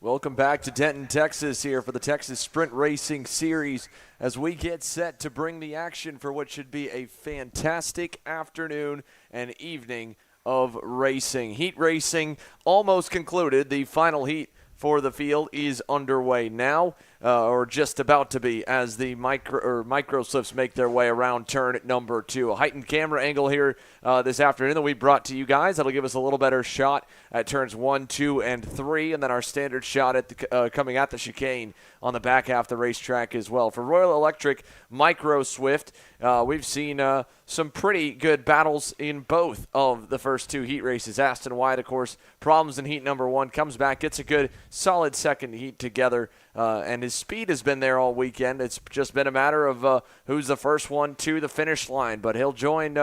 Welcome back to Denton, Texas here for the Texas Sprint Racing Series as we get set to bring the action for what should be a fantastic afternoon and evening of racing. Heat racing almost concluded. The final heat for the field is underway now, or just about to be, as the micro slips make their way around turn number 2. A heightened camera angle here this afternoon that we brought to you guys. That'll give us a little better shot at turns 1, 2, and 3, and then our standard shot at the, coming at the chicane on the back half of the racetrack as well. For Royal Electric Micro Swift, we've seen some pretty good battles in both of the first 2 heat races. Aston Wyatt, of course, problems in heat number 1, comes back, gets a good solid second heat together, and his speed has been there all weekend. It's just been a matter of who's the first one to the finish line, but he'll join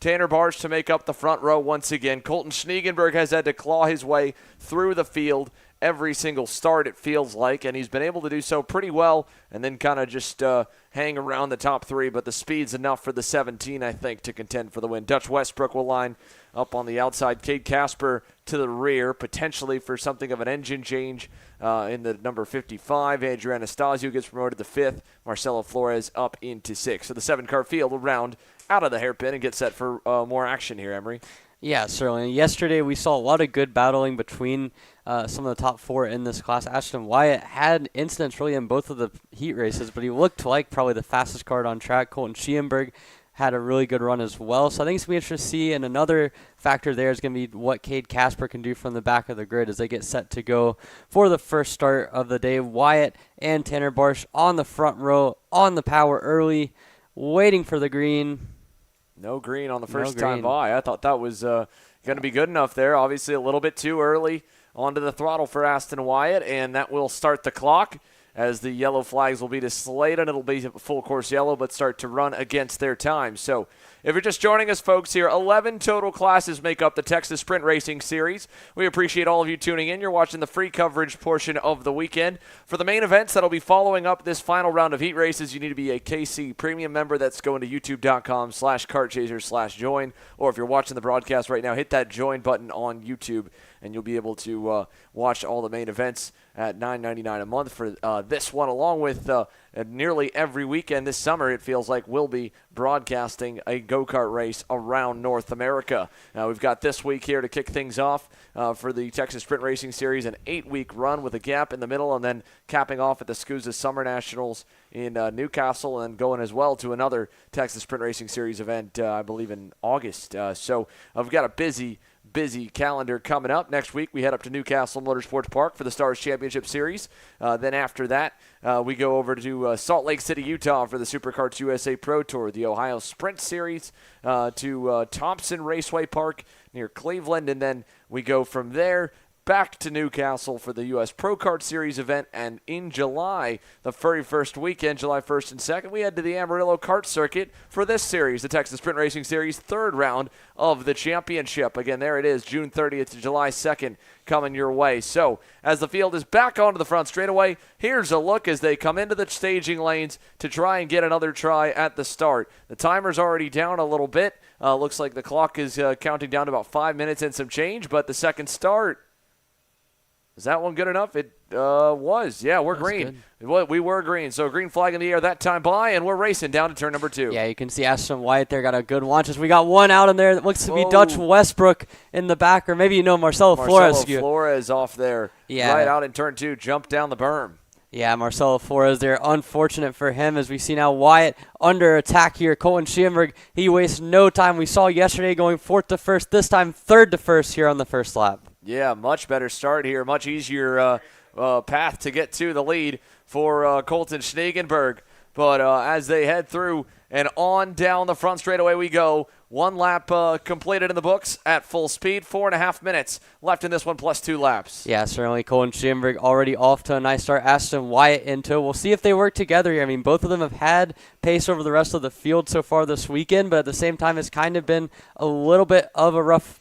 Tanner Barsh to make up the front row once again. Colton Schniegenberg has had to claw his way through the field every single start, it feels like, and he's been able to do so pretty well and then kind of just hang around the top 3, but the speed's enough for the 17, I think, to contend for the win. Dutch Westbrook will line up on the outside. Cade Casper to the rear, potentially for something of an engine change in the number 55. Andrew Anastasio gets promoted to 5th. Marcelo Flores up into 6th. So the 7-car field will round out of the hairpin and get set for more action here, Emery. Yeah, certainly. Yesterday we saw a lot of good battling between some of the top 4 in this class. Aston Wyatt had incidents really in both of the heat races, but he looked like probably the fastest car on track. Colton Schniegenberg had a really good run as well. So I think it's going to be interesting to see. And another factor there is going to be what Cade Casper can do from the back of the grid as they get set to go for the first start of the day. Wyatt and Tanner Barsh on the front row, on the power early, waiting for the green. No green on the first time by. I thought that was going to be good enough there. Obviously a little bit too early onto the throttle for Aston Wyatt, and that will start the clock as the yellow flags will be displayed, and it'll be full course yellow, but start to run against their time. So if you're just joining us, folks, here, 11 total classes make up the Texas Sprint Racing Series. We appreciate all of you tuning in. You're watching the free coverage portion of the weekend. For the main events that'll be following up this final round of heat races, you need to be a KC Premium member. That's going to youtube.com/kartchaser/join. Or if you're watching the broadcast right now, hit that join button on YouTube, and you'll be able to watch all the main events at $9.99 a month for this one, along with nearly every weekend this summer, it feels like we'll be broadcasting a go-kart race around North America. We've got this week here to kick things off for the Texas Sprint Racing Series, an 8-week run with a gap in the middle, and then capping off at the SCUSA Summer Nationals in Newcastle, and going as well to another Texas Sprint Racing Series event, I believe, in August. So I've got a busy calendar coming up. Next week, we head up to Newcastle Motorsports Park for the Stars Championship Series. Then after that, we go over to Salt Lake City, Utah for the SuperKarts USA Pro Tour, the Ohio Sprint Series, to Thompson Raceway Park near Cleveland, and then we go from there back to Newcastle for the U.S. Pro Kart Series event, and in July, the very first weekend, July 1st and 2nd, we head to the Amarillo Kart Circuit for this series, the Texas Sprint Racing Series, 3rd round of the championship. Again, there it is, June 30th to July 2nd, coming your way. So, as the field is back onto the front straightaway, here's a look as they come into the staging lanes to try and get another try at the start. The timer's already down a little bit. Looks like the clock is counting down to about 5 minutes and some change, but the second start, is that one good enough? It was. Yeah, we're green. We were green. So green flag in the air that time by, and we're racing down to turn number 2. Yeah, you can see Aston Wyatt there got a good launch. As we got one out in there that looks to be Dutch Westbrook in the back, or maybe Marcelo Flores. Flores off there. Yeah. Right out in turn 2, jumped down the berm. Yeah, Marcelo Flores there. Unfortunate for him as we see now Wyatt under attack here. Colton Schniegenberg, he wastes no time. We saw yesterday going 4th to 1st, this time 3rd to 1st here on the first lap. Yeah, much better start here. Much easier path to get to the lead for Colton Schniegenberg. But as they head through and on down the front straightaway we go. 1 lap completed in the books at full speed. 4.5 minutes left in this one plus 2 laps. Yeah, certainly. Colton Schniegenberg already off to a nice start. Aston Wyatt into. We'll see if they work together here. I mean, both of them have had pace over the rest of the field so far this weekend, but at the same time it's kind of been a little bit of a rough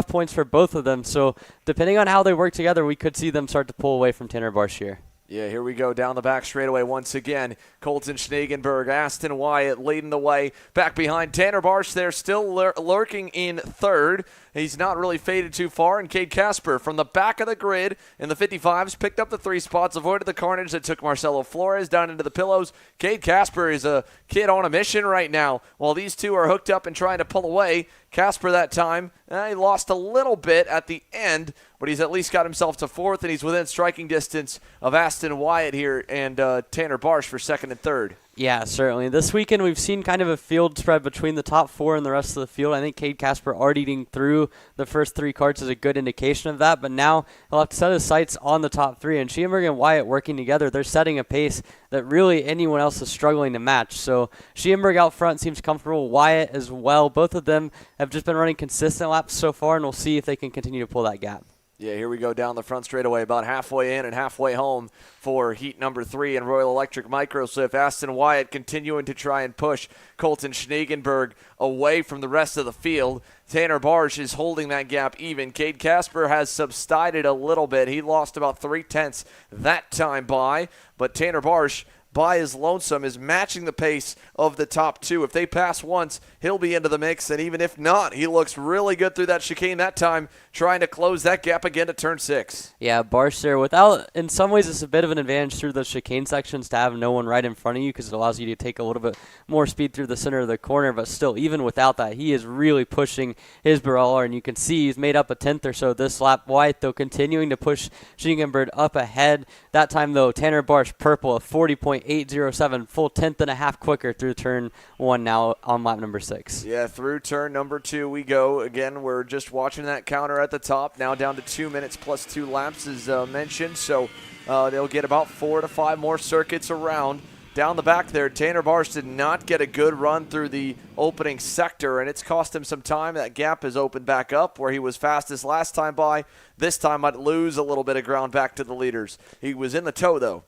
points for both of them. So depending on how they work together, we could see them start to pull away from Tanner Barsh here. Yeah, here we go down the back straightaway once again. Colton Schnegenberg, Aston Wyatt leading the way. Back behind Tanner Barsh there, still lurking in third. He's not really faded too far. And Cade Casper from the back of the grid in the 55s picked up the 3 spots, avoided the carnage that took Marcelo Flores down into the pillows. Cade Casper is a kid on a mission right now. While these two are hooked up and trying to pull away, Casper that time, he lost a little bit at the end, but he's at least got himself to 4th, and he's within striking distance of Aston Wyatt here and Tanner Barsh for 2nd and 3rd. Yeah, certainly. This weekend we've seen kind of a field spread between the top 4 and the rest of the field. I think Cade Casper already getting through the first 3 karts is a good indication of that, but now he'll have to set his sights on the top 3. And Schnegenberg and Wyatt working together, they're setting a pace that really anyone else is struggling to match. So Schnegenberg out front seems comfortable. Wyatt as well. Both of them have just been running consistent laps so far, and we'll see if they can continue to pull that gap. Yeah, here we go down the front straightaway, about halfway in and halfway home for heat number 3 in Royal Electric Microswift. Aston Wyatt continuing to try and push Colton Schnegenberg away from the rest of the field. Tanner Barsh is holding that gap even. Cade Casper has subsided a little bit. He lost about 3/10 that time by, but Tanner Barsh, by his lonesome, is matching the pace of the top 2. If they pass once, he'll be into the mix, and even if not, he looks really good through that chicane that time, trying to close that gap again to turn 6. Yeah, Barsh there, without, in some ways it's a bit of an advantage through those chicane sections to have no one right in front of you because it allows you to take a little bit more speed through the center of the corner, but still, even without that, he is really pushing his brawler, and you can see he's made up a 10th or so this lap. Wyatt, though, continuing to push Schnegenberg up ahead. That time, though, Tanner Barsh purple, a 40.807, full 10th and a half quicker through turn 1 now on lap number 6. Yeah, through turn number 2 we go. Again, we're just watching that counter at the top, now down to 2 minutes plus 2 laps as mentioned, so they'll get about 4 to 5 more circuits around. Down the back there, Tanner Barsh did not get a good run through the opening sector, and it's cost him some time. That gap has opened back up where he was fastest last time by. This time might lose a little bit of ground back to the leaders. He was in the tow, though.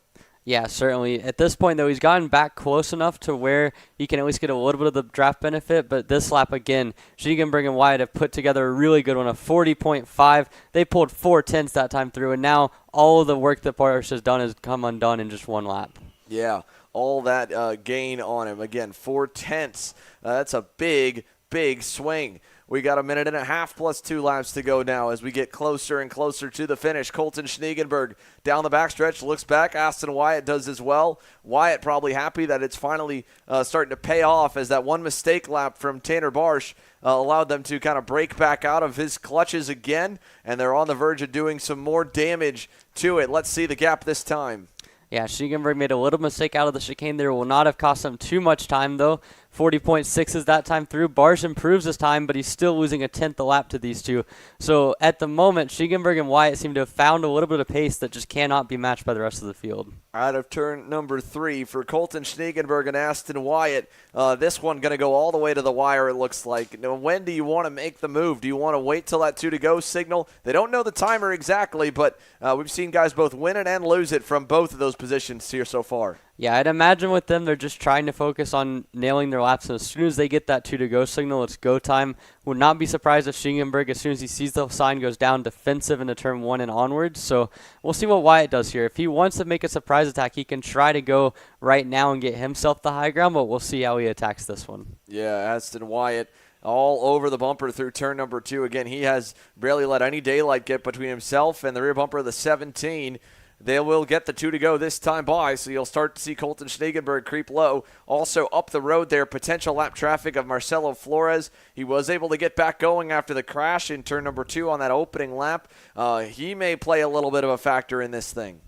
Yeah, certainly. At this point, though, he's gotten back close enough to where he can at least get a little bit of the draft benefit. But this lap, again, Schnegenberg and Wyatt have put together a really good one, a 40.5. They pulled 4/10 that time through, and now all of the work that Barsh has done has come undone in just 1 lap. Yeah, all that gain on him. Again, 4/10. That's a big, big swing. We got 1.5 minutes plus 2 laps to go now as we get closer and closer to the finish. Colton Schnegenberg down the backstretch, looks back. Aston Wyatt does as well. Wyatt probably happy that it's finally starting to pay off as that one mistake lap from Tanner Barsh allowed them to kind of break back out of his clutches again, and they're on the verge of doing some more damage to it. Let's see the gap this time. Yeah, Schnegenberg made a little mistake out of the chicane there. Will not have cost him too much time, though. 40.6 is that time through. Barsh improves his time, but he's still losing a 10th a lap to these two. So at the moment, Schnegenberg and Wyatt seem to have found a little bit of pace that just cannot be matched by the rest of the field. Out of turn number 3 for Colton Schnegenberg and Aston Wyatt. This one going to go all the way to the wire, it looks like. Now, when do you want to make the move? Do you want to wait till that 2 to go signal? They don't know the timer exactly, but we've seen guys both win it and lose it from both of those positions here so far. Yeah, I'd imagine with them, they're just trying to focus on nailing their laps. And as soon as they get that 2 to go signal, it's go time. Would not be surprised if Schnegenberg, as soon as he sees the sign, goes down defensive into turn 1 and onwards. So we'll see what Wyatt does here. If he wants to make a surprise attack, he can try to go right now and get himself the high ground, but we'll see how he attacks this one. Yeah, Aston Wyatt all over the bumper through turn number 2. Again, he has barely let any daylight get between himself and the rear bumper of the 17. They will get the 2 to go this time by, so you'll start to see Colton Schnegenberg creep low. Also up the road there, potential lap traffic of Marcelo Flores. He was able to get back going after the crash in turn number 2 on that opening lap. He may play a little bit of a factor in this thing.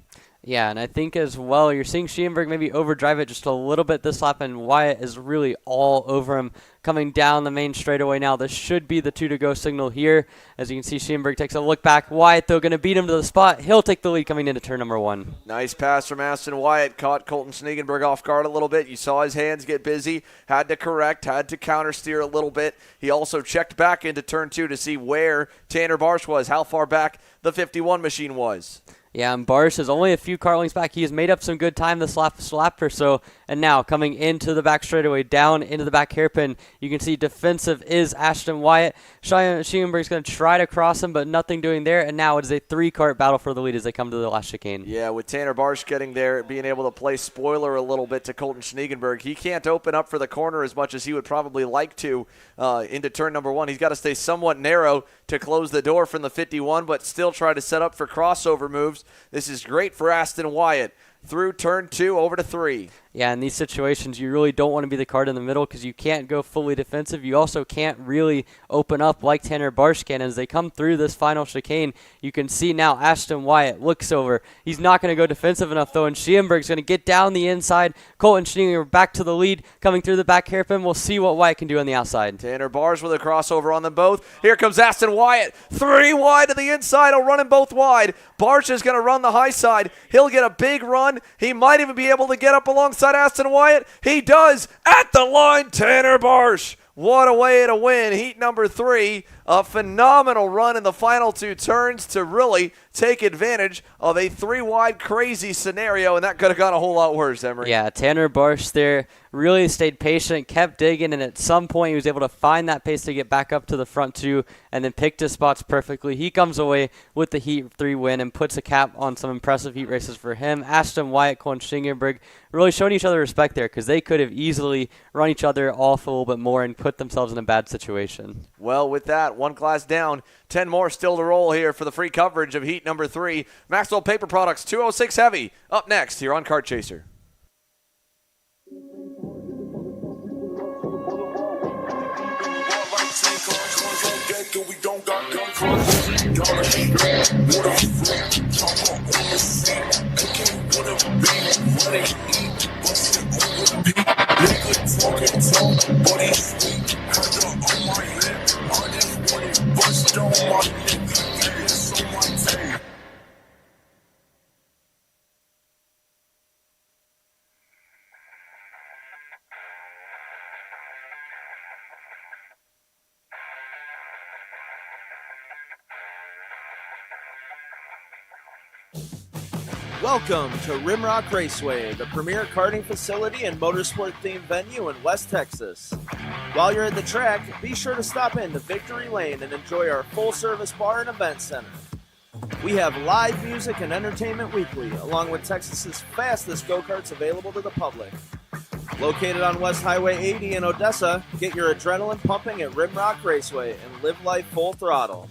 Yeah, and I think as well, you're seeing Schnegenberg maybe overdrive it just a little bit this lap, and Wyatt is really all over him coming down the main straightaway now. This should be the 2 to go signal here. As you can see, Schnegenberg takes a look back. Wyatt, though, going to beat him to the spot. He'll take the lead coming into turn number 1. Nice pass from Aston Wyatt. Caught Colton Schnegenberg off guard a little bit. You saw his hands get busy. Had to correct. Had to counter steer a little bit. He also checked back into turn 2 to see where Tanner Barsh was, how far back the 51 machine was. Yeah, and Barsh is only a few car lengths back. He has made up some good time this lap or so. And now coming into the back straightaway, down into the back hairpin, you can see defensive is Ashton Wyatt. Schienberg's going to try to cross him, but nothing doing there. And now it is a 3-kart battle for the lead as they come to the last chicane. Yeah, with Tanner Barsh getting there, being able to play spoiler a little bit to Colton Schniegenberg. He can't open up for the corner as much as he would probably like to into turn number 1. He's got to stay somewhat narrow to close the door from the 51, but still try to set up for crossover moves. This is great for Ashton Wyatt. Through turn 2, over to 3. Yeah, in these situations, you really don't want to be the card in the middle because you can't go fully defensive. You also can't really open up like Tanner Barsh can. As they come through this final chicane, you can see now Ashton Wyatt looks over. He's not going to go defensive enough, though, and Schienberg's going to get down the inside. Colton Schnieger back to the lead, coming through the back hairpin. We'll see what Wyatt can do on the outside. Tanner Barsh with a crossover on them both. Here comes Ashton Wyatt. 3 wide to the inside. He'll run them both wide. Barsh is going to run the high side. He'll get a big run. He might even be able to get up alongside Ashton Wyatt. He does at the line. Tanner Barsh. What a way to win. Heat number 3. A phenomenal run in the final 2 turns to really take advantage of a 3-wide crazy scenario, and that could have gone a whole lot worse, Emery. Yeah, Tanner Barsh there really stayed patient, kept digging, and at some point he was able to find that pace to get back up to the front 2 and then picked his spots perfectly. He comes away with the Heat 3 win and puts a cap on some impressive heat races for him. Ashton Wyatt, Colin Schingenberg really showing each other respect there because they could have easily run each other off a little bit more and put themselves in a bad situation. Well, with that, 1 class down, 10 more still to roll here for the free coverage of Heat number 3. Maxwell Paper Products 206 Heavy up next here on Kart Chaser. Welcome to Rimrock Raceway, the premier karting facility and motorsport-themed venue in West Texas. While you're at the track, be sure to stop in to Victory Lane and enjoy our full-service bar and event center. We have live music and entertainment weekly, along with Texas's fastest go-karts available to the public. Located on West Highway 80 in Odessa, get your adrenaline pumping at Rimrock Raceway and live life full throttle.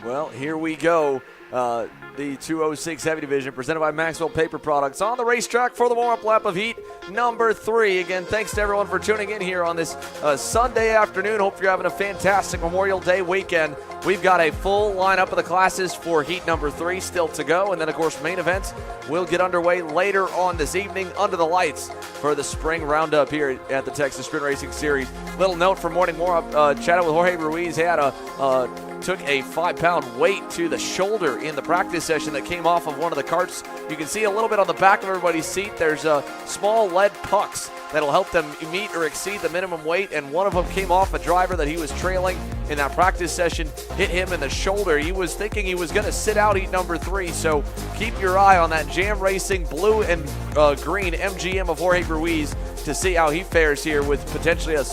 Well, here we go. The 206 Heavy Division presented by Maxwell Paper Products on the racetrack for the warm-up lap of Heat number 3. Again, thanks to everyone for tuning in here on this Sunday afternoon. Hope you're having a fantastic Memorial Day weekend. We've got a full lineup of the classes for Heat number 3 still to go. And then, of course, main events will get underway later on this evening under the lights for the spring roundup here at the Texas Sprint Racing Series. Little note from Morning Warm-Up, chatted with Jorge Ruiz. He had a took a 5-pound weight to the shoulder in the practice session that came off of one of the karts. You can see a little bit on the back of everybody's seat. There's small lead pucks that'll help them meet or exceed the minimum weight, and one of them came off a driver that he was trailing in that practice session, hit him in the shoulder. He was thinking he was going to sit out heat number 3, so keep your eye on that Jam Racing blue and green MGM of Jorge Ruiz to see how he fares here with potentially a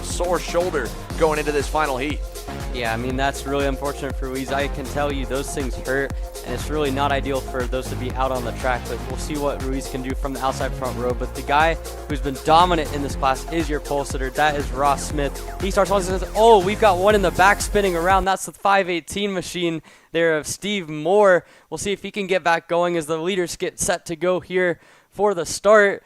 sore shoulder going into this final heat. Yeah, I mean, that's really unfortunate for Ruiz. I can tell you those things hurt, and it's really not ideal for those to be out on the track, but we'll see what Ruiz can do from the outside front row. But the guy who's been dominant in this class is your pole sitter. That is Ross Smith. He starts on and says, oh, we've got one in the back spinning around. That's the 518 machine there of Steve Moore. We'll see if he can get back going as the leaders get set to go here for the start.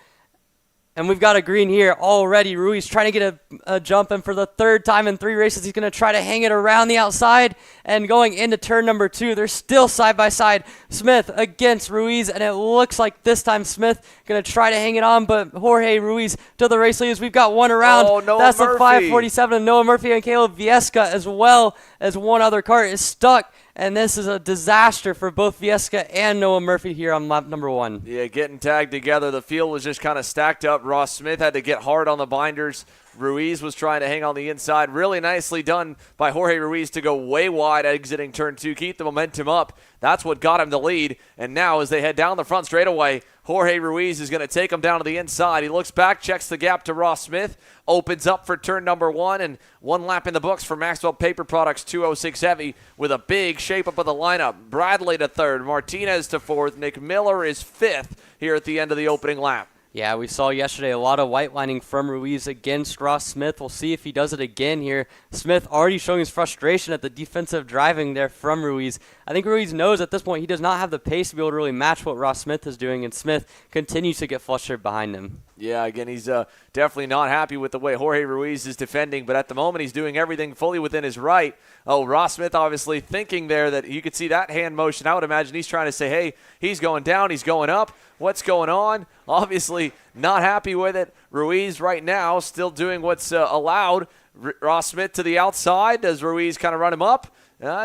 And we've got a green here already. Ruiz trying to get a jump, and for the third time in 3 races, he's going to try to hang it around the outside. And going into turn number 2, they're still side by side. Smith against Ruiz, and it looks like this time Smith going to try to hang it on, but Jorge Ruiz to the race leaders. We've got one around. Oh, Noah That's Murphy. the 547 of Noah Murphy, and Caleb Viesca, as well as one other kart, is stuck. And this is a disaster for both Viesca and Noah Murphy here on lap number 1. Yeah, getting tagged together. The field was just kind of stacked up. Ross Smith had to get hard on the binders. Ruiz was trying to hang on the inside. Really nicely done by Jorge Ruiz to go way wide exiting turn 2, keep the momentum up. That's what got him the lead. And now as they head down the front straightaway, Jorge Ruiz is going to take him down to the inside. He looks back, checks the gap to Ross Smith, opens up for turn number 1, and 1 lap in the books for Maxwell Paper Products 206 Heavy with a big shape up of the lineup. Bradley to 3rd, Martinez to 4th, Nick Miller is 5th here at the end of the opening lap. Yeah, we saw yesterday a lot of white lining from Ruiz against Ross Smith. We'll see if he does it again here. Smith already showing his frustration at the defensive driving there from Ruiz. I think Ruiz knows at this point he does not have the pace to be able to really match what Ross Smith is doing, and Smith continues to get flustered behind him. Yeah, again, he's definitely not happy with the way Jorge Ruiz is defending, but at the moment he's doing everything fully within his right. Oh, Ross Smith obviously thinking there that you could see that hand motion. I would imagine he's trying to say, hey, he's going down, he's going up. What's going on? Obviously not happy with it. Ruiz right now still doing what's allowed. Ross Smith to the outside. Does Ruiz kind of run him up?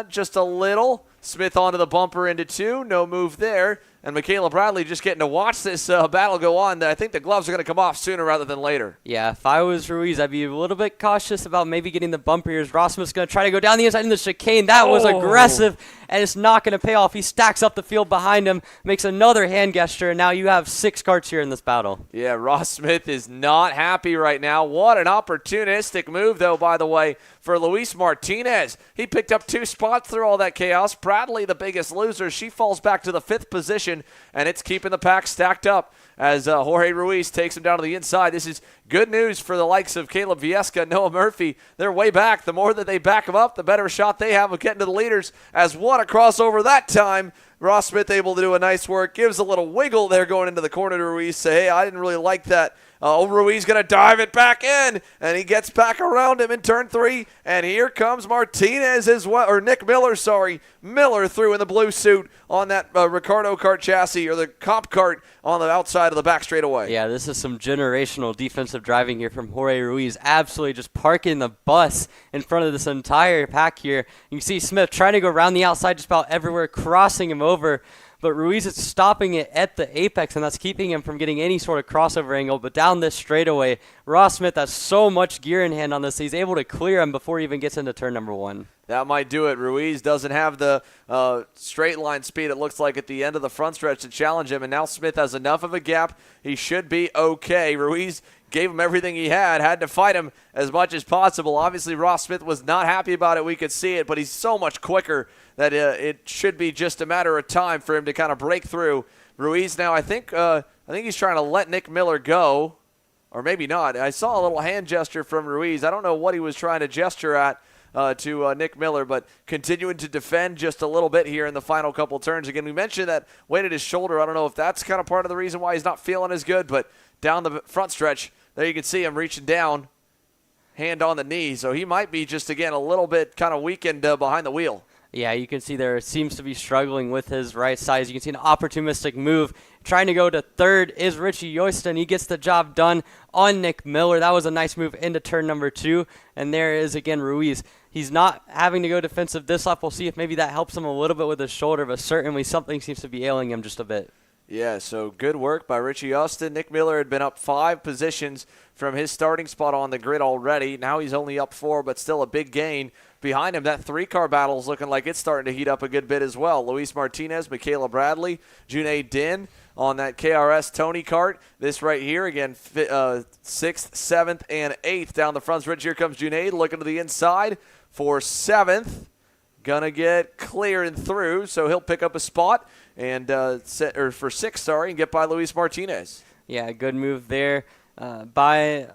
Just a little. Smith onto the bumper into 2. No move there. And Michaela Bradley just getting to watch this battle go on. I think the gloves are going to come off sooner rather than later. Yeah, if I was Ruiz, I'd be a little bit cautious about maybe getting the bumper here. Ross Smith's going to try to go down the inside in the chicane. That was aggressive, and it's not going to pay off. He stacks up the field behind him, makes another hand gesture, and now you have 6 karts here in this battle. Yeah, Ross Smith is not happy right now. What an opportunistic move, though, by the way, for Luis Martinez. He picked up 2 spots through all that chaos. Bradley, the biggest loser, she falls back to the 5th position. And it's keeping the pack stacked up as Jorge Ruiz takes him down to the inside. This is good news for the likes of Caleb Viesca and Noah Murphy. They're way back. The more that they back them up, the better shot they have of getting to the leaders. As what a crossover that time. Ross Smith able to do a nice work. Gives a little wiggle there going into the corner to Ruiz. Say, hey, I didn't really like that. Ruiz going to dive it back in, and he gets back around him in turn 3, and here comes Martinez as well, or Nick Miller, sorry. Miller threw in the blue suit on that Ricardo kart chassis, or the comp kart on the outside of the back straightaway. Yeah, this is some generational defensive driving here from Jorge Ruiz. Absolutely just parking the bus in front of this entire pack here. You can see Smith trying to go around the outside just about everywhere, crossing him over. But Ruiz is stopping it at the apex, and that's keeping him from getting any sort of crossover angle. But down this straightaway, Ross Smith has so much gear in hand on this, he's able to clear him before he even gets into turn number 1. That might do it. Ruiz doesn't have the straight line speed, it looks like, at the end of the front stretch to challenge him, and now Smith has enough of a gap. He should be okay. Ruiz gave him everything he had to fight him as much as possible. Obviously, Ross Smith was not happy about it. We could see it, but he's so much quicker that it should be just a matter of time for him to kind of break through. Ruiz now, I think he's trying to let Nick Miller go, or maybe not. I saw a little hand gesture from Ruiz. I don't know what he was trying to gesture at to Nick Miller, but continuing to defend just a little bit here in the final couple turns. Again, we mentioned that weight at his shoulder. I don't know if that's kind of part of the reason why he's not feeling as good, but down the front stretch, there you can see him reaching down, hand on the knee. So he might be just, again, a little bit kind of weakened behind the wheel. Yeah, you can see there seems to be struggling with his right side. You can see an opportunistic move. Trying to go to third is Richie Yoyston. He gets the job done on Nick Miller. That was a nice move into turn number 2. And there is, again, Ruiz. He's not having to go defensive this lap. We'll see if maybe that helps him a little bit with his shoulder, but certainly something seems to be ailing him just a bit. Yeah, so good work by Richie Austin. Nick Miller had been up 5 positions from his starting spot on the grid already. Now he's only up 4, but still a big gain. Behind him, that 3-car battle is looking like it's starting to heat up a good bit as well. Luis Martinez, Michaela Bradley, Junaid Din on that KRS Tony Kart. This right here, again, 6th, 7th, and 8th down the front stretch. Here comes Junaid looking to the inside for 7th. Gonna get clear and through, so he'll pick up a spot and for 6th, and get by Luis Martinez. Yeah, good move there by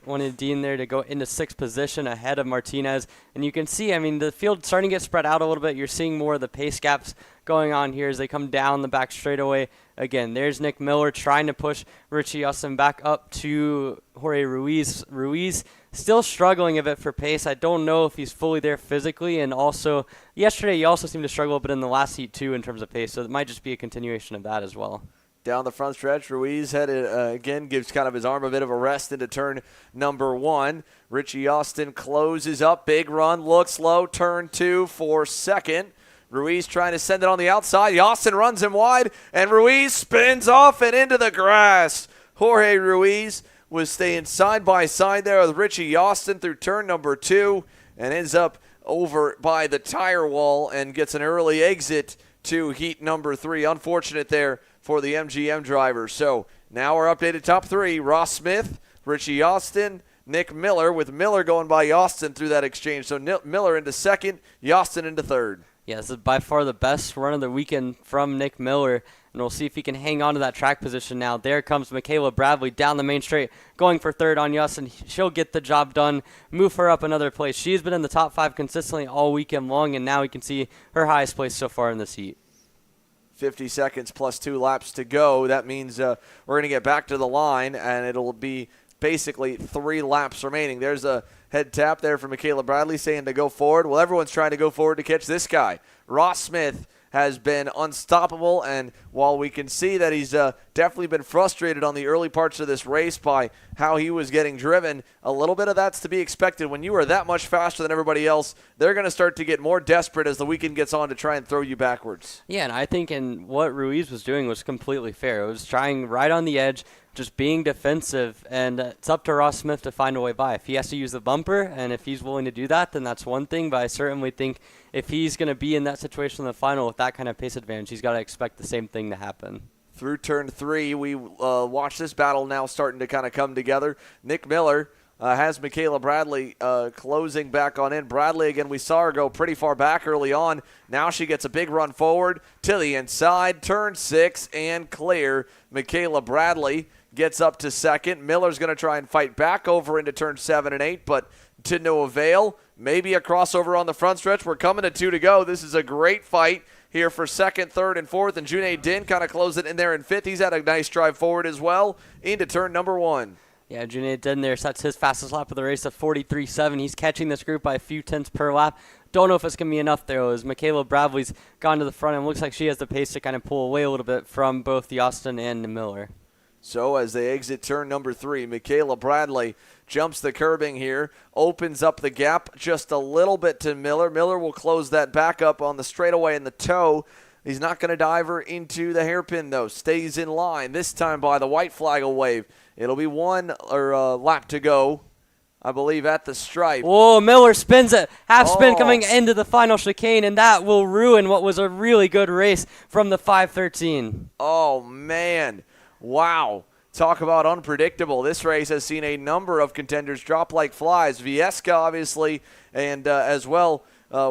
one of Dean there to go into 6th position ahead of Martinez. And you can see, I mean, the field starting to get spread out a little bit. You're seeing more of the pace gaps going on here as they come down the back straightaway. Again, there's Nick Miller trying to push Richie Austin back up to Jorge Ruiz. Ruiz still struggling a bit for pace. I don't know if he's fully there physically. And also, yesterday he also seemed to struggle a bit in the last heat too in terms of pace. So it might just be a continuation of that as well. Down the front stretch, Ruiz headed again, gives kind of his arm a bit of a rest into turn number 1. Richie Austin closes up, big run, looks low, turn 2 for 2nd. Ruiz trying to send it on the outside. Austin runs him wide, and Ruiz spins off and into the grass. Jorge Ruiz was staying side by side there with Richie Austin through turn number 2 and ends up over by the tire wall and gets an early exit to heat number 3. Unfortunate there for the MGM driver. So now our updated top 3, Ross Smith, Richie Austin, Nick Miller, with Miller going by Austin through that exchange. So Miller into 2nd, Austin into 3rd. Yeah, this is by far the best run of the weekend from Nick Miller, and we'll see if he can hang on to that track position now. There comes Michaela Bradley down the main straight, going for 3rd on Austin. She'll get the job done, move her up another place. She's been in the top 5 consistently all weekend long, and now we can see her highest place so far in this heat. 50 seconds plus 2 laps to go. That means we're going to get back to the line, and it'll be basically 3 laps remaining. There's a head tap there for Michaela Bradley saying to go forward. Well, everyone's trying to go forward to catch this guy. Ross Smith has been unstoppable, and while we can see that he's definitely been frustrated on the early parts of this race by how he was getting driven, a little bit of that's to be expected. When you are that much faster than everybody else, they're going to start to get more desperate as the weekend gets on to try and throw you backwards. Yeah, and I think what Ruiz was doing was completely fair. It was trying right on the edge, just being defensive, and it's up to Ross Smith to find a way by. If he has to use the bumper, and if he's willing to do that, then that's one thing, but I certainly think if he's going to be in that situation in the final with that kind of pace advantage, he's got to expect the same thing to happen. Through turn 3, we watch this battle now starting to kind of come together. Nick Miller has Michaela Bradley closing back on in. Bradley, again, we saw her go pretty far back early on. Now she gets a big run forward to the inside. Turn 6 and clear. Michaela Bradley gets up to 2nd. Miller's going to try and fight back over into turn 7 and 8, but to no avail. Maybe a crossover on the front stretch. We're coming to 2 to go. This is a great fight here for 2nd, 3rd, and 4th, and Junaid Din kind of closed it in there in 5th. He's had a nice drive forward as well into turn number 1. Yeah, Junaid Din there sets his fastest lap of the race of 43.7. He's catching this group by a few tenths per lap. Don't know if it's going to be enough there, as Michaela Bradley's gone to the front and looks like she has the pace to kind of pull away a little bit from both the Austin and the Miller. So as they exit turn number 3, Michaela Bradley jumps the curbing here, opens up the gap just a little bit to Miller. Miller will close that back up on the straightaway in the toe. He's not going to dive her into the hairpin, though. Stays in line. This time by the white flag will wave. It'll be one lap to go, I believe, at the stripe. Whoa, Miller spins it. Half spin coming into the final chicane, and that will ruin what was a really good race from the 5:13. Oh, man. Wow. Talk about unpredictable. This race has seen a number of contenders drop like flies. Viesca, obviously, and as well,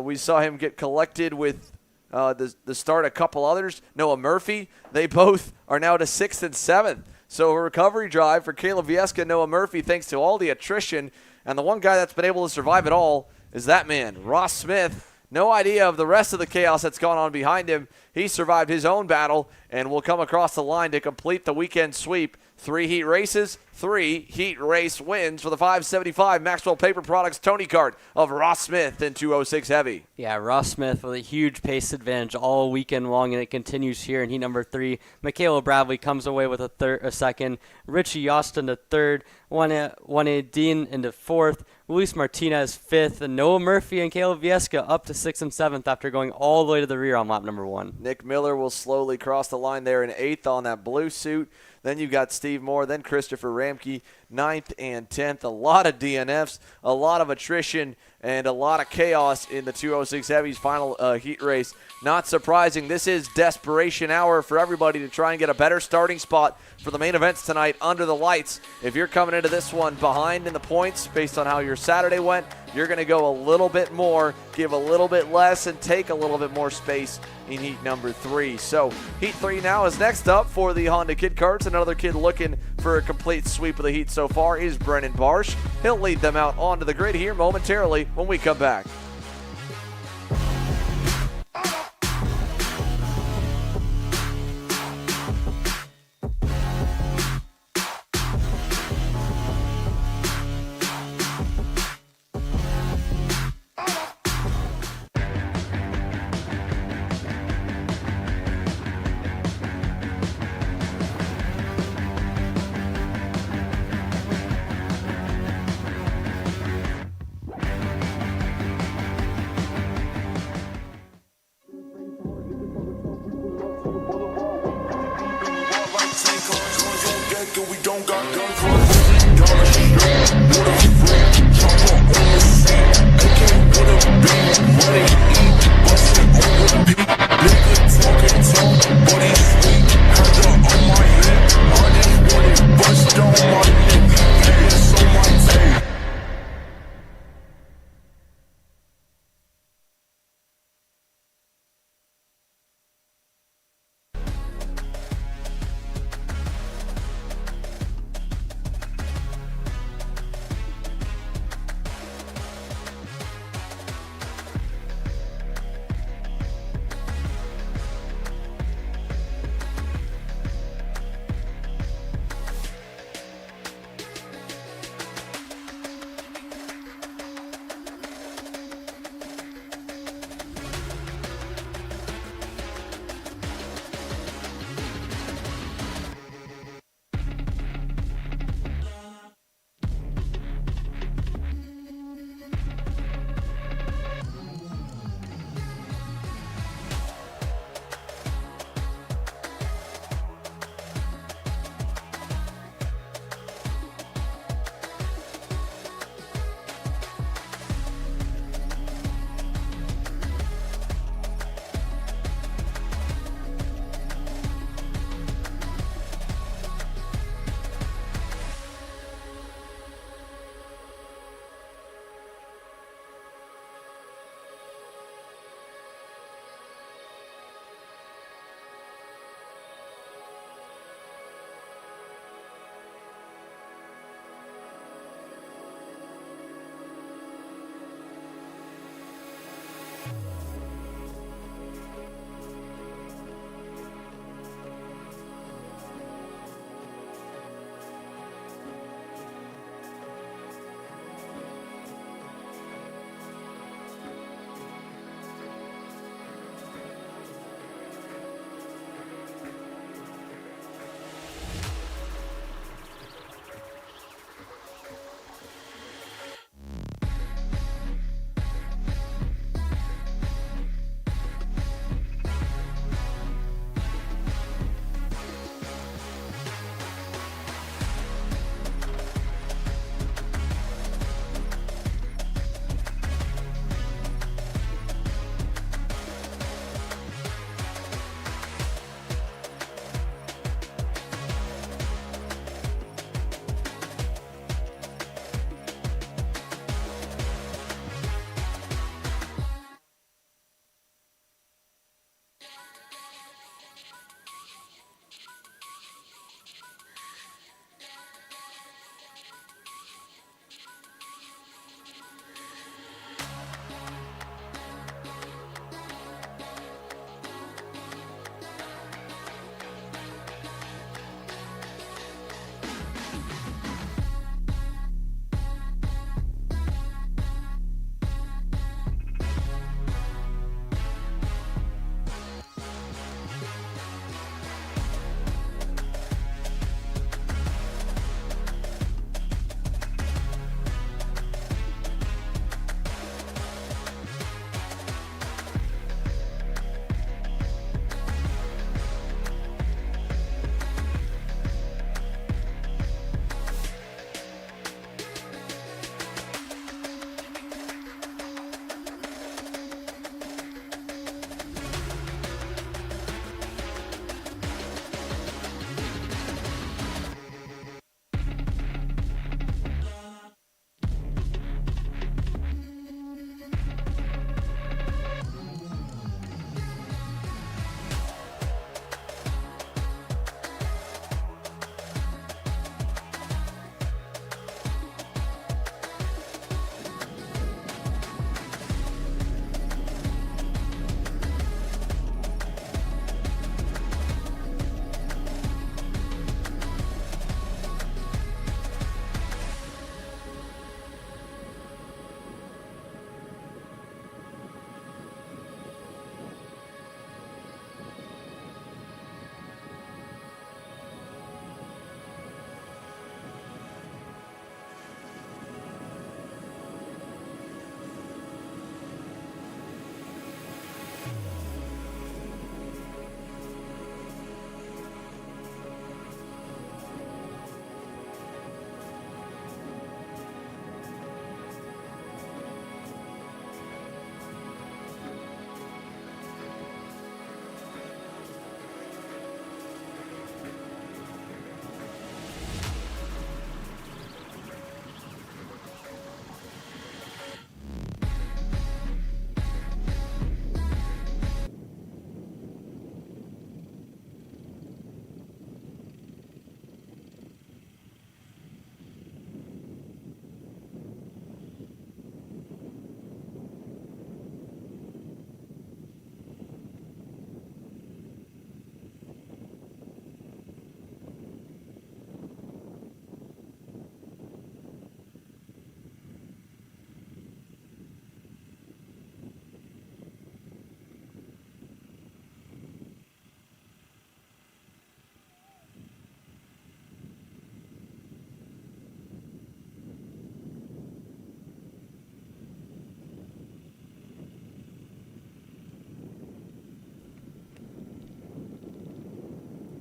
we saw him get collected with the start a couple others. Noah Murphy, they both are now to 6th and 7th. So a recovery drive for Caleb Viesca and Noah Murphy thanks to all the attrition. And the one guy that's been able to survive it all is that man, Ross Smith. no idea of the rest of the chaos that's gone on behind him. He survived his own battle and will come across the line to complete the weekend sweep. 3 heat races, 3 heat race wins for the 575 Maxwell Paper Products Tony Kart of Ross Smith in 206 Heavy. Yeah, Ross Smith with a huge pace advantage all weekend long, and it continues here in heat number 3. Michaela Bradley comes away with a second. Richie Austin to third. Juan Dean into fourth. Luis Martinez fifth. And Noah Murphy and Caleb Vieska up to 6th and 7th after going all the way to the rear on lap number 1. Nick Miller will slowly cross the line there in 8th on that blue suit. Then you've got Steve Moore, then Christopher Ramke, 9th and 10th. A lot of DNFs, a lot of attrition, and a lot of chaos in the 206 Heavy's final heat race. Not surprising, this is desperation hour for everybody to try and get a better starting spot for the main events tonight under the lights. If you're coming into this one behind in the points based on how your Saturday went, you're going to go a little bit more, give a little bit less, and take a little bit more space in heat number 3. So heat 3 now is next up for the Honda Kid Karts. Another kid looking for a complete sweep of the heat so far is Brennan Barsh. He'll lead them out onto the grid here momentarily when we come back.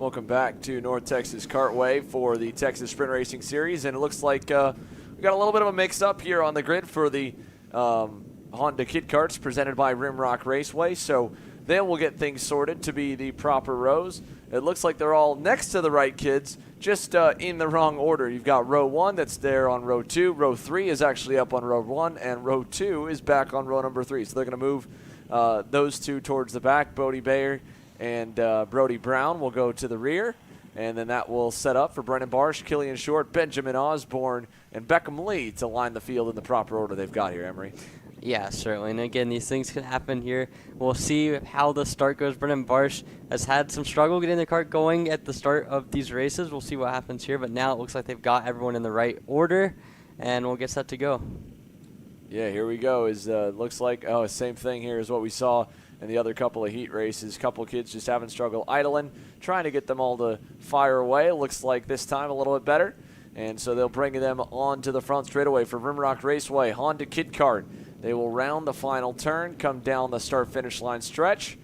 Welcome back to North Texas Kartway for the Texas Sprint Racing Series, and it looks like we got a little bit of a mix-up here on the grid for the Honda Kit Karts presented by Rimrock Raceway, so then we'll get things sorted to be the proper rows. It looks like they're all next to the right kids, just in the wrong order. You've got row 1 that's there on row 2, row 3 is actually up on row 1, and row 2 is back on row number 3. So they're going to move those two towards the back. Bodie Bayer and Brody Brown will go to the rear, and then that will set up for Brennan Barsh, Killian Short, Benjamin Osborne, and Beckham Lee to line the field in the proper order they've got here, Emery. Yeah, certainly. And again, these things can happen here. We'll see how the start goes. Brennan Barsh has had some struggle getting the kart going at the start of these races. We'll see what happens here, but now it looks like they've got everyone in the right order, and we'll get set to go. Yeah, here we go. Looks like, same thing here as what we saw in the other couple of heat races. Couple kids just having struggle idling, trying to get them all to fire away. Looks like this time a little bit better. And so they'll bring them onto the front straightaway for Rimrock Raceway, Honda Kit Kart. They will round the final turn, come down the start-finish line stretch,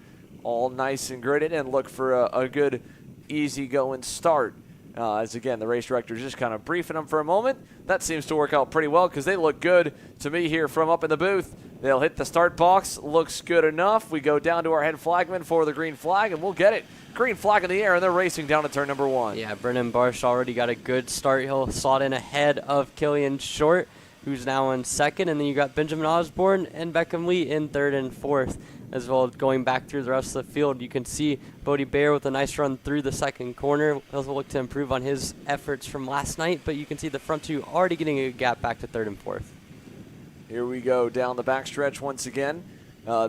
all nice and gridded, and look for a good, easy-going start. As again, the race director is just kind of briefing them for a moment. That seems to work out pretty well because they look good to me here from up in the booth. They'll hit the start box. Looks good enough. We go down to our head flagman for the green flag, and we'll get it. Green flag in the air, and they're racing down to turn number 1. Yeah, Brennan Barsh already got a good start. He'll slot in ahead of Killian Short, who's now in second, and then you got Benjamin Osborne and Beckham Lee in third and fourth. As well as going back through the rest of the field, you can see Bodie Bayer with a nice run through the second corner. He'll look to improve on his efforts from last night, but you can see the front two already getting a gap back to third and fourth. Here we go down the backstretch once again,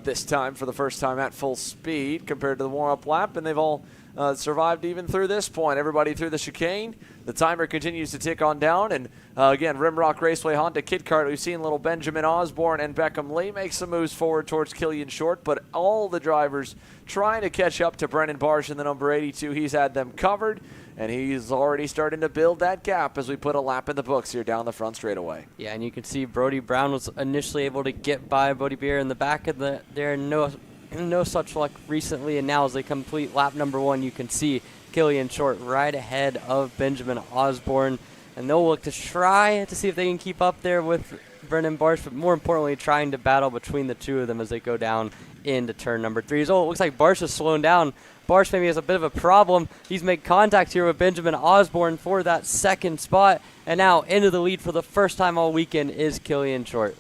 this time for the first time at full speed compared to the warm-up lap, and they've all survived even through this point. Everybody through the chicane. The timer continues to tick on down, and again, Rimrock Raceway Honda Kit Kart. We've seen little Benjamin Osborne and Beckham Lee make some moves forward towards Killian Short, but all the drivers trying to catch up to Brennan Barsh in the number 82. He's had them covered, and he's already starting to build that gap as we put a lap in the books here down the front straightaway. Yeah, and you can see Brody Brown was initially able to get by Bodie Bayer in the back of there. No such luck recently, and now as they complete lap number 1, you can see Killian Short right ahead of Benjamin Osborne, and they'll look to try to see if they can keep up there with Brennan Barsh, but more importantly, trying to battle between the two of them as they go down into turn number 3. So it looks like Barsh is slowing down. Barsh maybe has a bit of a problem. He's made contact here with Benjamin Osborne for that second spot, and now into the lead for the first time all weekend is Killian Short.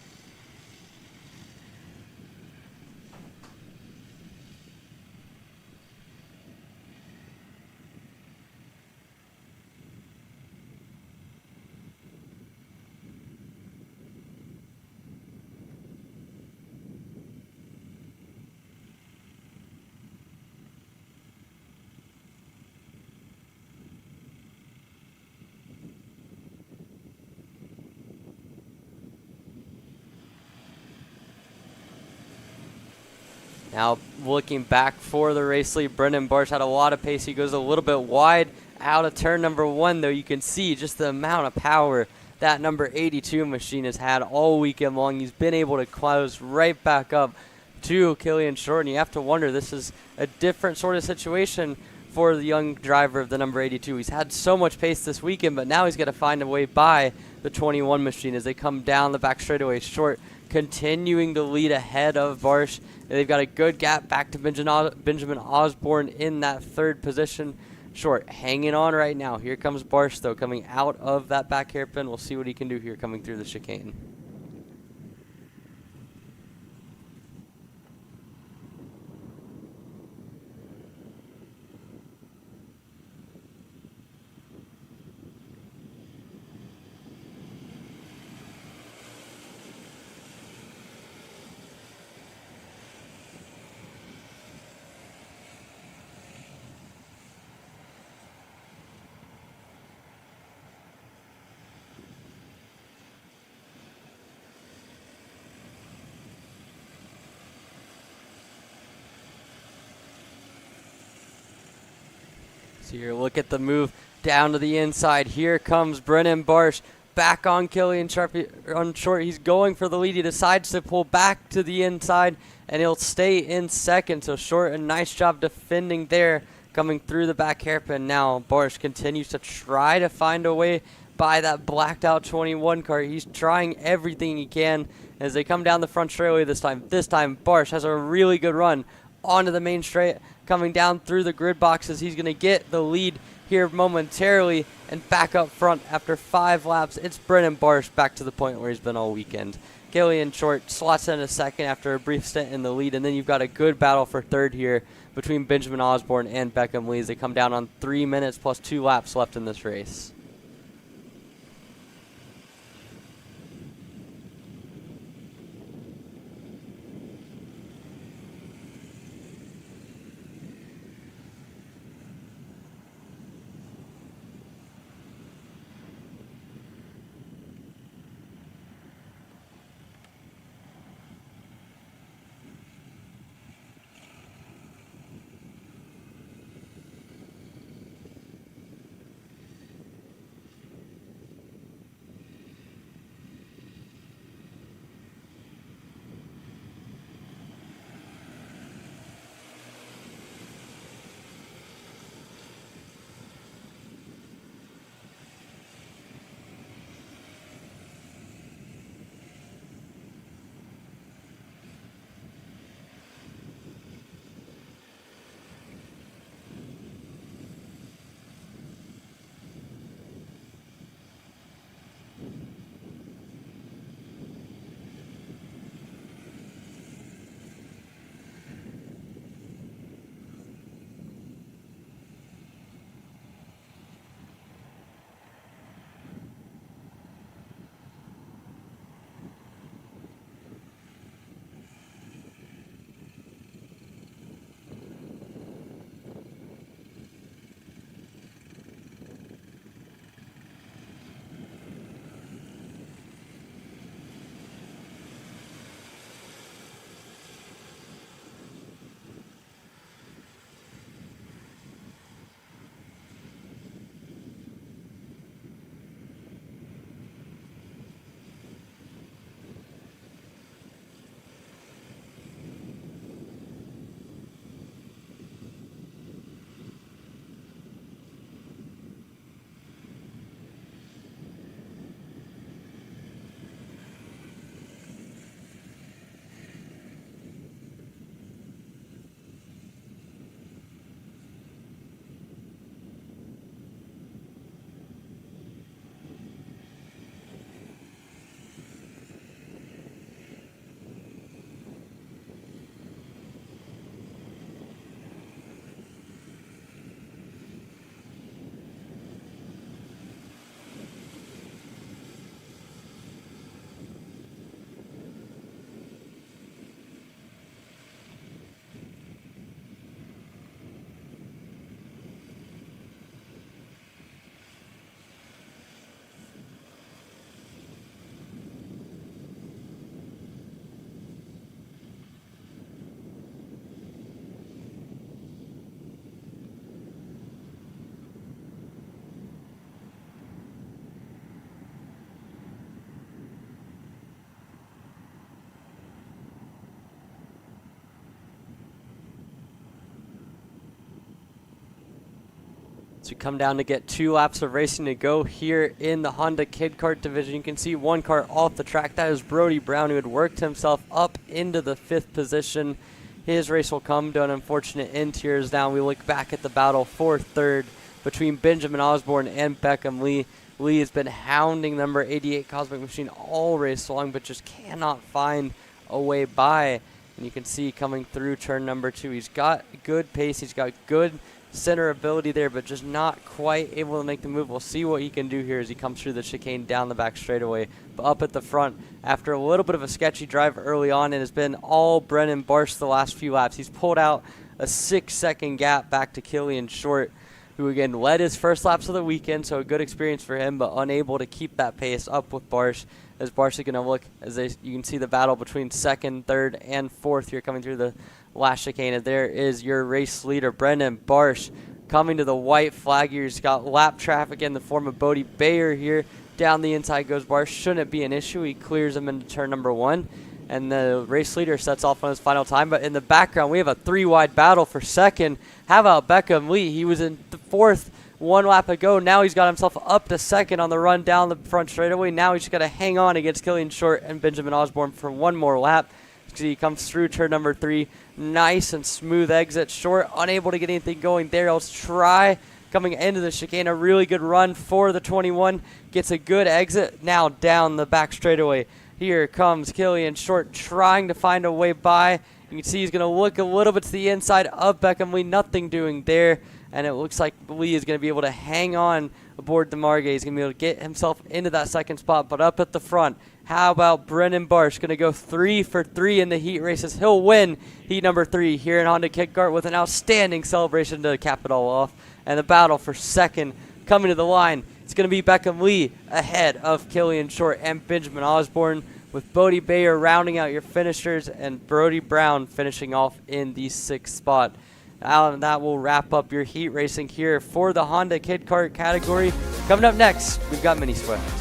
Now looking back for the race lead, Brennan Barsh had a lot of pace. He goes a little bit wide out of turn number 1, though. You can see just the amount of power that number 82 machine has had all weekend long. He's been able to close right back up to Killian Short, and you have to wonder, this is a different sort of situation for the young driver of the number 82. He's had so much pace this weekend, but now he's got to find a way by the 21 machine as they come down the back straightaway. Short continuing to lead ahead of Barsh. They've got a good gap back to Benjamin Osborne in that third position. Short hanging on right now. Here comes Barsh, though, coming out of that back hairpin. We'll see what he can do here coming through the chicane. So here, look at the move down to the inside. Here comes Brennan Barsh back on Killian Short. He's going for the lead. He decides to pull back to the inside, and he'll stay in second. So Short, a nice job defending there. coming through the back hairpin now. Barsh continues to try to find a way by that blacked out 21 car. He's trying everything he can as they come down the front straightaway this time. This time, Barsh has a really good run onto the main straight, coming down through the grid boxes. He's going to get the lead here momentarily and back up front after 5 laps. It's Brennan Barsh back to the point where he's been all weekend. Killian Short slots in a second after a brief stint in the lead, and then you've got a good battle for third here between Benjamin Osborne and Beckham Lee as they come down on 3 minutes plus 2 laps left in this race. So we come down to get 2 laps of racing to go here in the Honda Kid Kart division. You can see 1 car off the track. That is Brody Brown, who had worked himself up into the 5th position. His race will come to an unfortunate end here as now we look back at the battle for third between Benjamin Osborne and Beckham Lee. Lee has been hounding number 88 Cosmic Machine all race long, but just cannot find a way by. And you can see coming through turn number 2, he's got good pace, he's got good center ability there, but just not quite able to make the move. We'll see what he can do here as he comes through the chicane down the back straightaway. But up at the front, after a little bit of a sketchy drive early on, it has been all Brennan Barsh the last few laps. He's pulled out a 6-second gap back to Killian Short, who again led his first laps of the weekend, so a good experience for him, but unable to keep that pace up with Barsh. As Barsh is going to look, you can see the battle between second, third, and fourth here coming through the last chicane. And there is your race leader, Brendan Barsh, coming to the white flag here. He's got lap traffic in the form of Bodie Bayer here. Down the inside goes Barsh. Shouldn't be an issue. He clears him into turn number 1. and the race leader sets off on his final time. But in the background, we have a 3-wide battle for second. How about Beckham Lee? He was in the fourth 1 lap ago. Now he's got himself up to second on the run down the front straightaway. Now he's got to hang on against Killian Short and Benjamin Osborne for 1 more lap. He comes through turn number 3. Nice and smooth exit. Short unable to get anything going there. Let's try coming into the chicane. A really good run for the 21. Gets a good exit now down the back straightaway. Here comes Killian Short trying to find a way by. You can see he's going to look a little bit to the inside of Beckham Lee. Nothing doing there. And it looks like Lee is going to be able to hang on aboard the Margay. He's going to be able to get himself into that second spot. But up at the front, how about Brennan Barsh? Going to go 3 for 3 in the heat races. He'll win heat number 3 here in Honda Kit Kart with an outstanding celebration to cap it all off. And the battle for second coming to the line. It's going to be Beckham Lee ahead of Killian Short and Benjamin Osborne, with Bodie Bayer rounding out your finishers and Brody Brown finishing off in the 6th spot. Alan, that will wrap up your heat racing here for the Honda Kit Kart category. Coming up next, we've got Mini Swift.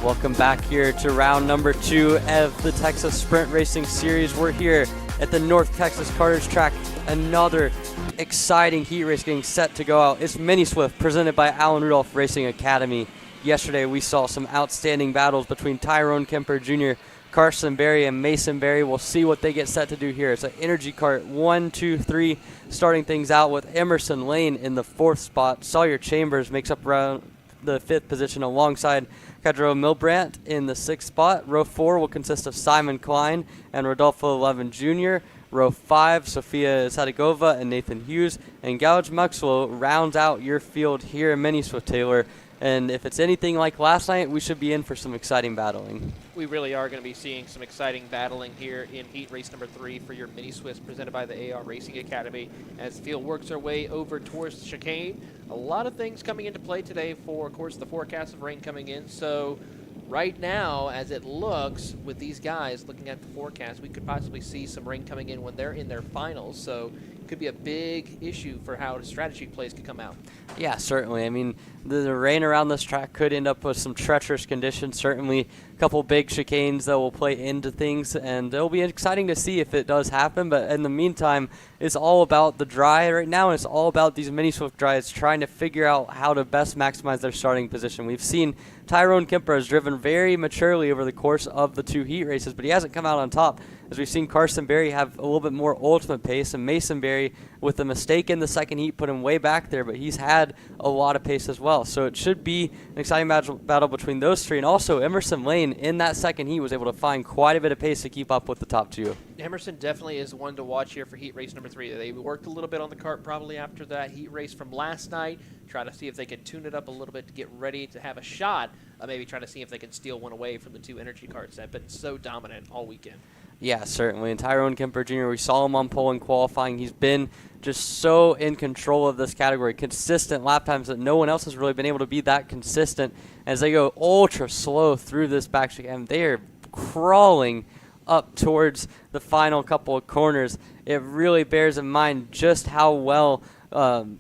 Welcome back here to round number 2 of the Texas Sprint Racing Series. We're here at the North Texas Kartways track. Another exciting heat race getting set to go out. It's Mini Swift presented by Allen Rudolph Racing Academy. Yesterday we saw some outstanding battles between Tyrone Kemper Jr., Carson Berry, and Mason Berry. We'll see what they get set to do here. It's an Energy Kart 1, 2, 3, starting things out with Emerson Lane in the 4th spot. Sawyer Chambers makes up around the 5th position alongside Cadro Milbrandt in the 6th spot. Row 4 will consist of Simon Klein and Rodolfo Levin Jr. Row 5, Sofia Sadegova and Nathan Hughes. And Gouge Maxwell rounds out your field here in Mini Swift, Taylor. And if it's anything like last night, we should be in for some exciting battling. We really are going to be seeing some exciting battling here in heat race number 3 for your Mini Swifts presented by the AR Racing Academy as the field works our way over towards the chicane. A lot of things coming into play today for, of course, the forecast of rain coming in. So right now, as it looks with these guys looking at the forecast, we could possibly see some rain coming in when they're in their finals. So it could be a big issue for how the strategy plays could come out. Yeah, certainly. I mean, the rain around this track could end up with some treacherous conditions. Certainly a couple big chicanes that will play into things, and it'll be exciting to see if it does happen. But in the meantime, it's all about the dry right now, and it's all about these Mini Swift drives trying to figure out how to best maximize their starting position. We've seen Tyrone Kemper has driven very maturely over the course of the 2 heat races, but he hasn't come out on top. As we've seen Carson Berry have a little bit more ultimate pace, and Mason Berry, with a mistake in the second heat, put him way back there, but he's had a lot of pace as well. So it should be an exciting battle between those 3. And also Emerson Lane in that second heat was able to find quite a bit of pace to keep up with the top 2. Emerson definitely is one to watch here for heat race number 3. They worked a little bit on the kart probably after that heat race from last night, try to see if they can tune it up a little bit to get ready to have a shot, maybe try to see if they can steal one away from the 2 energy karts that have been so dominant all weekend. Yeah, certainly. And Tyrone Kemper Jr., we saw him on pole in qualifying. He's been just so in control of this category, consistent lap times that no one else has really been able to be that consistent as they go ultra slow through this back chicane. They are crawling up towards the final couple of corners. It really bears in mind just how well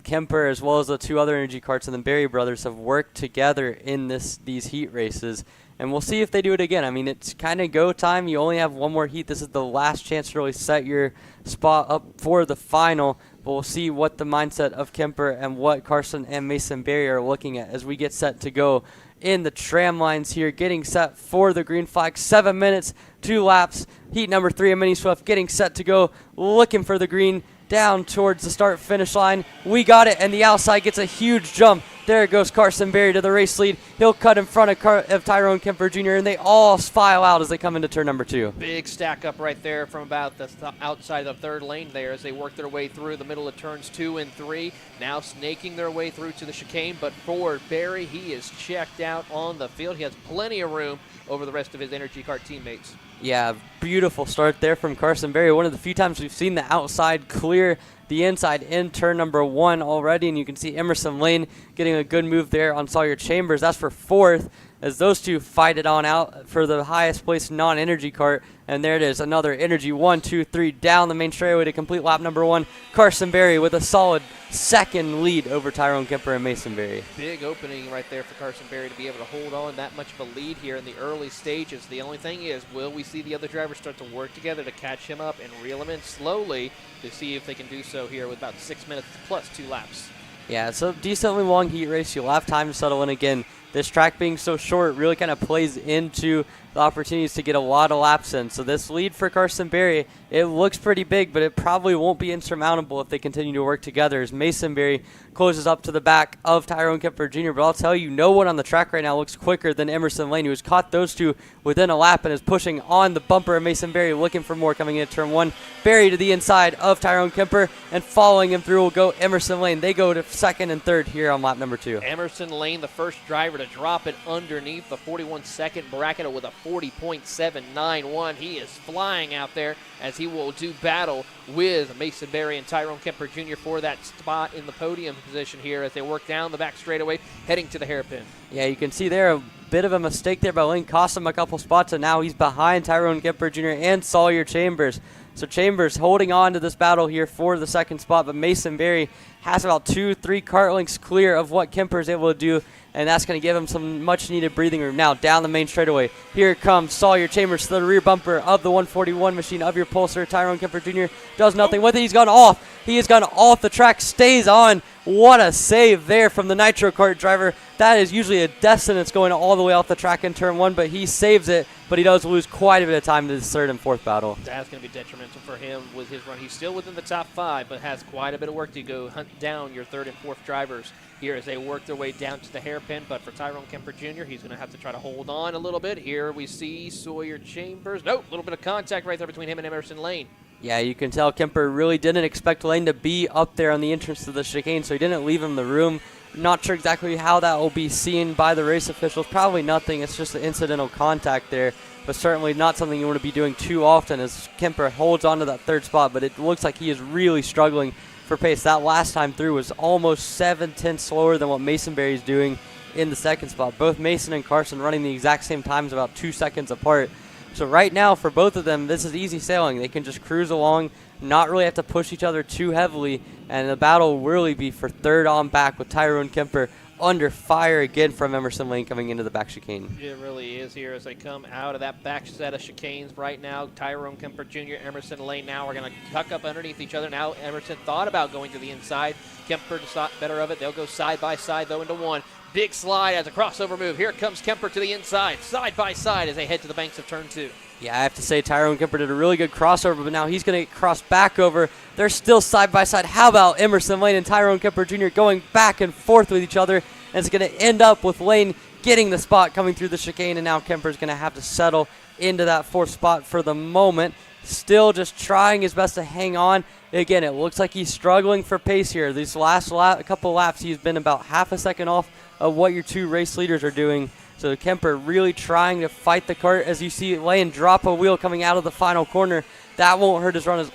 Kemper, as well as the 2 other energy karts and the Berry brothers, have worked together in these heat races. And we'll see if they do it again. I mean, it's kind of go time. You only have one more heat. This is the last chance to really set your spot up for the final. But we'll see what the mindset of Kemper and what Carson and Mason Berry are looking at as we get set to go in the tram lines here, getting set for the green flag. 7 minutes, 2 laps. Heat number 3 of Mini Swift getting set to go, looking for the green down towards the start-finish line. We got it, and the outside gets a huge jump. There goes Carson Berry to the race lead. He'll cut in front of Tyrone Kemper Jr., and they all file out as they come into turn number 2. Big stack up right there from about the outside of the 3rd lane there as they work their way through the middle of turns 2 and 3. Now snaking their way through to the chicane, but for Berry, he is checked out on the field. He has plenty of room over the rest of his energy kart teammates. Yeah, beautiful start there from Carson Berry. One of the few times we've seen the outside clear the inside in turn number 1 already, and you can see Emerson Lane getting a good move there on Sawyer Chambers. That's for 4th as those two fight it on out for the highest place non-energy kart. And there it is, another energy 1, 2, 3 down the main straightaway to complete lap number 1. Carson Berry with a solid 2nd lead over Tyrone Kemper and Mason Berry. Big opening right there for Carson Berry to be able to hold on that much of a lead here in the early stages. The only thing is, will we see the other drivers start to work together to catch him up and reel him in slowly to see if they can do so here with about 6 minutes plus 2 laps? Yeah, it's a decently long heat race. You'll have time to settle in again. This track being so short really kind of plays into the opportunities to get a lot of laps in. So this lead for Carson Berry, it looks pretty big, but it probably won't be insurmountable if they continue to work together as Mason Berry closes up to the back of Tyrone Kemper Jr. But I'll tell you, no one on the track right now looks quicker than Emerson Lane, who has caught those two within a lap and is pushing on the bumper of Mason Berry, looking for more coming into turn 1. Berry to the inside of Tyrone Kemper, and following him through will go Emerson Lane. They go to 2nd and 3rd here on lap number 2. Emerson Lane, the first driver to drop it underneath the 41-second bracket with a 40.791. He is flying out there as he will do battle with Mason Berry and Tyrone Kemper Jr. for that spot in the podium position here as they work down the back straightaway, heading to the hairpin. Yeah, you can see there a bit of a mistake there by Lane, cost him a couple spots, and now he's behind Tyrone Kemper Jr. and Sawyer Chambers. So Chambers holding on to this battle here for the 2nd spot, but Mason Berry has about 2-3 kart lengths clear of what Kemper is able to do, and that's going to give him some much-needed breathing room. Now down the main straightaway, here comes Sawyer Chambers to the rear bumper of the 141 machine of your Pulsar. Tyrone Kemper Jr. does nothing with it. He's gone off. He has gone off the track, stays on. What a save there from the Nitro Kart driver. That is usually a death sentence going all the way off the track in turn 1, but he saves it, but he does lose quite a bit of time to his 3rd and 4th battle. That's going to be detrimental for him with his run. He's still within the top 5, but has quite a bit of work to go hunt down your 3rd and 4th drivers here as they work their way down to the hairpin. But for Tyrone Kemper Jr., he's going to have to try to hold on a little bit. Here we see Sawyer Chambers. Nope, a little bit of contact right there between him and Emerson Lane. Yeah, you can tell Kemper really didn't expect Lane to be up there on the entrance to the chicane, so he didn't leave him the room. Not sure exactly how that will be seen by the race officials. Probably nothing. It's just an incidental contact there, but certainly not something you want to be doing too often as Kemper holds on to that 3rd spot, but it looks like he is really struggling for pace. That last time through was almost 7/10 slower than what Mason Berry is doing in the 2nd spot. Both Mason and Carson running the exact same times, about 2 seconds apart. So right now, for both of them, this is easy sailing. They can just cruise along, not really have to push each other too heavily, and the battle will really be for 3rd on back with Tyrone Kemper under fire again from Emerson Lane coming into the back chicane. It really is here as they come out of that back set of chicanes right now. Tyrone Kemper Jr., Emerson Lane now are going to tuck up underneath each other. Now Emerson thought about going to the inside. Kemper thought better of it. They'll go side by side, though, into one. Big slide as a crossover move. Here comes Kemper to the inside, side by side as they head to the banks of turn 2. Yeah, I have to say Tyrone Kemper did a really good crossover, but now he's going to get crossed back over. They're still side by side. How about Emerson Lane and Tyrone Kemper Jr. going back and forth with each other? And it's going to end up with Lane getting the spot coming through the chicane, and now Kemper's going to have to settle into that 4th spot for the moment. still just trying his best to hang on. Again, it looks like he's struggling for pace here. These last couple laps, he's been about half a second off of what your two race leaders are doing. So Kemper really trying to fight the kart. As you see Lane drop a wheel coming out of the final corner. That won't hurt his run.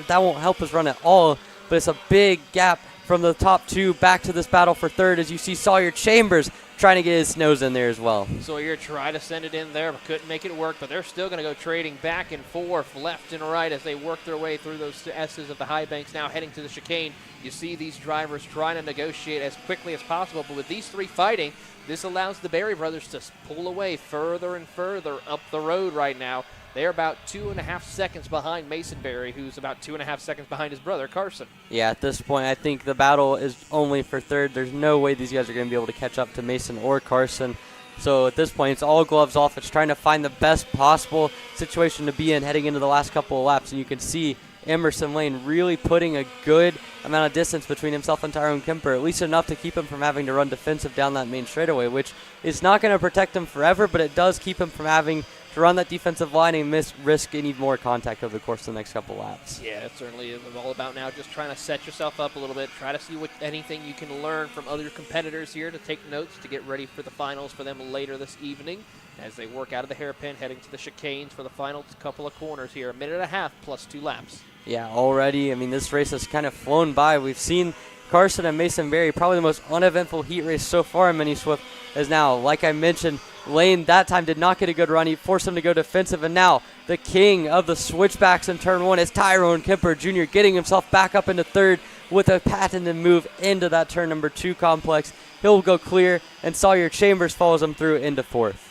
That won't help his run at all. But it's a big gap from the top two back to this battle for third. As you see Sawyer Chambers trying to get his nose in there as well. Sawyer tried to send it in there, but couldn't make it work. But they're still going to go trading back and forth, left and right, as they work their way through those S's of the high banks. Now heading to the chicane, you see these drivers trying to negotiate as quickly as possible. But with these three fighting, this allows the Berry brothers to pull away further and further up the road right now. They're about 2.5 seconds behind Mason Berry, who's about 2.5 seconds behind his brother, Carson. Yeah, at this point, I think the battle is only for third. There's no way these guys are going to be able to catch up to Mason or Carson. So at this point, it's all gloves off. It's trying to find the best possible situation to be in heading into the last couple of laps. And you can see Emerson Lane really putting a good amount of distance between himself and Tyrone Kemper, at least enough to keep him from having to run defensive down that main straightaway, which is not going to protect him forever, but it does keep him from having to run that defensive line and risk any more contact over the course of the next couple laps. Yeah, it certainly is all about now just trying to set yourself up a little bit, try to see anything you can learn from other competitors here to take notes to get ready for the finals for them later this evening as they work out of the hairpin heading to the chicanes for the final couple of corners here. 1.5 minutes plus 2 laps. Yeah, already, I mean, this race has kind of flown by. We've seen Carson and Mason Berry, probably the most uneventful heat race so far in Mini Swift, as now, like I mentioned, Lane that time did not get a good run. He forced him to go defensive, and now the king of the switchbacks in turn one is Tyrone Kemper Jr. getting himself back up into third with a patented move into that turn number 2 complex. He'll go clear, and Sawyer Chambers follows him through into fourth.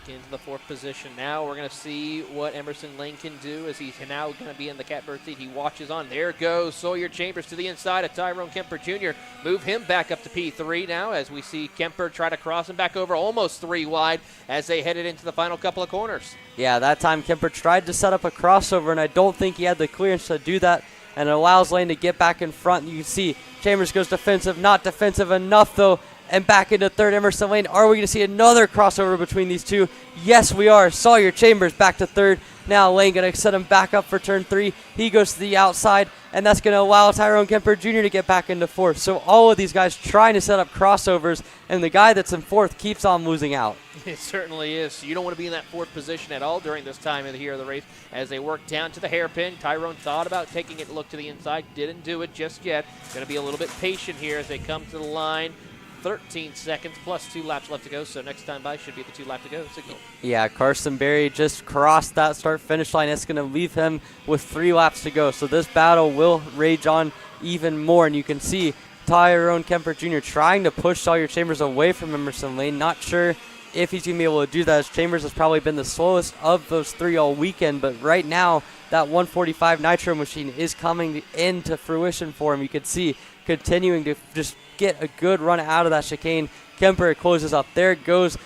Into the 4th position. Now we're going to see what Emerson Lane can do as he's now going to be in the catbird seat. He watches on. There goes Sawyer Chambers to the inside of Tyrone Kemper Jr. Move him back up to P3 now as we see Kemper try to cross him back over almost 3 wide as they headed into the final couple of corners. Yeah, that time Kemper tried to set up a crossover, and I don't think he had the clearance to do that, and it allows Lane to get back in front. You can see Chambers goes defensive, not defensive enough though, and back into third, Emerson Lane. Are we going to see another crossover between these two? Yes, we are. Sawyer Chambers back to third. Now Lane going to set him back up for turn 3. He goes to the outside, and that's going to allow Tyrone Kemper Jr. to get back into fourth. So all of these guys trying to set up crossovers, and the guy that's in fourth keeps on losing out. It certainly is. You don't want to be in that 4th position at all during this time of the race. As they work down to the hairpin, Tyrone thought about taking it, look to the inside, didn't do it just yet. Going to be a little bit patient here as they come to the line. 13 seconds plus 2 laps left to go, so next time by should be the 2 lap to go signal. Yeah, Carson Berry just crossed that start-finish line. It's going to leave him with 3 laps to go, so this battle will rage on even more, and you can see Tyrone Kemper Jr. trying to push Sawyer Chambers away from Emerson Lane. Not sure if he's going to be able to do that, as Chambers has probably been the slowest of those 3 all weekend, but right now that 145 Nitro machine is coming into fruition for him. You can see continuing to just get a good run out of that chicane. Kemper closes up. There goes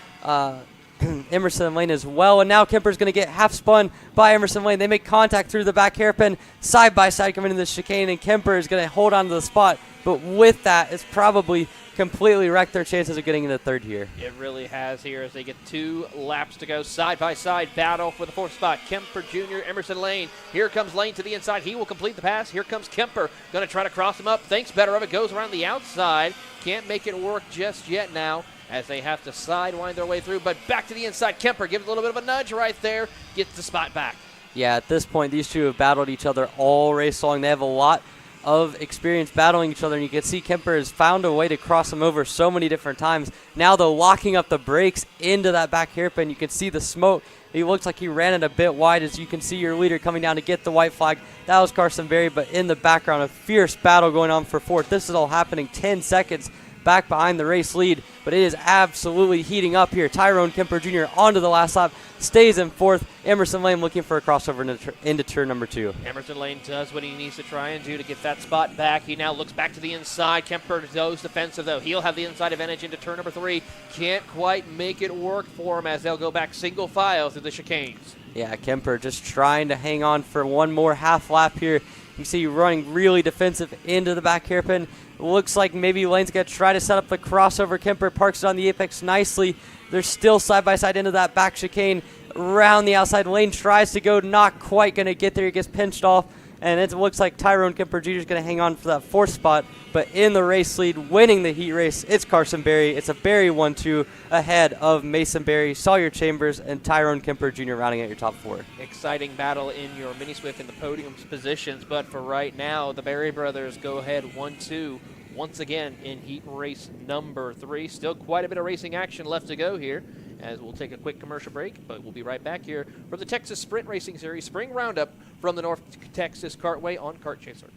Emerson Lane as well, and now Kemper's going to get half spun by Emerson Lane. They make contact through the back hairpin, side by side coming into the chicane, and Kemper is going to hold on to the spot, but with that, it's probably completely wrecked their chances of getting into third here. It really has here as they get 2 laps to go. Side-by-side battle for the 4th spot. Kemper Jr., Emerson Lane. Here comes Lane to the inside. He will complete the pass. Here comes Kemper. Going to try to cross him up. Thinks better of it. Goes around the outside. Can't make it work just yet now as they have to sidewind their way through. But back to the inside. Kemper gives a little bit of a nudge right there. Gets the spot back. Yeah, at this point, these two have battled each other all race long. They have a lot of experience battling each other, and you can see Kemper has found a way to cross him over so many different times. Now, though, locking up the brakes into that back hairpin, you can see the smoke. He looks like he ran it a bit wide, as you can see your leader coming down to get the white flag. That was Carson Berry, but in the background, a fierce battle going on for fourth. This is all happening 10 seconds back behind the race lead, but it is absolutely heating up here. Tyrone Kemper Jr. onto the last lap, stays in fourth. Emerson Lane looking for a crossover into turn number 2. Emerson Lane does what he needs to try and do to get that spot back. He now looks back to the inside. Kemper goes defensive, though. He'll have the inside advantage into turn number 3. Can't quite make it work for him as they'll go back single file through the chicanes. Yeah, Kemper just trying to hang on for one more half lap here. You see running really defensive into the back hairpin. Looks like maybe Lane's going to try to set up the crossover. Kemper parks it on the apex nicely. They're still side-by-side into that back chicane. around the outside lane, tries to go, not quite going to get there. He gets pinched off, and it looks like Tyrone Kemper Jr. is going to hang on for that 4th spot. But in the race lead, winning the heat race, it's Carson Berry. It's a Berry 1-2 ahead of Mason Berry, Sawyer Chambers, and Tyrone Kemper Jr. rounding out your top 4. Exciting battle in your mini Swift in the podium positions, but for right now, the Berry brothers go ahead 1-2 once again in heat race number 3. Still quite a bit of racing action left to go here, as we'll take a quick commercial break, but we'll be right back here for the Texas Sprint Racing Series Spring Roundup from the North Texas Kartway on Kart Chaser.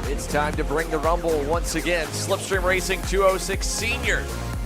It's time to bring the rumble once again. Slipstream Racing 206 Senior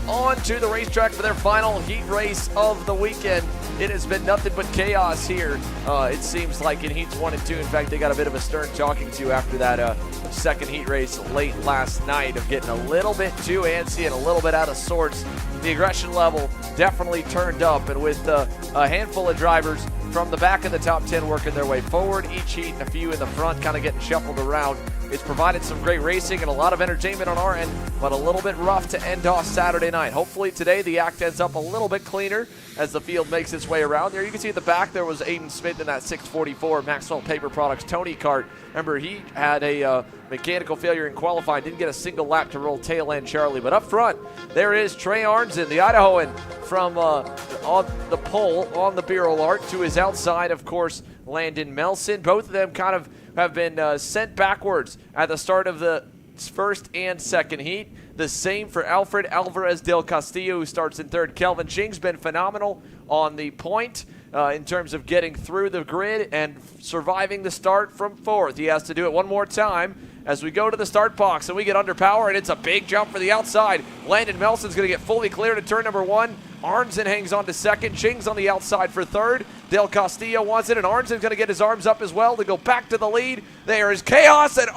on to the racetrack for their final heat race of the weekend. It has been nothing but chaos here. It seems like in heats 1 and 2. In fact, they got a bit of a stern talking to after that second heat race late last night of getting a little bit too antsy and a little bit out of sorts. The aggression level definitely turned up, and with a handful of drivers from the back of the top 10 working their way forward each heat and a few in the front kind of getting shuffled around. It's provided some great racing and a lot of entertainment on our end, but a little bit rough to end off Saturday night. Hopefully today the act ends up a little bit cleaner as the field makes its way around. There you can see at the back there was Aiden Smith in that 644 Maxwell Paper Products Tony Kart. Remember, he had a mechanical failure in qualifying, didn't get a single lap to roll tail end Charlie. But up front, there is Trey Arnzen, the Idahoan, from on the pole on the Bureau Art. To his outside, of course, Landon Melson. Both of them kind of have been sent backwards at the start of the first and second heat. The same for Alfred Alvarez del Castillo, who starts in third. Kelvin Ching's been phenomenal on the point in terms of getting through the grid and surviving the start from fourth. He has to do it one more time as we go to the start box and we get under power, and it's a big jump for the outside. Landon Melson's going to get fully cleared at turn number 1. Arnzen hangs on to second. Ching's on the outside for third. Del Castillo wants it, and Arnzen's going to get his arms up as well to go back to the lead. There is chaos, and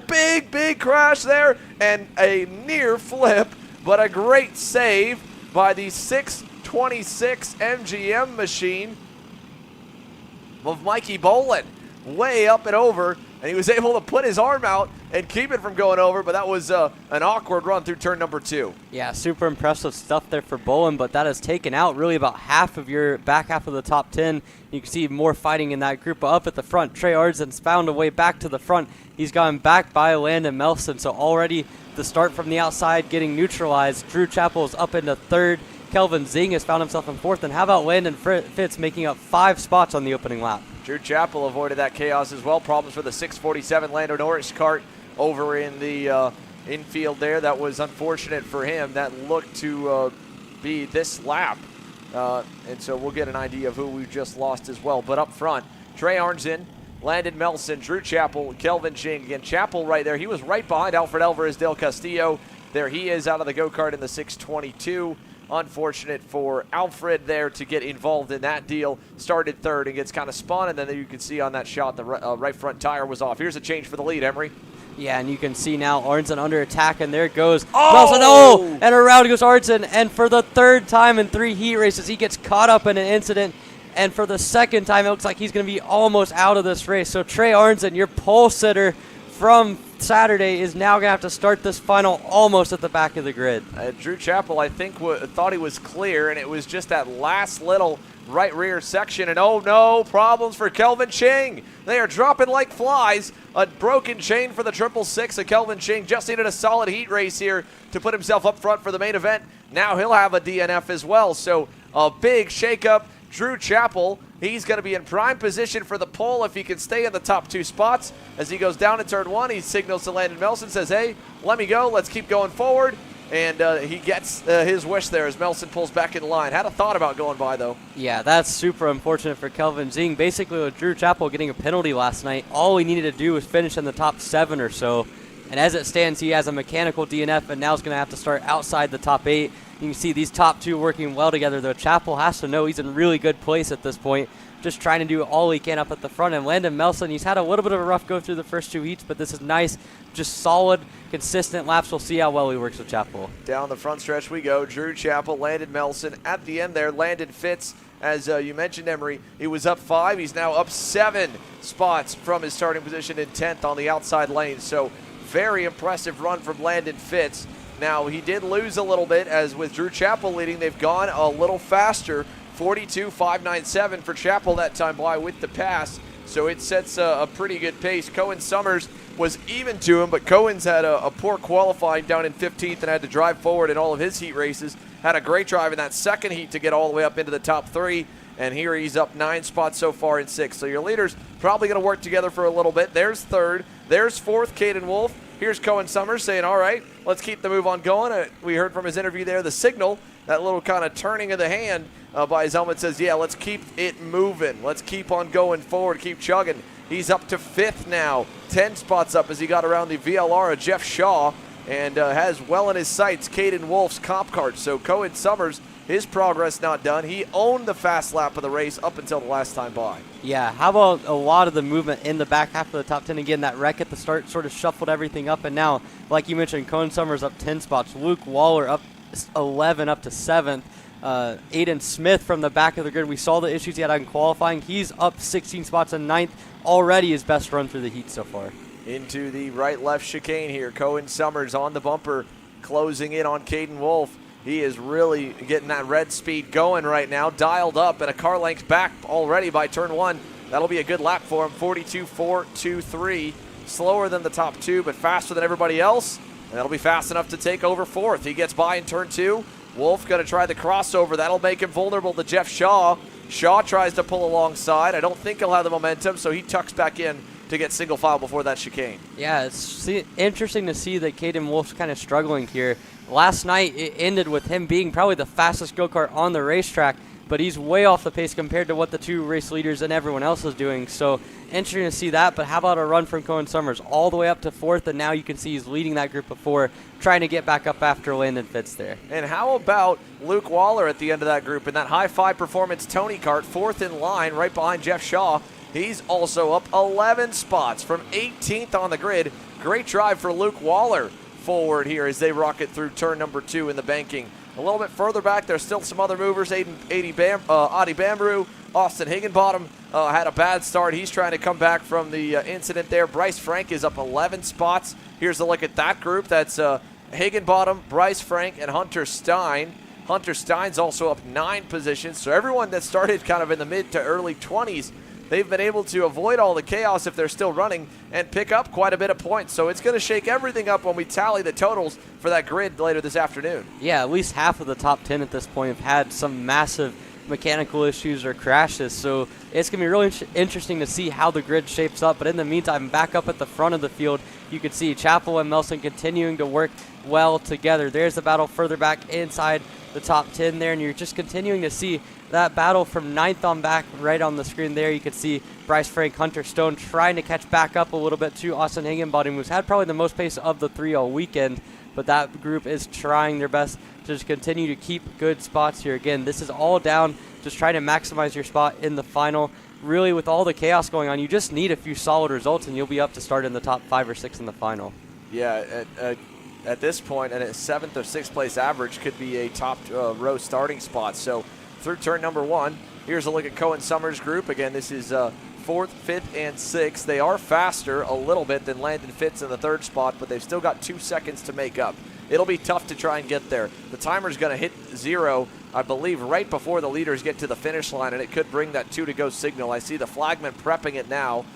big crash there, and a near flip, but a great save by the 626 MGM machine of Mikey Bolin. Way up and over, and he was able to put his arm out and keep it from going over, but that was an awkward run through turn number 2. Yeah, super impressive stuff there for Bolin, but that has taken out really about half of your back half of the top 10. You can see more fighting in that group. But up at the front, Trey Arnzen's found a way back to the front. He's gone back by Landon Melson, so already the start from the outside getting neutralized. Drew Chappell's up into third. Kelvin Zing has found himself in fourth, and how about Landon Fitz making up 5 spots on the opening lap? Drew Chappell avoided that chaos as well. Problems for the 647 Lando Norris kart over in the infield there. That was unfortunate for him. That looked to be this lap. And so we'll get an idea of who we just lost as well. But up front, Trey Arnzen, Landon Melson, Drew Chappell, Kelvin Ching. Again, Chappell right there. He was right behind Alfred Alvarez del Castillo. There he is out of the go-kart in the 622. Unfortunate for Alfred there to get involved in that deal. Started third and gets kind of spun, and then you can see on that shot the right front tire was off. Here's a change for the lead, Emery. Yeah, and you can see now Arntzen under attack, and there goes Oh! Melson. And around goes Arntzen, and for the third time in 3 heat races, he gets caught up in an incident. And for the second time, it looks like he's going to be almost out of this race. So Trey Arntzen, your pole sitter from Saturday, is now going to have to start this final almost at the back of the grid. Drew Chappell, I think, thought he was clear, and it was just that last little right rear section. And oh no, problems for Kelvin Ching. They are dropping like flies. A broken chain for the 666. Kelvin Ching just needed a solid heat race here to put himself up front for the main event. Now he'll have a DNF as well. So a big shakeup. Drew Chappell, he's going to be in prime position for the pole if he can stay in the top 2 spots. As he goes down to turn 1, he signals to Landon Melson, says, hey, let me go, let's keep going forward. And he gets his wish there as Melson pulls back in line. Had a thought about going by, though. Yeah, that's super unfortunate for Kelvin Zing. Basically, with Drew Chappell getting a penalty last night, all he needed to do was finish in the top 7 or so. And as it stands, he has a mechanical DNF, and now he's going to have to start outside the top 8. You can see these top 2 working well together, though. Chappell has to know he's in really good place at this point, just trying to do all he can up at the front. And Landon Melson, he's had a little bit of a rough go through the first 2 heats, but this is nice, just solid, consistent laps. We'll see how well he works with Chappell. Down the front stretch we go. Drew Chappell, Landon Melson. At the end there, Landon Fitz, as you mentioned, Emery, he was up 5. He's now up 7 spots from his starting position in 10th on the outside lane. So very impressive run from Landon Fitz. Now, he did lose a little bit, as with Drew Chappell leading, they've gone a little faster. 42.597 for Chappell that time by with the pass. So it sets a pretty good pace. Cohen Summers was even to him, but Cohen's had a poor qualifying down in 15th and had to drive forward in all of his heat races. Had a great drive in that second heat to get all the way up into the top 3. And here he's up 9 spots so far in 6th. So your leaders probably going to work together for a little bit. There's 3rd. There's 4th, Caden Wolf. Here's Cohen Summers saying, all right, let's keep the move on going. We heard from his interview there, the signal, that little kind of turning of the hand by his helmet says, yeah, let's keep it moving. Let's keep on going forward, keep chugging. He's up to 5th now, 10 spots up as he got around the VLR of Jeff Shaw and has well in his sights Caden Wolf's comp cart. So Cohen Summers, his progress not done. He owned the fast lap of the race up until the last time by. Yeah, how about a lot of the movement in the back half of the top 10? Again, that wreck at the start sort of shuffled everything up, and now, like you mentioned, Cohen Summers up 10 spots. Luke Waller up 11 up to 7th. Aiden Smith from the back of the grid. We saw the issues he had on qualifying. He's up 16 spots in 9th. Already his best run through the heat so far. Into the right-left chicane here. Cohen Summers on the bumper, closing in on Caden Wolf. He is really getting that red speed going right now, dialed up, and a car length back already by turn 1. That'll be a good lap for him, 42.423. Slower than the top 2, but faster than everybody else. And that'll be fast enough to take over 4th. He gets by in turn 2. Wolf going to try the crossover. That'll make him vulnerable to Jeff Shaw. Shaw tries to pull alongside. I don't think he'll have the momentum, so he tucks back in to get single file before that chicane. Yeah, it's interesting to see that Caden Wolf's kind of struggling here. Last night, it ended with him being probably the fastest go-kart on the racetrack, but he's way off the pace compared to what the 2 race leaders and everyone else is doing. So interesting to see that, but how about a run from Cohen Summers all the way up to 4th, and now you can see he's leading that group of 4, trying to get back up after Landon Fitz there. And how about Luke Waller at the end of that group in that high-5 performance Tony Kart, 4th in line right behind Jeff Shaw. He's also up 11 spots from 18th on the grid. Great drive for Luke Waller forward here as they rocket through turn number 2 in the banking. A little bit further back, there's still some other movers. Adi Bambrew, Austin Higginbottom had a bad start. He's trying to come back from the incident there. Bryce Frank is up 11 spots. Here's a look at that group. That's Higginbottom, Bryce Frank, and Hunter Stein. Hunter Stein's also up 9 positions. So everyone that started kind of in the mid to early 20s, they've been able to avoid all the chaos if they're still running and pick up quite a bit of points. So it's going to shake everything up when we tally the totals for that grid later this afternoon. Yeah, at least half of the top 10 at this point have had some massive mechanical issues or crashes. So it's going to be really interesting to see how the grid shapes up. But in the meantime, back up at the front of the field, you can see Chappell and Melson continuing to work well together. There's the battle further back inside the top 10 there, and you're just continuing to see that battle from 9th on back right on the screen there. You can see Bryce Frank, Hunter Stone trying to catch back up a little bit to Austin Higginbottom, who's had probably the most pace of the 3 all weekend, but that group is trying their best to just continue to keep good spots here. Again, this is all down, just trying to maximize your spot in the final. really, with all the chaos going on, you just need a few solid results, and you'll be up to start in the top 5 or 6 in the final. Yeah, at this point, and a 7th or 6th place average could be a top row starting spot. So through turn number 1, here's a look at Cohen Summers' group. Again, this is 4th, 5th, and 6th. They are faster a little bit than Landon Fitz in the 3rd spot, but they've still got 2 seconds to make up. It'll be tough to try and get there. The timer's going to hit 0, I believe, right before the leaders get to the finish line, and it could bring that 2 to go signal. I see the flagman prepping it now.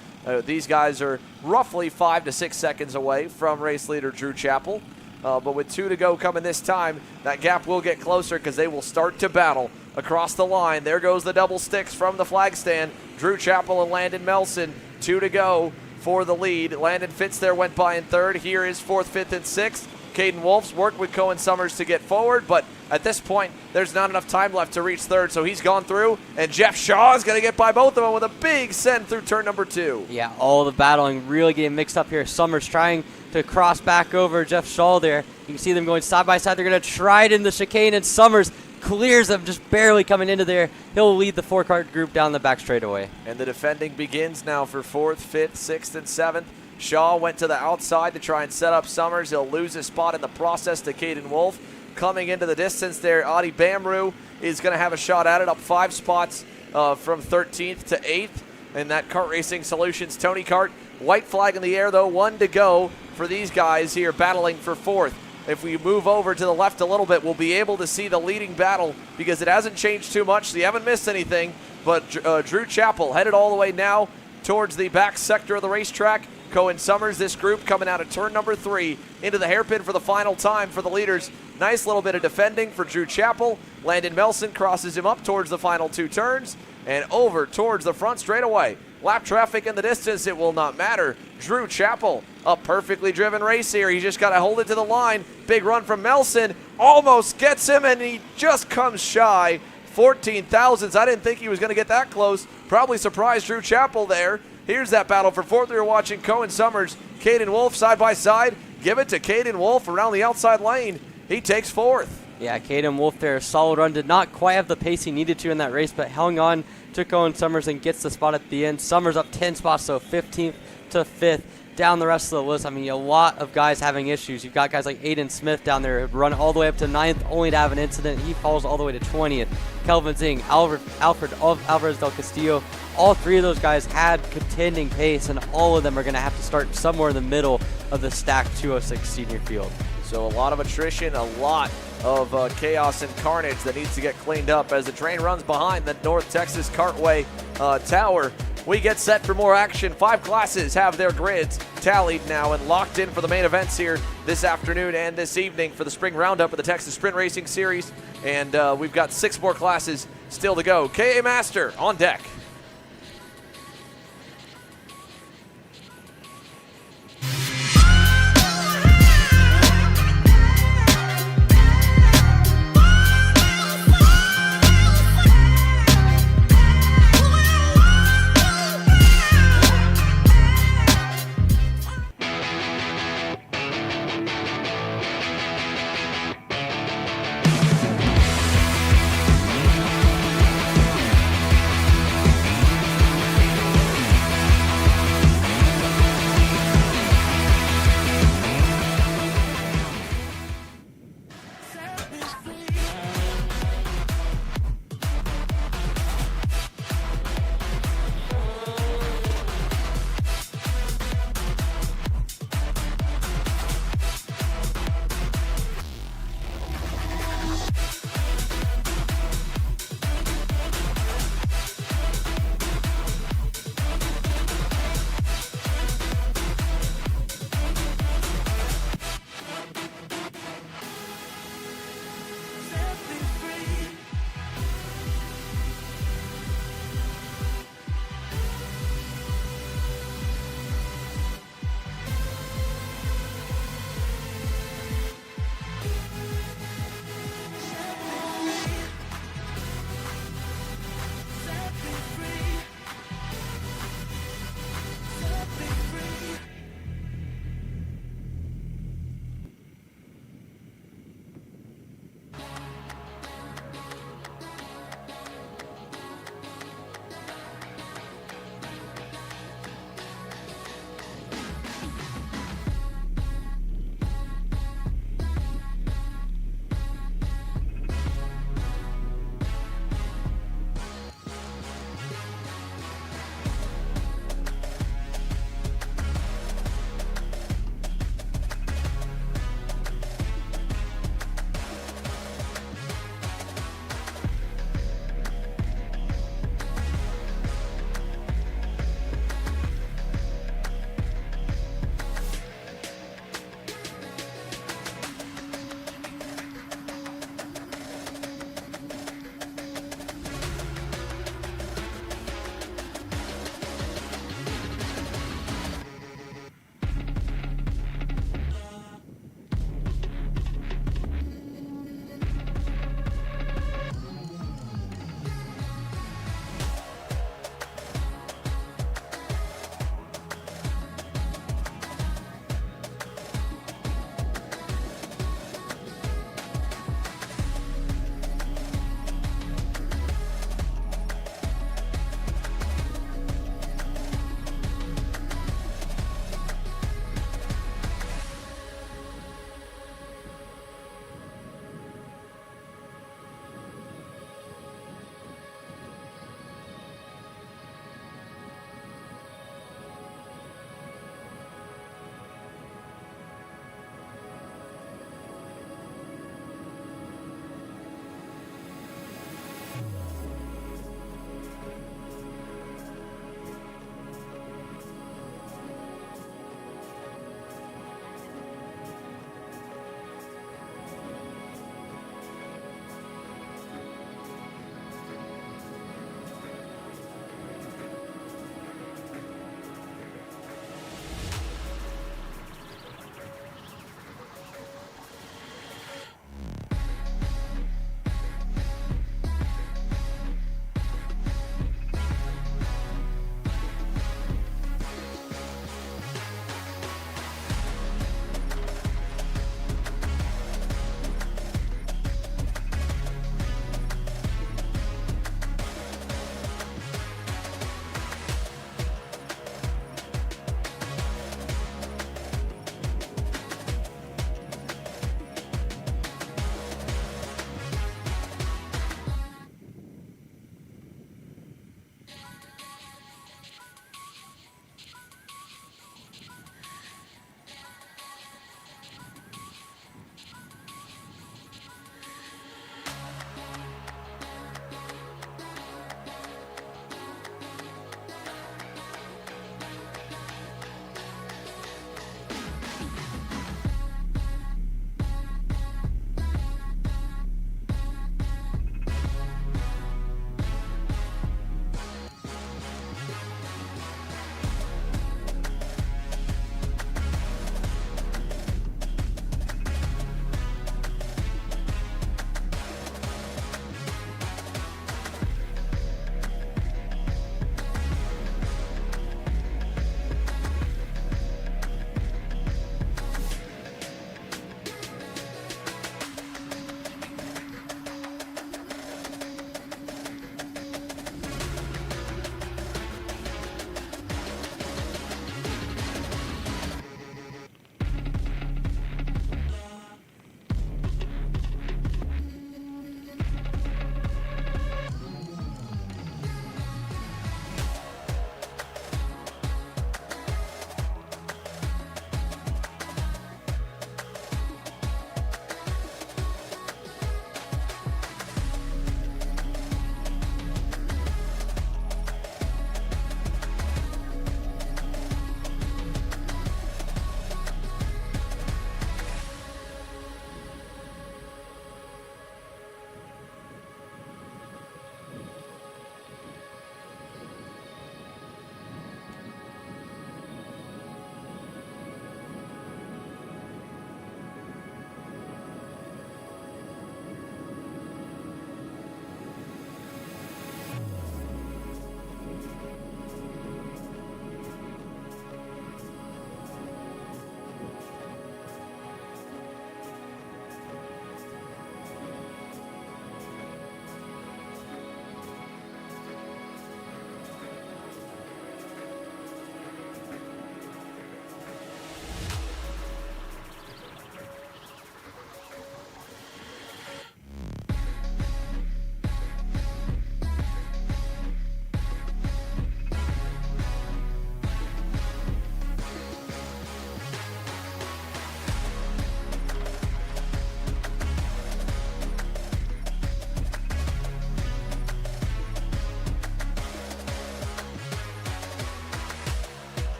These guys are roughly 5 to 6 seconds away from race leader Drew Chappell. But with 2 to go coming this time, that gap will get closer because they will start to battle across the line. There goes the double sticks from the flag stand. Drew Chappell and Landon Melson, 2 to go for the lead. Landon Fitz there went by in 3rd. Here is 4th, 5th, and 6th. Caden Wolf's worked with Cohen Summers to get forward, but at this point, there's not enough time left to reach 3rd, so he's gone through, and Jeff Shaw is going to get by both of them with a big send through turn number 2. Yeah, all the battling really getting mixed up here. Summers trying to cross back over Jeff Shaw there. You can see them going side by side. They're going to try it in the chicane, and Summers clears them, just barely coming into there. He'll lead the 4-cart group down the back straightaway. And the defending begins now for 4th, 5th, 6th, and 7th. Shaw went to the outside to try and set up Summers. He'll lose his spot in the process to Caden Wolf. Coming into the distance there, Adi Bamru is going to have a shot at it, up 5 spots from 13th to 8th. And that Kart Racing Solutions Tony Kart. White flag in the air, though, 1 to go for these guys here battling for 4th. If we move over to the left a little bit, we'll be able to see the leading battle because it hasn't changed too much. They haven't missed anything, but Drew Chappell headed all the way now towards the back sector of the racetrack. Cohen Summers, this group coming out of turn number 3 into the hairpin for the final time for the leaders. Nice little bit of defending for Drew Chappell. Landon Melson crosses him up towards the final 2 turns and over towards the front straightaway. Lap traffic in the distance, it will not matter. Drew Chappell, a perfectly driven race here. He's just got to hold it to the line. Big run from Melson, almost gets him, and he just comes shy. 14 thousandths. I didn't think he was going to get that close. Probably surprised Drew Chappell there. Here's that battle for 4th. You're watching Cohen Summers, Caden Wolf side by side. Give it to Caden Wolf around the outside lane. He takes 4th. Yeah, Caden Wolf there, a solid run. Did not quite have the pace he needed to in that race, but hung on to Cohen Summers and gets the spot at the end. Summers up 10 spots, so 15th to 5th. Down the rest of the list, I mean, a lot of guys having issues. You've got guys like Aiden Smith down there who run all the way up to 9th, only to have an incident. He falls all the way to 20th. Kelvin Zing, Alfred Alvarez del Castillo, all 3 of those guys had contending pace, and all of them are going to have to start somewhere in the middle of the stacked 206 senior field. So a lot of attrition, a lot of chaos and carnage that needs to get cleaned up as the train runs behind the North Texas Kartway tower. We get set for more action. 5 classes have their grids tallied now and locked in for the main events here this afternoon and this evening for the spring roundup of the Texas Sprint Racing Series. And we've got 6 more classes still to go. KA Master on deck.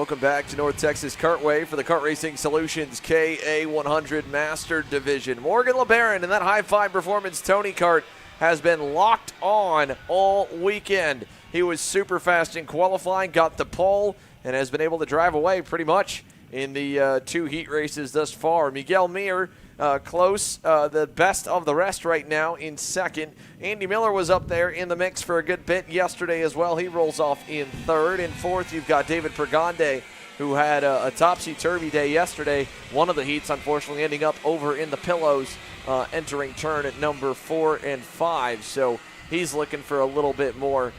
Welcome back to North Texas Kartway for the Kart Racing Solutions KA100 Master Division. Morgan LeBaron and that high-five performance Tony Kart has been locked on all weekend. He was super fast in qualifying, got the pole, and has been able to drive away pretty much in the 2 heat races thus far. Miguel Mir close, the best of the rest right now in second. Andy Miller was up there in the mix for a good bit yesterday as well. He rolls off in third. In fourth, you've got David Pergande, who had a topsy-turvy day yesterday. One of the heats, unfortunately, ending up over in the pillows, entering turn at number 4 and 5. So he's looking for a little bit more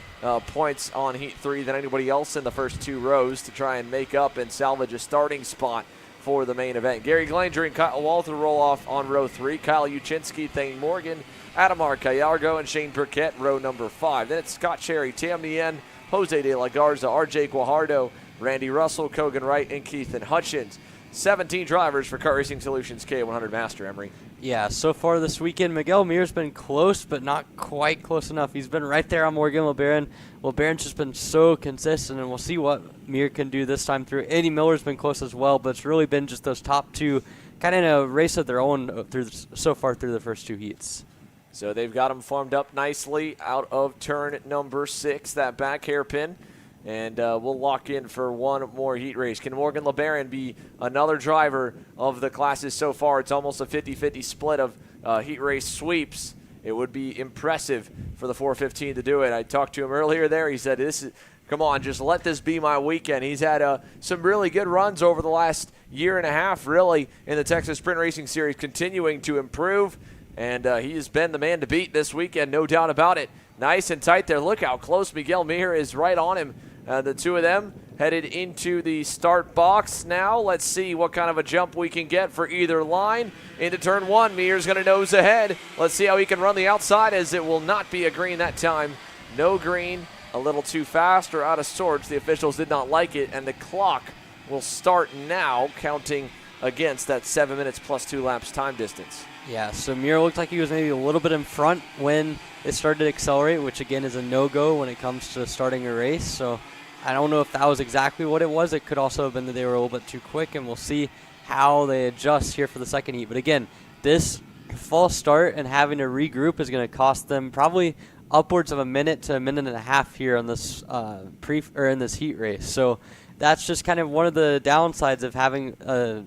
points on Heat 3 than anybody else in the first 2 rows to try and make up and salvage a starting spot for the main event. Gary Glanger and Kyle Walther roll off on row 3. Kyle Uchinsky, Thane Morgan, Adamar Callargo, and Shane Burkett, row number 5. Then it's Scott Cherry, Tam Nien, Jose De La Garza, RJ Guajardo, Randy Russell, Kogan Wright, and Keithan Hutchins. 17 drivers for Kart Racing Solutions K100 Master, Emery. Yeah, so far this weekend, Miguel Mir's been close, but not quite close enough. He's been right there on Morgan LeBaron. LeBaron's just been so consistent, and we'll see what Mir can do this time through. Andy Miller's been close as well, but it's really been just those top 2 kind of in a race of their own so far through the first 2 heats. So they've got them formed up nicely out of turn number 6, that back hairpin. And we'll lock in for one more heat race. Can Morgan LeBaron be another driver of the classes so far? It's almost a 50-50 split of heat race sweeps. It would be impressive for the 415 to do it. I talked to him earlier there. He said, come on, just let this be my weekend. He's had some really good runs over the last year and a half, really, in the Texas Sprint Racing Series, continuing to improve. And he has been the man to beat this weekend, no doubt about it. Nice and tight there. Look how close Miguel Mir is right on him. The 2 of them headed into the start box now. Let's see what kind of a jump we can get for either line. Into turn 1, Mir's going to nose ahead. Let's see how he can run the outside, as it will not be a green that time. No green, a little too fast or out of sorts. The officials did not like it, and the clock will start now, counting against that 7 minutes plus 2 laps time distance. Yeah, so Mir looked like he was maybe a little bit in front when it started to accelerate, which again is a no-go when it comes to starting a race. So I don't know if that was exactly what it was. It could also have been that they were a little bit too quick, and we'll see how they adjust here for the second heat. But again, this false start and having to regroup is going to cost them probably upwards of a minute to a minute and a half here on this in this heat race. So that's just kind of one of the downsides of having a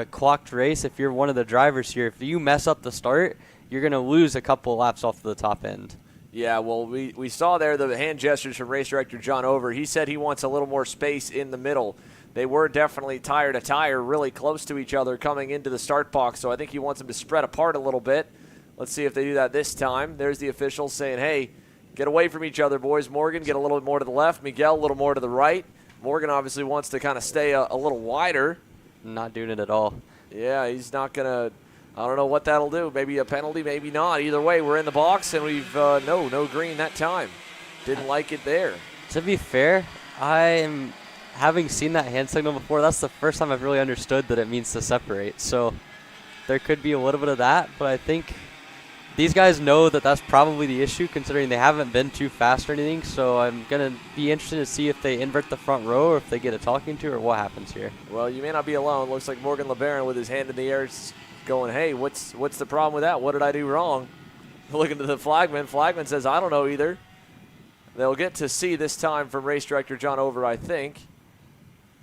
clocked race. If you're one of the drivers here, if you mess up the start, you're going to lose a couple laps off to the top end. Yeah, well, we saw there the hand gestures from race director John Over. He said he wants a little more space in the middle. They were definitely tire to tire, really close to each other coming into the start box, so I think he wants them to spread apart a little bit. Let's see if they do that this time. There's the officials saying, hey, get away from each other, boys. Morgan, get a little bit more to the left. Miguel, a little more to the right. Morgan obviously wants to kind of stay a little wider. Not doing it at all. Yeah, he's not going to – I don't know what that'll do. Maybe a penalty, maybe not. Either way, we're in the box, and we've no green that time. Didn't like it there. To be fair, having seen that hand signal before, that's the first time I've really understood that it means to separate. So there could be a little bit of that, but I think these guys know that that's probably the issue, considering they haven't been too fast or anything. So I'm going to be interested to see if they invert the front row or if they get a talking to or what happens here. Well, you may not be alone. Looks like Morgan LeBaron with his hand in the air going, hey, what's the problem with that? What did I do wrong? Looking to the flagman. Flagman says, I don't know either. They'll get to see this time from race director John Over, I think.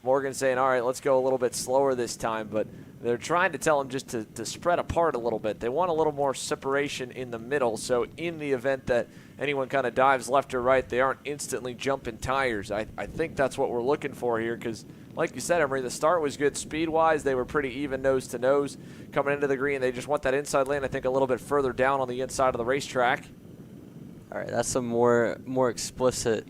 Morgan saying, all right, let's go a little bit slower this time, but they're trying to tell him just to spread apart a little bit. They want a little more separation in the middle, so in the event that anyone kind of dives left or right, they aren't instantly jumping tires. I think that's what we're looking for here, because like you said, Emery, the start was good speed-wise. They were pretty even nose-to-nose coming into the green. They just want that inside lane, I think, a little bit further down on the inside of the racetrack. All right, that's a more explicit,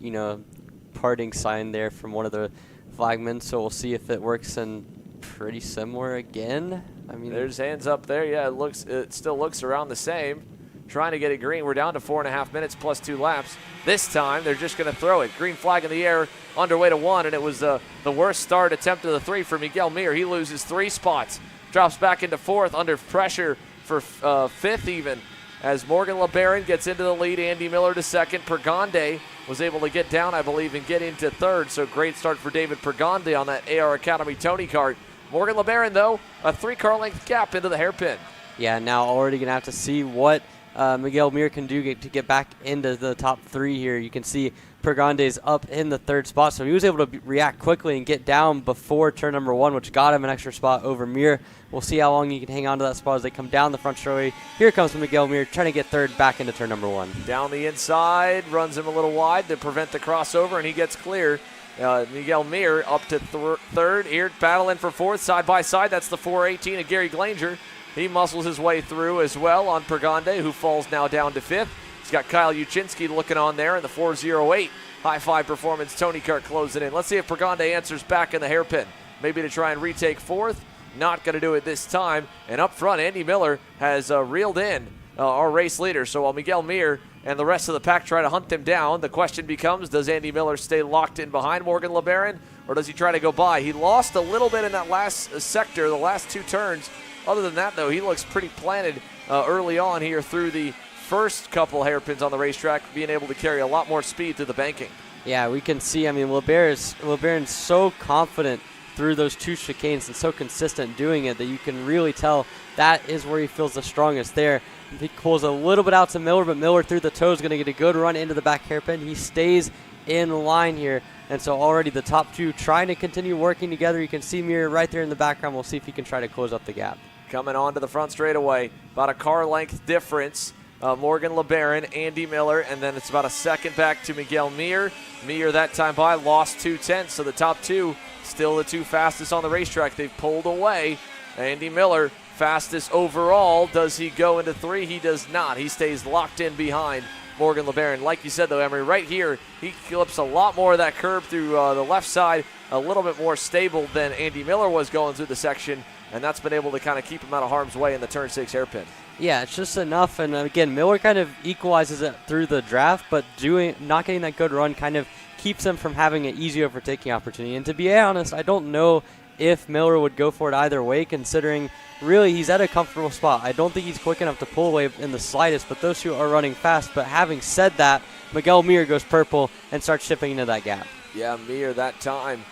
parting sign there from one of the flagmen, so we'll see if it works in pretty similar again. I mean, there's hands up there. Yeah, it still looks around the same. Trying to get it green. We're down to 4.5 minutes plus 2 laps. This time, they're just going to throw it. Green flag in the air, underway to 1, and it was the worst start attempt of the 3 for Miguel Mir. He loses 3 spots. Drops back into 4th under pressure for 5th even. as Morgan LeBaron gets into the lead. Andy Miller to second. Pergande was able to get down, I believe, and get into third. So great start for David Pergande on that AR Academy Tony Kart. Morgan LeBaron, though, a 3-car length gap into the hairpin. Yeah, now already going to have to see what Miguel Mir can do to get back into the top 3 here. You can see Pergande's up in the 3rd spot, so he was able to react quickly and get down before turn number 1, which got him an extra spot over Mir. We'll see how long he can hang on to that spot as they come down the front straightaway. Here comes Miguel Mir trying to get 3rd back into turn number 1. Down the inside, runs him a little wide to prevent the crossover, and he gets clear. Miguel Mir up to 3rd. Here battling for 4th, side by side. That's the 418 of Gary Glanger. He muscles his way through as well on Pergande, who falls now down to 5th. He's got Kyle Uchinsky looking on there in the 408. High 5 performance, Tony Kart closing in. Let's see if Pergande answers back in the hairpin. Maybe to try and retake 4th. Not going to do it this time. And up front, Andy Miller has reeled in our race leader. So while Miguel Mir and the rest of the pack try to hunt him down, the question becomes, does Andy Miller stay locked in behind Morgan LeBaron, or does he try to go by? He lost a little bit in that last sector, the last 2 turns. Other than that, though, he looks pretty planted early on here through the first couple hairpins on the racetrack, being able to carry a lot more speed through the banking. Yeah, we can see, LeBaron's so confident through those 2 chicanes and so consistent doing it that you can really tell that is where he feels the strongest there. He pulls a little bit out to Miller, but Miller through the toe is going to get a good run into the back hairpin. He stays in line here, and so already the top 2 trying to continue working together. You can see Mir right there in the background. We'll see if he can try to close up the gap. Coming on to the front straightaway, about a car length difference. Morgan LeBaron, Andy Miller, and then it's about a second back to Miguel Mir. Mir that time by lost 2/10, so the top 2 still the 2 fastest on the racetrack. They've pulled away. Andy Miller, fastest overall. Does he go into 3? He does not. He stays locked in behind Morgan LeBaron. Like you said, though, Emery, right here, he clips a lot more of that curb through the left side, a little bit more stable than Andy Miller was going through the section, and that's been able to kind of keep him out of harm's way in the turn 6 hairpin. Yeah, it's just enough, and again, Miller kind of equalizes it through the draft, but not getting that good run kind of keeps him from having an easy overtaking opportunity. And to be honest, I don't know if Miller would go for it either way, considering really he's at a comfortable spot. I don't think he's quick enough to pull away in the slightest, but those 2 are running fast. But having said that, Miguel Mir goes purple and starts chipping into that gap. Yeah, Mir that time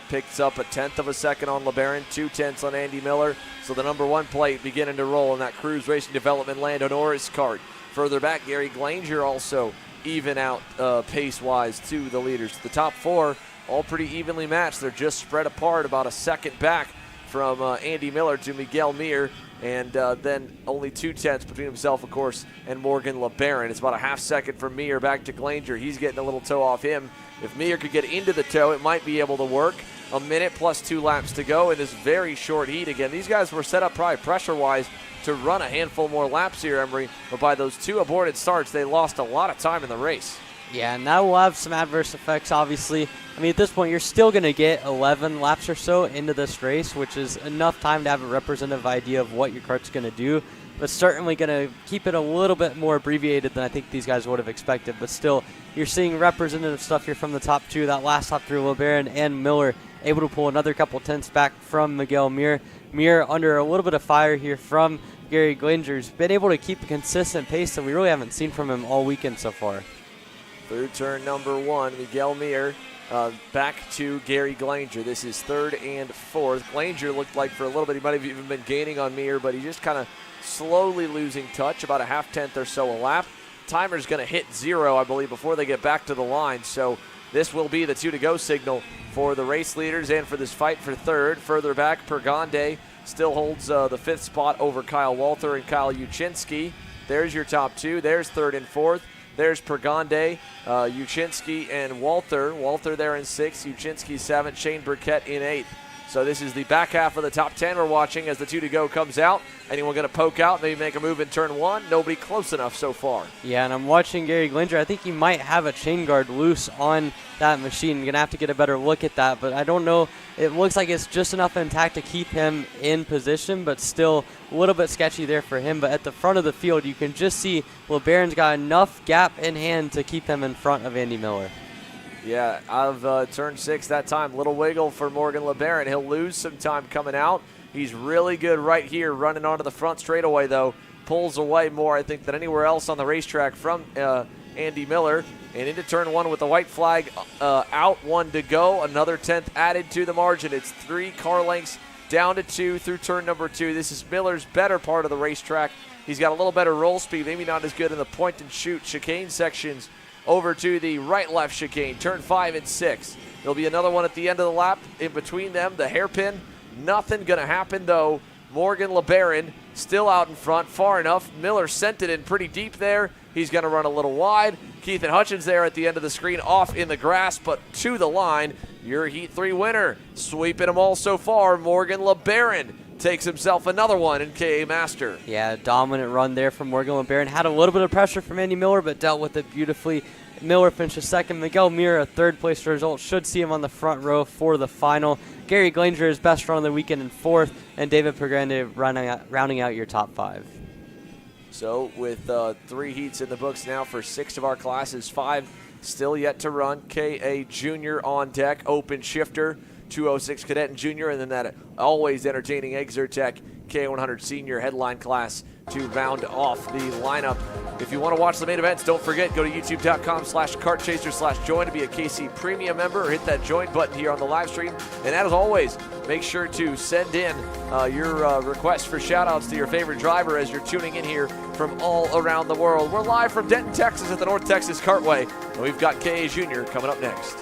picks up a 1/10 of a second on LeBaron, 2/10 on Andy Miller. So the number 1 plate beginning to roll in that Cruise Racing Development Lando Norris kart. Further back, Gary Glanger also even out pace-wise to the leaders. The top 4 all pretty evenly matched. They're just spread apart about a second back from Andy Miller to Miguel Mir, and then only 2/10 between himself, of course, and Morgan LeBaron. It's about a half second from Mir back to Glanger. He's getting a little toe off him. If Mir could get into the toe, it might be able to work. A minute plus 2 laps to go in this very short heat. Again, these guys were set up probably pressure-wise to run a handful more laps here, Emery, but by those 2 aborted starts, they lost a lot of time in the race. Yeah, and that will have some adverse effects, obviously. I mean, at this point, you're still going to get 11 laps or so into this race, which is enough time to have a representative idea of what your kart's going to do, but certainly going to keep it a little bit more abbreviated than I think these guys would have expected. But still, you're seeing representative stuff here from the top 2. That last top 3, LeBaron and Miller, able to pull another couple 10ths back from Miguel Mir. Mir under a little bit of fire here from Gary Glanger's been able to keep a consistent pace that we really haven't seen from him all weekend so far. Through turn number 1, Miguel Mir back to Gary Glanger. This is 3rd and 4th. Glanger looked like for a little bit he might have even been gaining on Mir, but he's just kind of slowly losing touch, about a half 10th or so a lap. Timer's going to hit 0, I believe, before they get back to the line. So this will be the 2 to go signal for the race leaders and for this fight for 3rd. Further back, Pergande still holds the 5th spot over Kyle Walther and Kyle Uchinsky. There's your top 2. There's 3rd and 4th. There's Pergande, Uchinsky, and Walther. Walther there in 6th, Uchinsky 7th, Shane Burkett in 8th. So this is the back half of the top 10 we're watching as the 2 to go comes out. Anyone going to poke out, maybe make a move in turn 1? Nobody close enough so far. Yeah, and I'm watching Gary Glanger. I think he might have a chain guard loose on that machine. Going to have to get a better look at that, but I don't know. It looks like it's just enough intact to keep him in position, but still a little bit sketchy there for him. But at the front of the field, you can just see LeBaron's got enough gap in hand to keep him in front of Andy Miller. Yeah, out of turn 6 that time. Little wiggle for Morgan LeBaron. He'll lose some time coming out. He's really good right here running onto the front straightaway, though. pulls away more, I think, than anywhere else on the racetrack from Andy Miller. And into turn 1 with the white flag out, 1 to go. Another 10th added to the margin. It's 3 car lengths down to 2 through turn number 2. This is Miller's better part of the racetrack. He's got a little better roll speed, maybe not as good in the point and shoot chicane sections. Over to the right-left chicane, turn 5 and 6. There'll be another one at the end of the lap. In between them, the hairpin. Nothing going to happen, though. Morgan LeBaron still out in front, far enough. Miller sent it in pretty deep there. He's going to run a little wide. Keithan Hutchins there at the end of the screen, off in the grass, but to the line. Your Heat 3 winner, sweeping them all so far, Morgan LeBaron takes himself another one in KA Master. Yeah, dominant run there from Morgan LeBaron. Had a little bit of pressure from Andy Miller, but dealt with it beautifully. Miller finishes second. Miguel Mira, a third-place result. Should see him on the front row for the final. Gary Glanger, his best run of the weekend, in fourth, and David Pergrande rounding out your top 5. So with 3 heats in the books now for 6 of our classes, 5 still yet to run. KA Junior on deck, open shifter, 206 Cadet and Junior, and then that always entertaining Exertech K100 Senior headline class to round off the lineup. If you want to watch the main events, don't forget, go to youtube.com/kartchaser/join to be a KC Premium member, or hit that join button here on the live stream. And as always, make sure to send in your requests for shout-outs to your favorite driver as you're tuning in here from all around the world. We're live from Denton, Texas at the North Texas Kartway, and we've got KA Junior coming up next.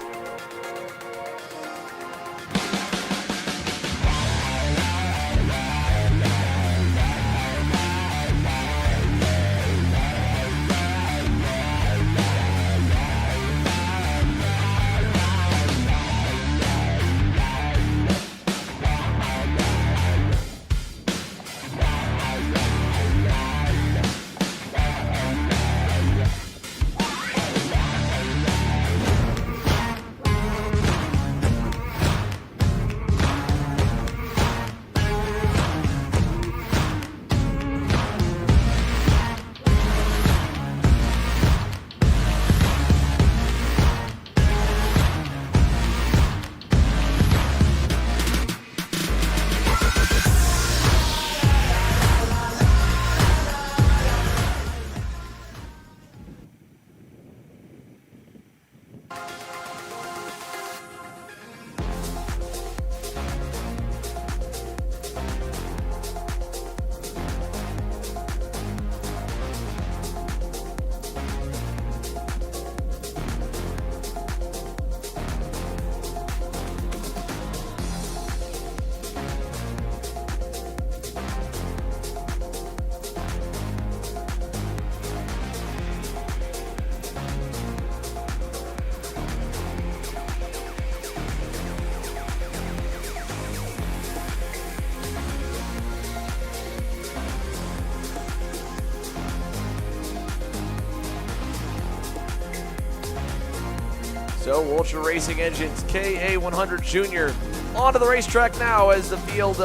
So Ultra Racing Engines KA100 Junior onto the racetrack now as the field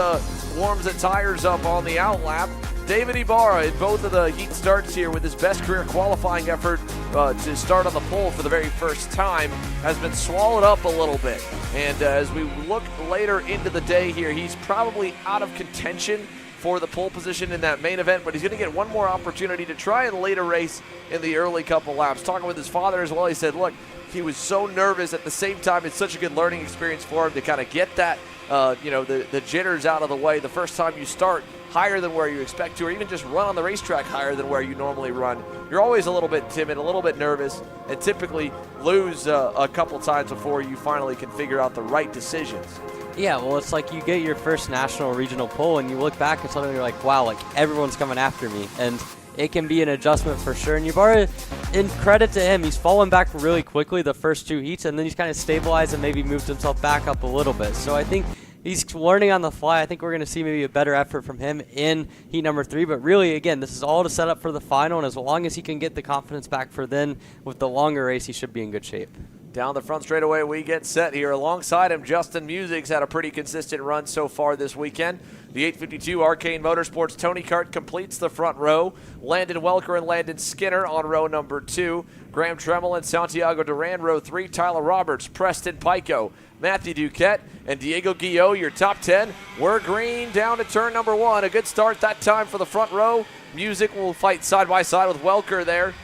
warms the tires up on the outlap. David Ibarra in both of the heat starts here with his best career qualifying effort to start on the pole for the very first time has been swallowed up a little bit. And as we look later into the day here, he's probably out of contention for the pole position in that main event, but he's going to get one more opportunity to try and lead a race in the early couple laps. Talking with his father as well, he said, look, he was so nervous. At the same time, it's such a good learning experience for him to kind of get that, the jitters out of the way the first time you start higher than where you expect to, or even just run on the racetrack higher than where you normally run. You're always a little bit timid, a little bit nervous, and typically lose a couple times before you finally can figure out the right decisions. Yeah, well, it's like you get your first national or regional pole, and you look back and suddenly you're like, wow, like everyone's coming after me. And it can be an adjustment for sure. And you've already, in credit to him, he's fallen back really quickly the first 2 heats, and then he's kind of stabilized and maybe moved himself back up a little bit. So I think he's learning on the fly. I think we're going to see maybe a better effort from him in heat number 3. But really, again, this is all to set up for the final, and as long as he can get the confidence back for then, with the longer race, he should be in good shape. Down the front straightaway we get set here. Alongside him, Justin Music's had a pretty consistent run so far this weekend. The 852 Arcane Motorsports Tony Kart completes the front row. Landon Welker and Landon Skinner on row number 2. Graham Tremmel and Santiago Duran, row 3. Tyler Roberts, Preston Pico, Matthew Duquette, and Diego Guillot, your top 10. We're green down to turn number 1. A good start that time for the front row. Music will fight side by side with Welker there.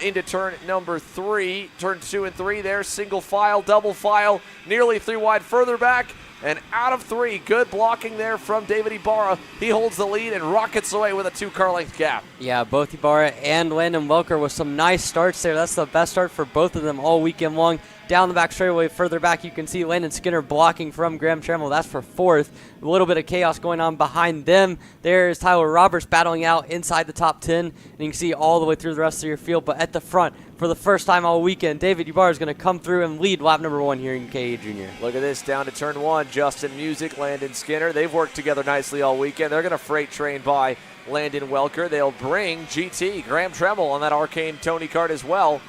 Into turn number 3, turn 2 and 3 there, single file, double file, nearly 3 wide further back, and out of 3. Good blocking there from David Ibarra. He holds the lead and rockets away with a 2-car length gap. Yeah, both Ibarra and Landon Welker with some nice starts there. That's the best start for both of them all weekend long. Down the back straightaway, further back, you can see Landon Skinner blocking from Graham Tremmel. That's for 4th. A little bit of chaos going on behind them. There's Tyler Roberts battling out inside the top 10. And you can see all the way through the rest of your field. But at the front, for the first time all weekend, David Ibarra is going to come through and lead lap number 1 here in KA Junior. Look at this, down to turn 1. Justin Music, Landon Skinner. They've worked together nicely all weekend. They're going to freight train by Landon Welker. They'll bring GT, Graham Tremmel, on that Arcane Tony Kart as well.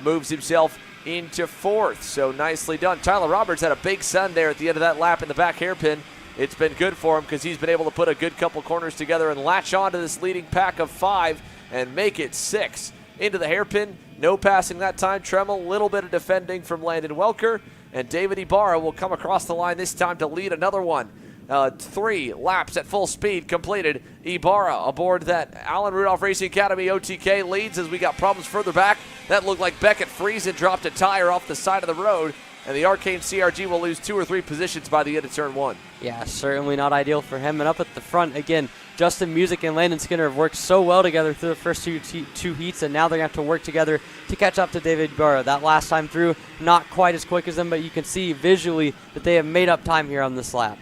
Moves himself into 4th, so nicely done. Tyler Roberts had a big sun there at the end of that lap in the back hairpin. It's been good for him because he's been able to put a good couple corners together and latch on to this leading pack of 5 and make it 6. Into the hairpin, no passing that time. Tremmel, a little bit of defending from Landon Welker, and David Ibarra will come across the line this time to lead another one. 3 laps at full speed completed. Ibarra aboard that Allen Rudolph Racing Academy OTK leads as we got problems further back. That looked like Beckett Friesen dropped a tire off the side of the road, and the Arcane CRG will lose 2 or 3 positions by the end of turn 1. Yeah, certainly not ideal for him. And up at the front, again, Justin Music and Landon Skinner have worked so well together through the first two heats, and now they're going to have to work together to catch up to David Ibarra. That last time through, not quite as quick as them, but you can see visually that they have made up time here on this lap.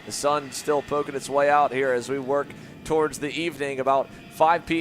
The sun still poking its way out here as we work towards the evening, about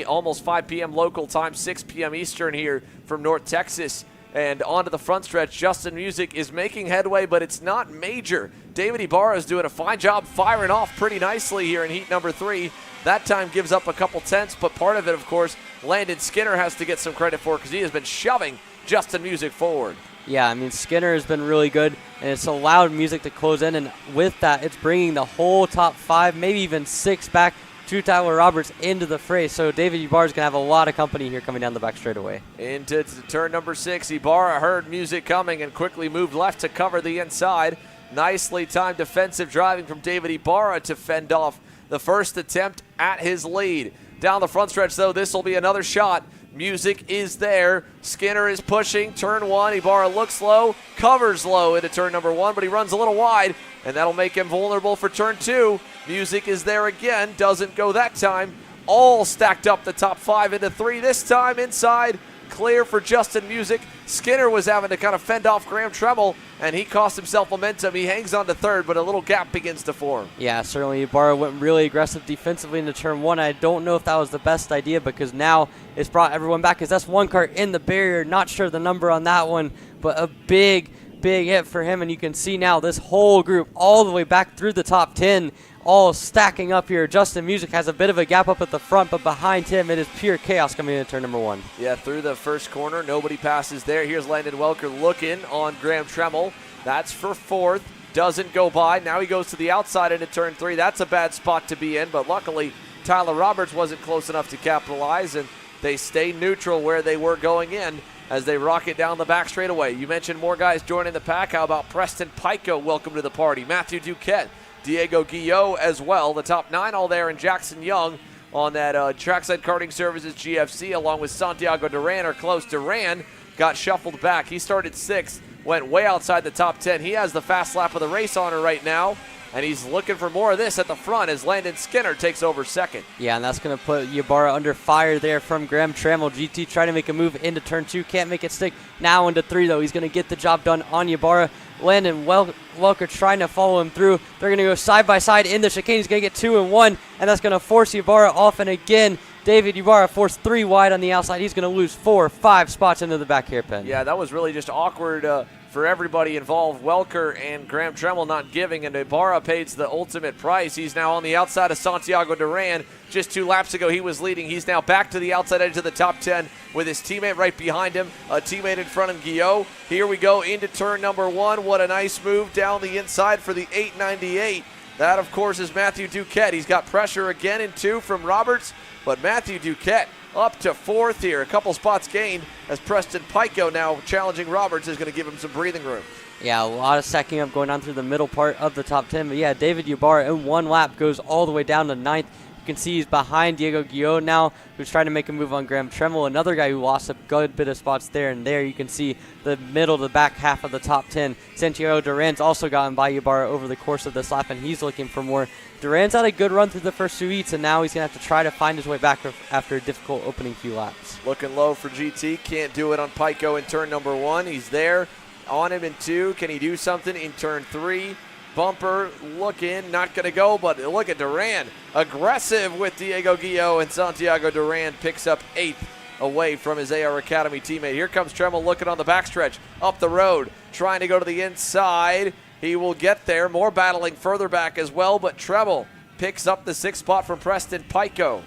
almost 5 p.m. local time, 6 p.m. Eastern here from North Texas. And onto the front stretch, Justin Music is making headway, but it's not major. David Ibarra is doing a fine job firing off pretty nicely here in heat number 3. That time gives up a couple tenths, but part of it, of course, Landon Skinner has to get some credit for because he has been shoving Justin Music forward. Yeah, I mean, Skinner has been really good, and it's allowed Music to close in, and with that, it's bringing the whole top 5, maybe even 6 back to Tyler Roberts into the fray. So David Ibarra is going to have a lot of company here coming down the back straightaway. Into turn number 6, Ibarra heard Music coming and quickly moved left to cover the inside. Nicely timed defensive driving from David Ibarra to fend off the first attempt at his lead. Down the front stretch, though, this will be another shot. Music is there. Skinner is pushing. Turn 1. Ibarra looks low, covers low into turn number 1, but he runs a little wide, and that'll make him vulnerable for turn 2. Music is there again. Doesn't go that time. All stacked up the top 5 into 3. This time inside. Clear for Justin Music. Skinner was having to kind of fend off Graham Tremmel, and he cost himself momentum. He hangs on to 3rd, but a little gap begins to form. Yeah, certainly Ibarra went really aggressive defensively into turn 1. I don't know if that was the best idea because now it's brought everyone back because that's one kart in the barrier. Not sure the number on that one, but a big hit for him, and you can see now this whole group all the way back through the top 10 all stacking up here. Justin Music has a bit of a gap up at the front, but behind him it is pure chaos coming into turn number 1. Yeah, through the first corner, nobody passes there. Here's Landon Welker looking on Graham Tremmel. That's for 4th. Doesn't go by. Now he goes to the outside into turn 3. That's a bad spot to be in, but luckily Tyler Roberts wasn't close enough to capitalize, and they stay neutral where they were going in as they rocket down the back straightaway. You mentioned more guys joining the pack. How about Preston Pico? Welcome to the party. Matthew Duquette, Diego Guillot as well. The top 9 all there, and Jackson Young on that Trackside Karting Services GFC along with Santiago Duran are close. Duran got shuffled back. He started 6th, went way outside the top 10. He has the fast lap of the race on her right now, and he's looking for more of this at the front as Landon Skinner takes over 2nd. Yeah, and that's going to put Ibarra under fire there from Graham Tremmel. GT trying to make a move into turn 2. Can't make it stick. Now into 3, though. He's going to get the job done on Ibarra. Landon Welker trying to follow him through. They're going to go side by side in the chicane. He's going to get 2 and 1, and that's going to force Ibarra off. And again, David Ibarra forced 3 wide on the outside. He's going to lose 4 or 5 spots into the back hairpin. Yeah, that was really just awkward for everybody involved. Welker and Graham Tremmel not giving, and Ibarra pays the ultimate price. He's now on the outside of Santiago Duran. Just 2 laps ago, he was leading. He's now back to the outside edge of the top 10 with his teammate right behind him, a teammate in front of Guillot. Here we go into turn number 1. What a nice move down the inside for the 898. That, of course, is Matthew Duquette. He's got pressure again in 2 from Roberts, but Matthew Duquette up to 4th here. A couple spots gained as Preston Pico now challenging Roberts is going to give him some breathing room. Yeah, a lot of stacking up going on through the middle part of the top 10. But yeah, David Ibarra in 1 lap goes all the way down to 9th. You can see he's behind Diego Guillot now, who's trying to make a move on Graham Tremmel, another guy who lost a good bit of spots there. And there you can see the middle to the back half of the top 10. Santiago Duran's also gotten by Ibarra over the course of this lap, and he's looking for more. Duran's had a good run through the first 2 heats, and now he's going to have to try to find his way back after a difficult opening few laps. Looking low for GT. Can't do it on Pico in turn number 1. He's there on him in 2. Can he do something in turn 3? Bumper looking, not going to go, but look at Duran. Aggressive with Diego Guillot, and Santiago Duran picks up 8th away from his AR Academy teammate. Here comes Tremmel looking on the backstretch, up the road, trying to go to the inside. He will get there. More battling further back as well, but Tremmel picks up the 6th spot from Preston Pico.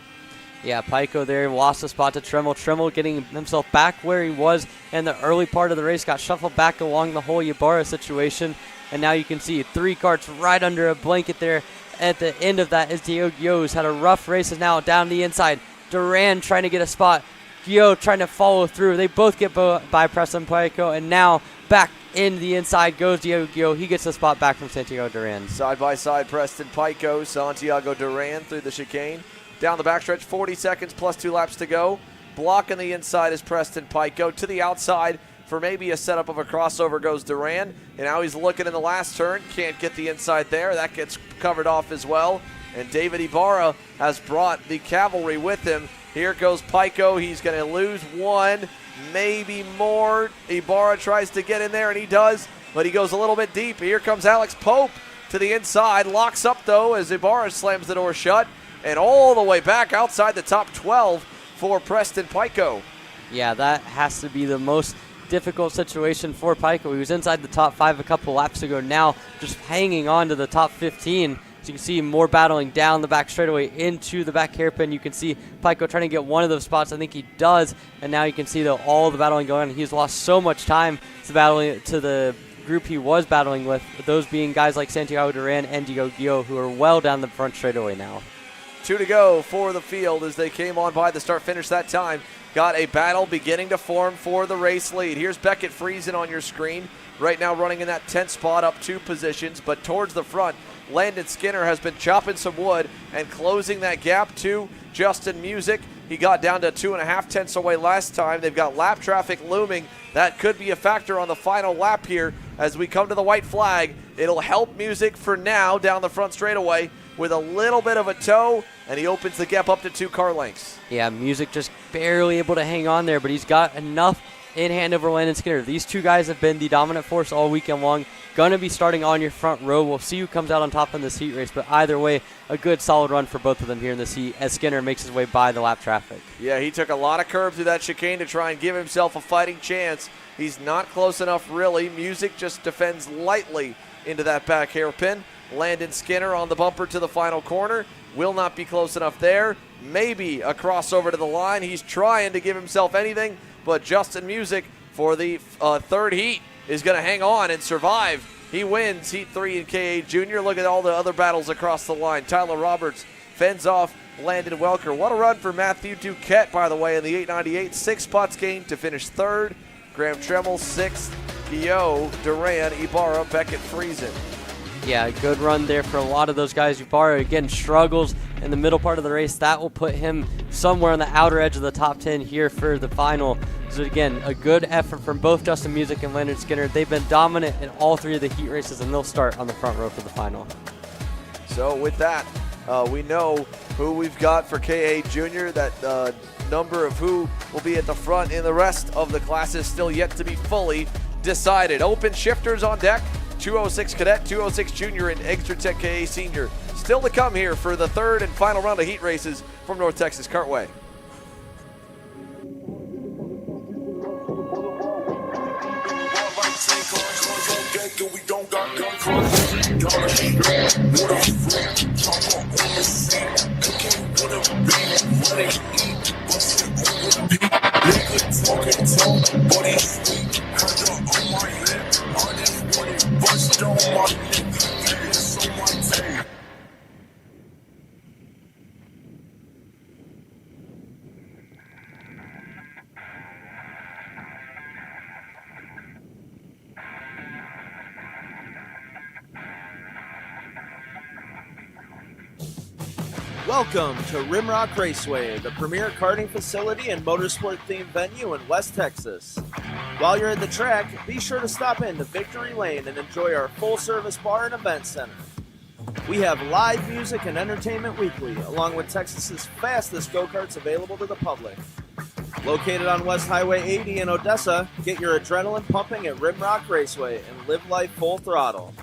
Yeah, Pico there lost a spot to Tremmel. Tremmel getting himself back where he was in the early part of the race, got shuffled back along the whole Ibarra situation. And now you can see 3 karts right under a blanket there. At the end of that is Diego Guillot, who's had a rough race, is now down the inside. Duran trying to get a spot. Guillot trying to follow through. They both get by Preston Pico, and now back in the inside goes Diego Guillot. He gets the spot back from Santiago Duran. Side by side, Preston Pico, Santiago Duran through the chicane. Down the backstretch, 40 seconds plus 2 laps to go. Blocking the inside is Preston Pico. To the outside for maybe a setup of a crossover goes Duran. And now he's looking in the last turn. Can't get the inside there. That gets covered off as well. And David Ibarra has brought the cavalry with him. Here goes Pico. He's going to lose 1, maybe more. Ibarra tries to get in there, and he does, but he goes a little bit deep. Here comes Alex Pope to the inside. Locks up, though, as Ibarra slams the door shut. And all the way back outside the top 12 for Preston Pico. Yeah, that has to be the most difficult situation for Pico. He was inside the top 5 a couple laps ago. Now just hanging on to the top 15. So you can see more battling down the back straightaway into the back hairpin. You can see Pico trying to get one of those spots. I think he does. And now you can see all the battling going on. He's lost so much time to the group he was battling with, those being guys like Santiago Duran and Diego Guillot, who are well down the front straightaway now. 2 to go for the field as they came on by the start-finish that time. Got a battle beginning to form for the race lead. Here's Beckett Friesen on your screen. Right now running in that 10th spot, up 2 positions, but towards the front, Landon Skinner has been chopping some wood and closing that gap to Justin Music. He got down to 2.5 tenths away last time. They've got lap traffic looming. That could be a factor on the final lap here as we come to the white flag. It'll help Music for now down the front straightaway with a little bit of a tow, and he opens the gap up to 2 car lengths. Yeah, Music just barely able to hang on there, but he's got enough in hand over Landon Skinner. These 2 guys have been the dominant force all weekend long. Going to be starting on your front row. We'll see who comes out on top in this heat race, but either way, a good solid run for both of them here in this heat as Skinner makes his way by the lap traffic. Yeah, he took a lot of curb through that chicane to try and give himself a fighting chance. He's not close enough, really. Music just defends lightly into that back hairpin. Landon Skinner on the bumper to the final corner. Will not be close enough there. Maybe a crossover to the line. He's trying to give himself anything, but Justin Music for the 3rd heat is going to hang on and survive. He wins Heat 3 in KA Junior. Look at all the other battles across the line. Tyler Roberts fends off Landon Welker. What a run for Matthew Duquette, by the way, in the 898. 6 spots gained to finish 3rd. Graham Tremmel 6th. Guillot, Duran, Ibarra, Beckett, Friesen. Yeah, good run there for a lot of those guys. Ibarra, again, struggles in the middle part of the race. That will put him somewhere on the outer edge of the top 10 here for the final. So, again, a good effort from both Justin Music and Landon Skinner. They've been dominant in all 3 of the heat races, and they'll start on the front row for the final. So, with that, we know who we've got for KA Junior. That number of who will be at the front in the rest of the classes still yet to be fully decided. Open shifters on deck. 206 Cadet, 206 Junior, and Exeter Tech KA Senior. Still to come here for the 3rd and final round of heat races from North Texas Kartway. Take on Welcome to Rimrock Raceway, the premier karting facility and motorsport-themed venue in West Texas. While you're at the track, be sure to stop into Victory Lane and enjoy our full-service bar and event center. We have live music and entertainment weekly, along with Texas's fastest go-karts available to the public. Located on West Highway 80 in Odessa, get your adrenaline pumping at Rimrock Raceway and live life full throttle.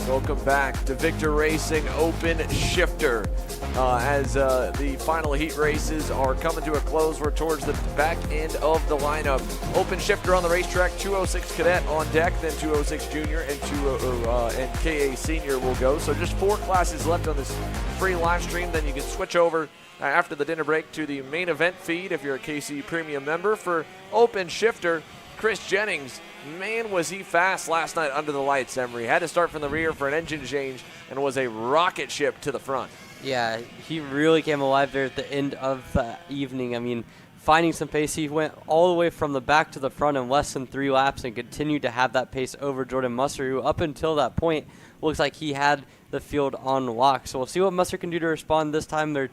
Welcome back to Victor Racing Open Shifter. As the final heat races are coming to a close, we're towards the back end of the lineup. Open Shifter on the racetrack, 206 Cadet on deck, then 206 Junior and and KA Senior will go. So just 4 classes left on this free live stream. Then you can switch over after the dinner break to the main event feed if you're a KC Premium member for Open Shifter. Chris Jennings, man, was he fast last night under the lights, Emery. Had to start from the rear for an engine change and was a rocket ship to the front. Yeah, he really came alive there at the end of the evening. I mean, finding some pace, he went all the way from the back to the front in less than 3 laps and continued to have that pace over Jordan Musser, who up until that point looks like he had the field on lock. So we'll see what Musser can do to respond this time. They're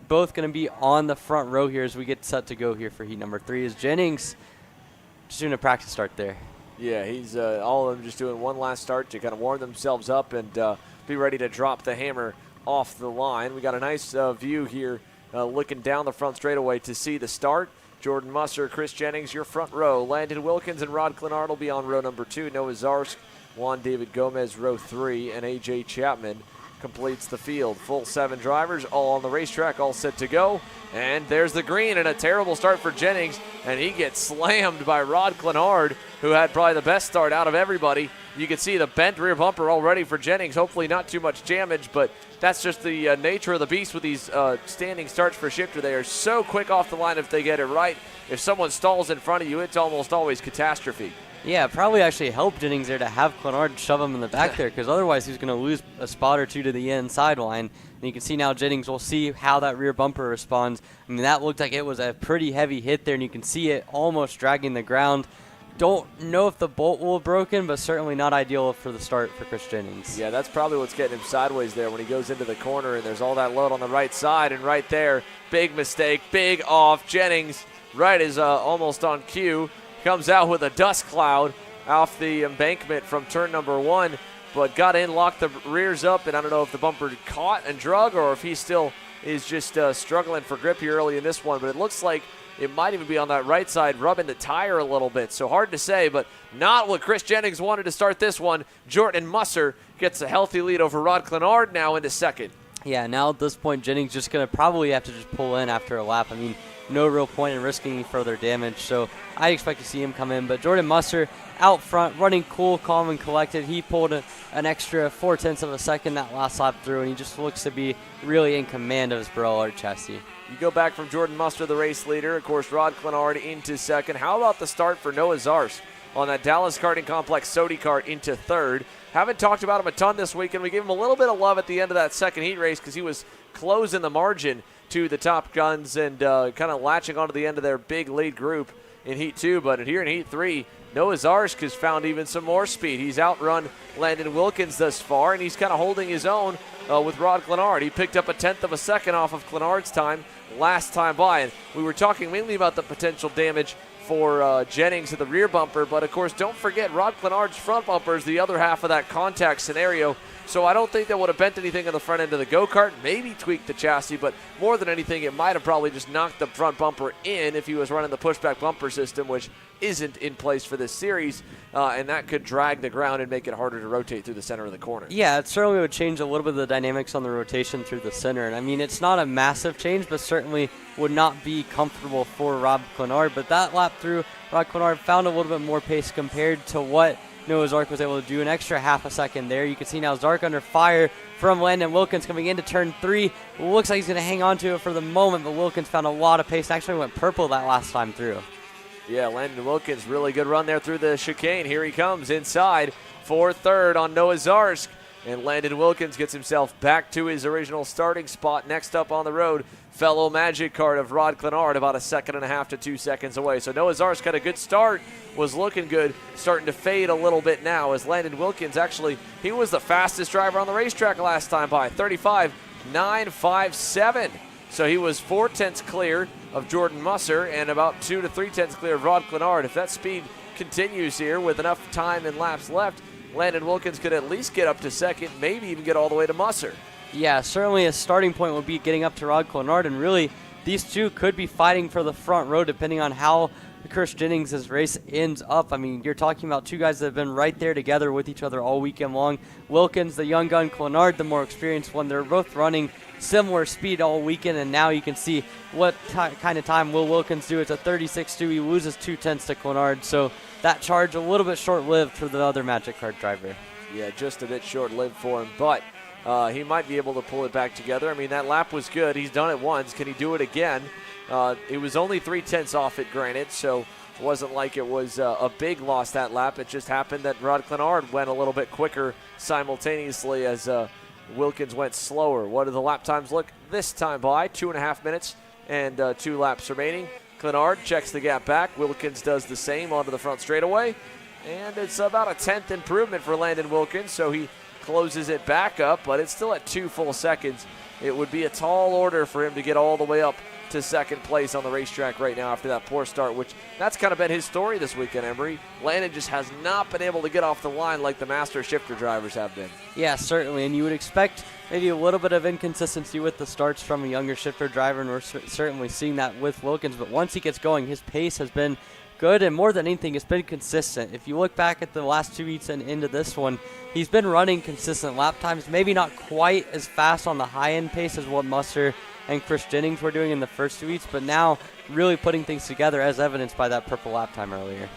both going to be on the front row here as we get set to go here for heat number 3. Is Jennings just doing a practice start there? Yeah, he's all of them just doing one last start to kind of warm themselves up and be ready to drop the hammer off the line. We got a nice view here looking down the front straightaway to see the start. Jordan Musser, Chris Jennings, your front row. Landon Wilkins and Rod Clenard will be on row number 2. Noah Zarsk, Juan David Gomez, row 3, and A.J. Chapman completes the field. Full 7 drivers, all on the racetrack, all set to go. And there's the green, and a terrible start for Jennings, and he gets slammed by Rod Clenard, who had probably the best start out of everybody. You can see the bent rear bumper already for Jennings. Hopefully not too much damage, but that's just the nature of the beast with these standing starts for Shifter. They are so quick off the line if they get it right. If someone stalls in front of you, it's almost always catastrophe. Yeah, probably actually helped Jennings there to have Clenard shove him in the back there, because otherwise he's going to lose a spot or two to the inside line. And you can see now Jennings will see how that rear bumper responds. I mean, that looked like it was a pretty heavy hit there, and you can see it almost dragging the ground. Don't know if the bolt will have broken, but certainly not ideal for the start for Chris Jennings. Yeah, that's probably what's getting him sideways there when he goes into the corner, and there's all that load on the right side, and right there, big mistake, big off. Jennings, right, is almost on cue. Comes out with a dust cloud off the embankment from turn number 1, but got in, locked the rears up, and I don't know if the bumper caught and drug or if he still is just struggling for grip here early in this one, but it looks like it might even be on that right side, rubbing the tire a little bit. So hard to say, but not what Chris Jennings wanted to start this one. Jordan Musser gets a healthy lead over Rod Clenard now into second. Yeah, now at this point, Jennings just going to probably have to just pull in after a lap. I mean, no real point in risking any further damage, so I expect to see him come in. But Jordan Musser out front, running cool, calm, and collected. He pulled an extra 0.4 of a second that last lap through, and he just looks to be really in command of his Burrell Art chassis. You go back from Jordan Musser, the race leader. Of course, Rod Clenard into second. How about the start for Noah Zarsk on that Dallas Karting Complex Sodi kart into third? Haven't talked about him a ton this week, and we gave him a little bit of love at the end of that second heat race because he was closing the margin to the top guns and kind of latching onto the end of their big lead group in Heat 2. But here in Heat 3, Noah Zarsk has found even some more speed. He's outrun Landon Wilkins thus far, and he's kind of holding his own with Rod Clenard. He picked up a 1/10 of a second off of Clenard's time last time by. And we were talking mainly about the potential damage for Jennings at the rear bumper, but of course don't forget Rod Clenard's front bumper is the other half of that contact scenario. So I don't think that would have bent anything on the front end of the go-kart, maybe tweaked the chassis, but more than anything, it might have probably just knocked the front bumper in if he was running the pushback bumper system, which isn't in place for this series, and that could drag the ground and make it harder to rotate through the center of the corner. Yeah, it certainly would change a little bit of the dynamics on the rotation through the center. And I mean, it's not a massive change, but certainly would not be comfortable for Rod Clenard. But that lap through, Rod Clenard found a little bit more pace compared to what Noah Zark was able to do, an extra half a second there. You can see now Zark under fire from Landon Wilkins coming into turn 3. Looks like he's going to hang on to it for the moment, but Wilkins found a lot of pace. Actually went purple that last time through. Yeah, Landon Wilkins, really good run there through the chicane. Here he comes inside for third on Noah Zarsk. And Landon Wilkins gets himself back to his original starting spot. Next up on the road, fellow Magic Kart of Rod Clenard, about 1.5 to 2 seconds away. So Noah Zarsk got a good start, was looking good, starting to fade a little bit now as Landon Wilkins actually, he was the fastest driver on the racetrack last time by, 35.957. So he was 0.4 clear of Jordan Musser and about 2 to 3 clear of Rod Clenard. If that speed continues here with enough time and laps left, Landon Wilkins could at least get up to second, maybe even get all the way to Musser. Yeah, certainly a starting point would be getting up to Rod Clenard, and really these two could be fighting for the front row depending on how Chris Jennings' race ends up. I mean, you're talking about two guys that have been right there together with each other all weekend long. Wilkins, the young gun, Clenard, the more experienced one. They're both running similar speed all weekend, and now you can see what kind of time will Wilkins do. It's a 36.2. He loses 0.2 to Clenard, so that charge a little bit short-lived for the other Magic Kart driver. Yeah, just a bit short-lived for him, but he might be able to pull it back together. I mean, that lap was good. He's done it once. Can he do it again? It was only 0.3 off it, granted, so it wasn't like it was a big loss that lap. It just happened that Rod Clenard went a little bit quicker simultaneously as Wilkins went slower. What do the lap times look this time by? 2.5 minutes and 2 laps remaining. Clenard checks the gap back. Wilkins does the same onto the front straightaway. And it's about a 10th improvement for Landon Wilkins, so he closes it back up, but it's still at 2 full seconds. It would be a tall order for him to get all the way up to second place on the racetrack right now after that poor start, which that's kind of been his story this weekend, Emery. Landon just has not been able to get off the line like the master shifter drivers have been. Yeah, certainly, and you would expect maybe a little bit of inconsistency with the starts from a younger shifter driver, and we're certainly seeing that with Wilkins, but once he gets going, his pace has been good, and more than anything, it's been consistent. If you look back at the last 2 heats and into this one, he's been running consistent lap times, maybe not quite as fast on the high-end pace as what Musser and Chris Jennings were doing in the first 2 heats, but now really putting things together as evidenced by that purple lap time earlier.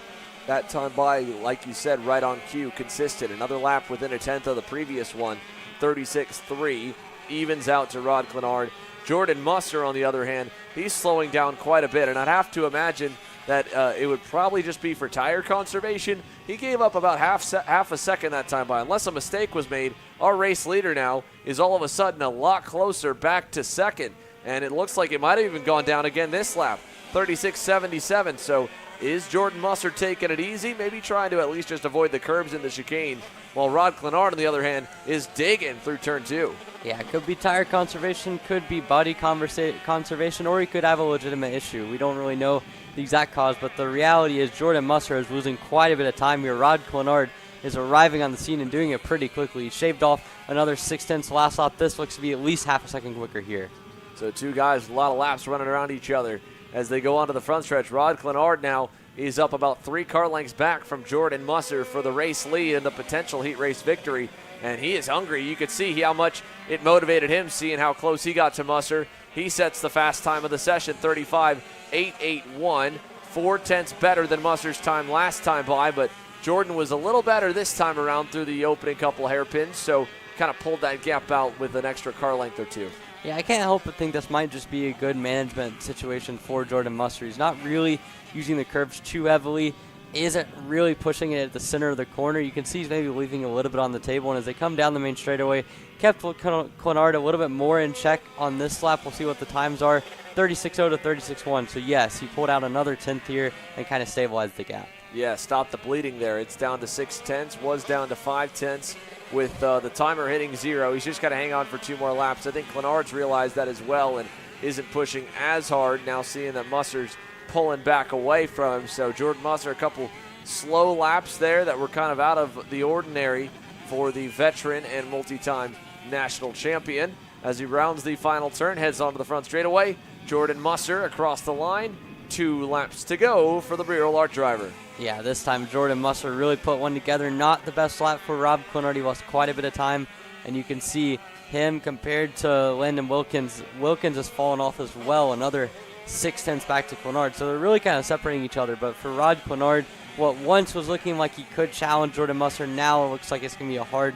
That time by, like you said, right on cue, consistent. Another lap within a 10th of the previous one, 36.3, evens out to Rod Clenard. Jordan Musser, on the other hand, he's slowing down quite a bit, and I'd have to imagine that it would probably just be for tire conservation. He gave up about half a second that time by. Unless a mistake was made, our race leader now is all of a sudden a lot closer back to second. And it looks like it might have even gone down again this lap, 36.77. So is Jordan Musser taking it easy? Maybe trying to at least just avoid the curbs in the chicane, while Rod Clenard, on the other hand, is digging through turn 2. Yeah, it could be tire conservation, could be body conservation, or he could have a legitimate issue. We don't really know the exact cause, but the reality is Jordan Musser is losing quite a bit of time here. Rod Clenard is arriving on the scene and doing it pretty quickly. He shaved off another 0.6 last lap. This looks to be at least half a second quicker here. So two guys with a lot of laps running around each other as they go onto the front stretch. Rod Clenard now is up about 3 car lengths back from Jordan Musser for the race lead and the potential heat race victory. And he is hungry. You could see how much it motivated him, seeing how close he got to Musser. He sets the fast time of the session, 35.881, 0.4 better than Musser's time last time by, but Jordan was a little better this time around through the opening couple hairpins, so kind of pulled that gap out with an extra car length or 2. Yeah, I can't help but think this might just be a good management situation for Jordan Musser. He's not really using the curves too heavily, isn't really pushing it at the center of the corner. You can see he's maybe leaving a little bit on the table, and as they come down the main straightaway, kept Clenard a little bit more in check on this lap. We'll see what the times are, 36.0 to 36.1. So yes, he pulled out another 10th here and kind of stabilized the gap. Yeah, stop the bleeding there. It's down to 0.6, was down to 0.5 with the timer hitting 0. He's just got to hang on for 2 more laps. I think Clenard's realized that as well and isn't pushing as hard, now seeing that Musser's pulling back away from him. So Jordan Musser, a couple slow laps there that were kind of out of the ordinary for the veteran and multi-time national champion. As he rounds the final turn, heads onto the front straightaway. Jordan Musser across the line. 2 laps to go for the Brio Art driver. Yeah, this time Jordan Musser really put one together. Not the best lap for Rob Clenard. He lost quite a bit of time, and you can see him compared to Landon Wilkins. Wilkins has fallen off as well, another 0.6 back to Clenard. So they're really kind of separating each other. But for Rod Clenard, what once was looking like he could challenge Jordan Musser, now it looks like it's going to be a hard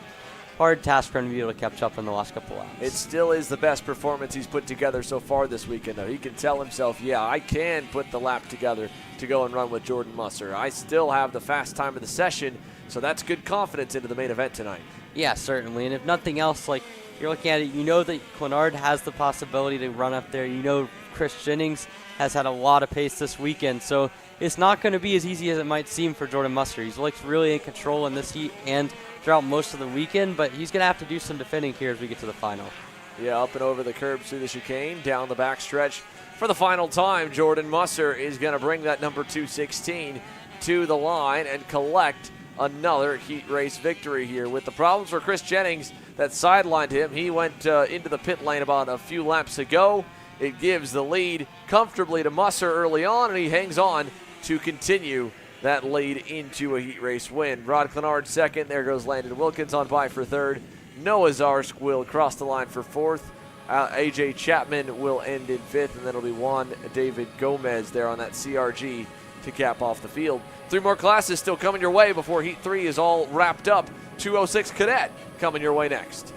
task for him to be able to catch up in the last couple laps. It still is the best performance he's put together so far this weekend, though. He can tell himself, yeah, I can put the lap together to go and run with Jordan Musser. I still have the fast time of the session, so that's good confidence into the main event tonight. Yeah, certainly. And if nothing else, like you're looking at it, you know that Clenard has the possibility to run up there. You know Chris Jennings has had a lot of pace this weekend, so it's not going to be as easy as it might seem for Jordan Musser. He's looks really in control in this heat and throughout most of the weekend, but he's going to have to do some defending here as we get to the final. Yeah, up and over the curbs through the chicane, down the backstretch. For the final time, Jordan Musser is going to bring that number 216 to the line and collect another heat race victory here. With the problems for Chris Jennings that sidelined him, he went into the pit lane about a few laps ago. It gives the lead comfortably to Musser early on, and he hangs on to continue that lead into a heat race win. Rod Clenard second. There goes Landon Wilkins on by for third. Noah Zarsk will cross the line for fourth. AJ Chapman will end in fifth, and then it'll be Juan David Gomez there on that CRG to cap off the field. 3 more classes still coming your way before Heat 3 is all wrapped up. 206 Cadet coming your way next.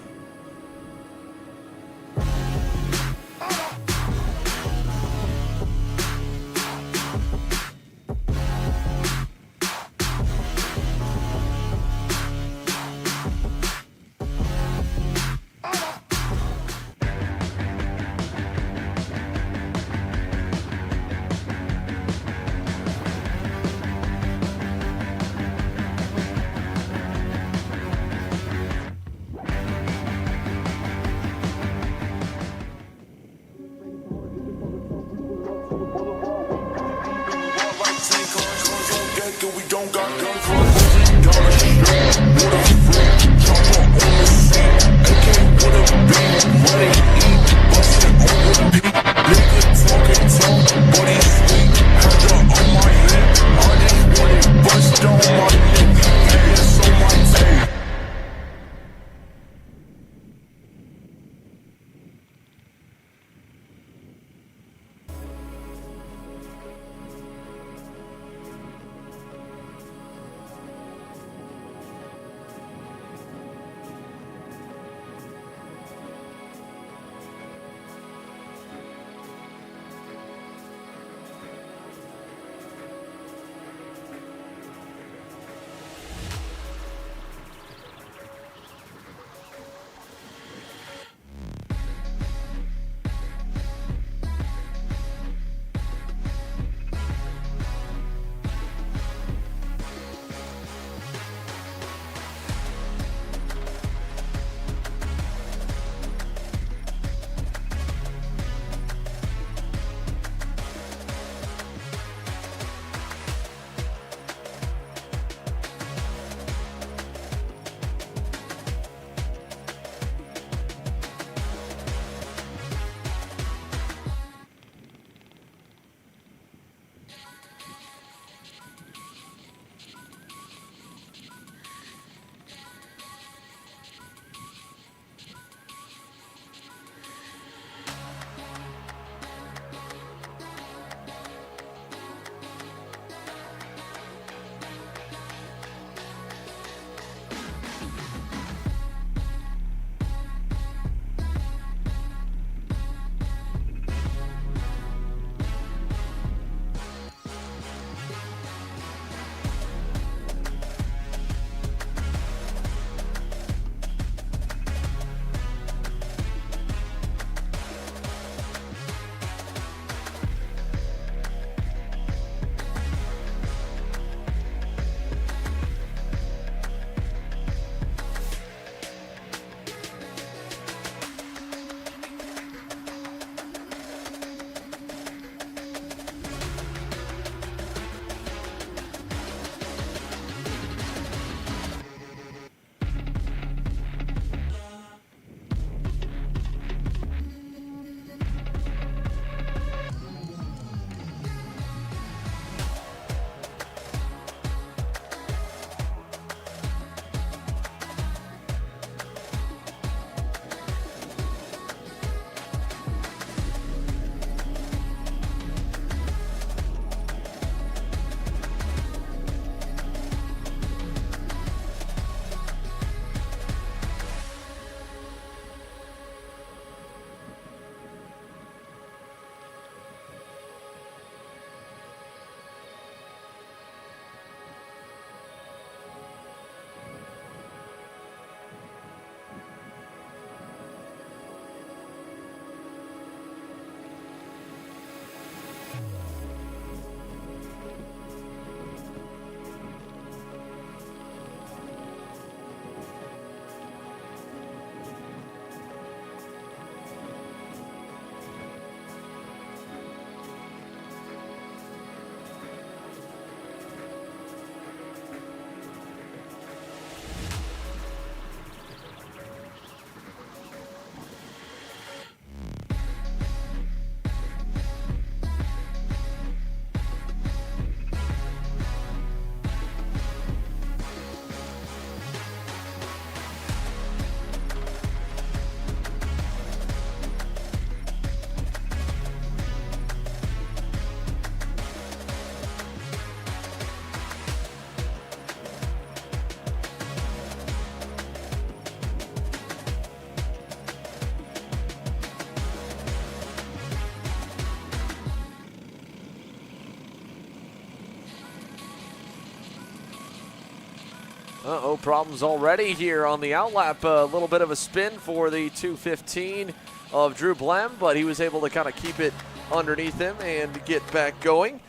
Uh-oh, problems already here on the outlap. A little bit of a spin for the 215 of Drew Blem, but he was able to kind of keep it underneath him and get back going.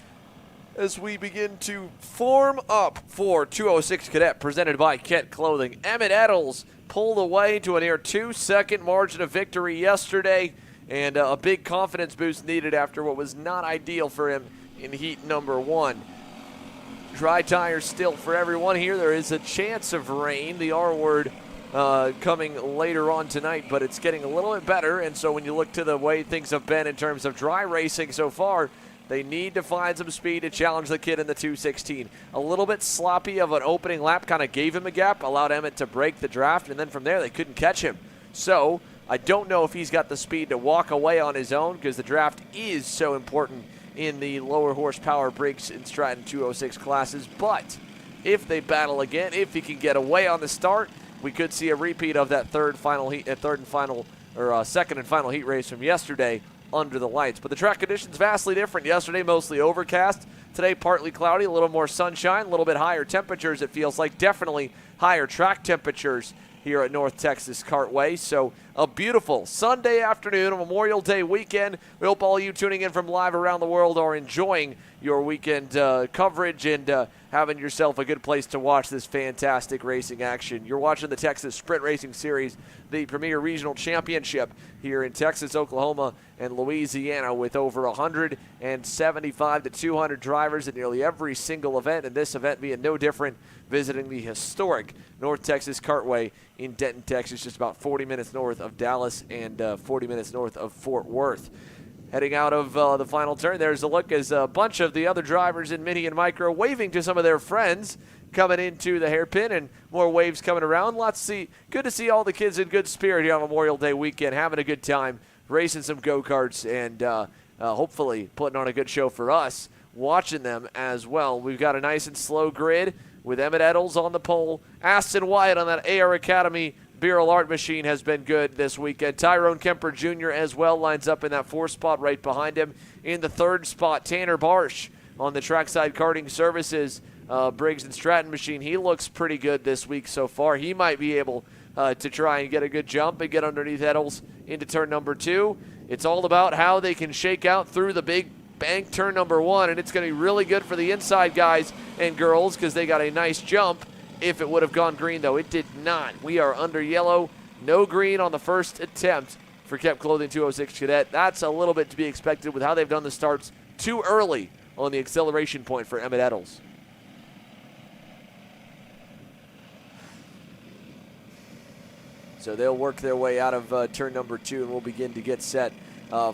As we begin to form up for 206 Cadet presented by Kent Clothing. Emmett Eddles pulled away to a near 2-second margin of victory yesterday, and a big confidence boost needed after what was not ideal for him in heat number 1. Dry tires still for everyone here. There is a chance of rain, the R word, coming later on tonight, but it's getting a little bit better. And so when you look to the way things have been in terms of dry racing so far, they need to find some speed to challenge the kid in the 216. A little bit sloppy of an opening lap kind of gave him a gap, allowed Emmett to break the draft, and then from there they couldn't catch him. So I don't know if he's got the speed to walk away on his own, because the draft is so important in the lower horsepower Briggs and Stratton 206 classes. But if they battle again, if he can get away on the start, we could see a repeat of that second and final heat race from yesterday under the lights. But the track conditions vastly different. Yesterday mostly overcast. Today partly cloudy, a little more sunshine, a little bit higher temperatures. It feels like definitely higher track temperatures here at North Texas Kartways. So a beautiful Sunday afternoon, a Memorial Day weekend. We hope all you tuning in from live around the world are enjoying your weekend coverage and having yourself a good place to watch this fantastic racing action. You're watching the Texas Sprint Racing Series, the premier regional championship here in Texas, Oklahoma, and Louisiana, with over 175 to 200 drivers in nearly every single event, and this event being no different, visiting the historic North Texas Kartway in Denton, Texas, just about 40 minutes north of Dallas and 40 minutes north of Fort Worth. Heading out of the final turn, there's a look as a bunch of the other drivers in Mini and Micro waving to some of their friends coming into the hairpin, and more waves coming around. Lots to see. Good to see all the kids in good spirit here on Memorial Day weekend, having a good time, racing some go-karts, and hopefully putting on a good show for us, watching them as well. We've got a nice and slow grid with Emmett Eddles on the pole. Aston Wyatt on that AR Academy Beryl Art machine has been good this weekend. Tyrone Kemper Jr. as well lines up in that 4th spot right behind him. In the 3rd spot, Tanner Barsh on the Trackside Karting Services Briggs and Stratton machine. He looks pretty good this week so far. He might be able to try and get a good jump and get underneath Eddles into turn number 2. It's all about how they can shake out through the big bank turn number 1, and it's going to be really good for the inside guys and girls because they got a nice jump. If it would have gone green, though, it did not. We are under yellow, no green on the first attempt for Kent Clothing 206 Cadet. That's a little bit to be expected with how they've done the starts too early on the acceleration point for Emmett Eddles. So they'll work their way out of turn number 2, and we'll begin to get set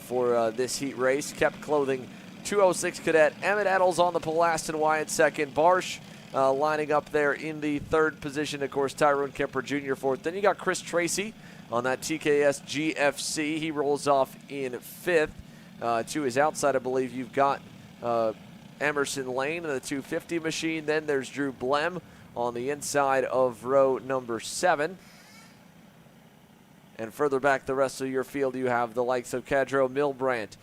for this heat race. Kent Clothing 206 Cadet, Emmett Eddles on the pole, Aston Wyatt second, Barsh lining up there in the 3rd position. Of course, Tyrone Kemper Jr. 4th. Then you got Chris Tracy on that TKS GFC. He rolls off in 5th. To his outside, I believe you've got Emerson Lane in the 250 machine. Then there's Drew Blem on the inside of row number 7. And further back the rest of your field, you have the likes of Cadro Milbrandt,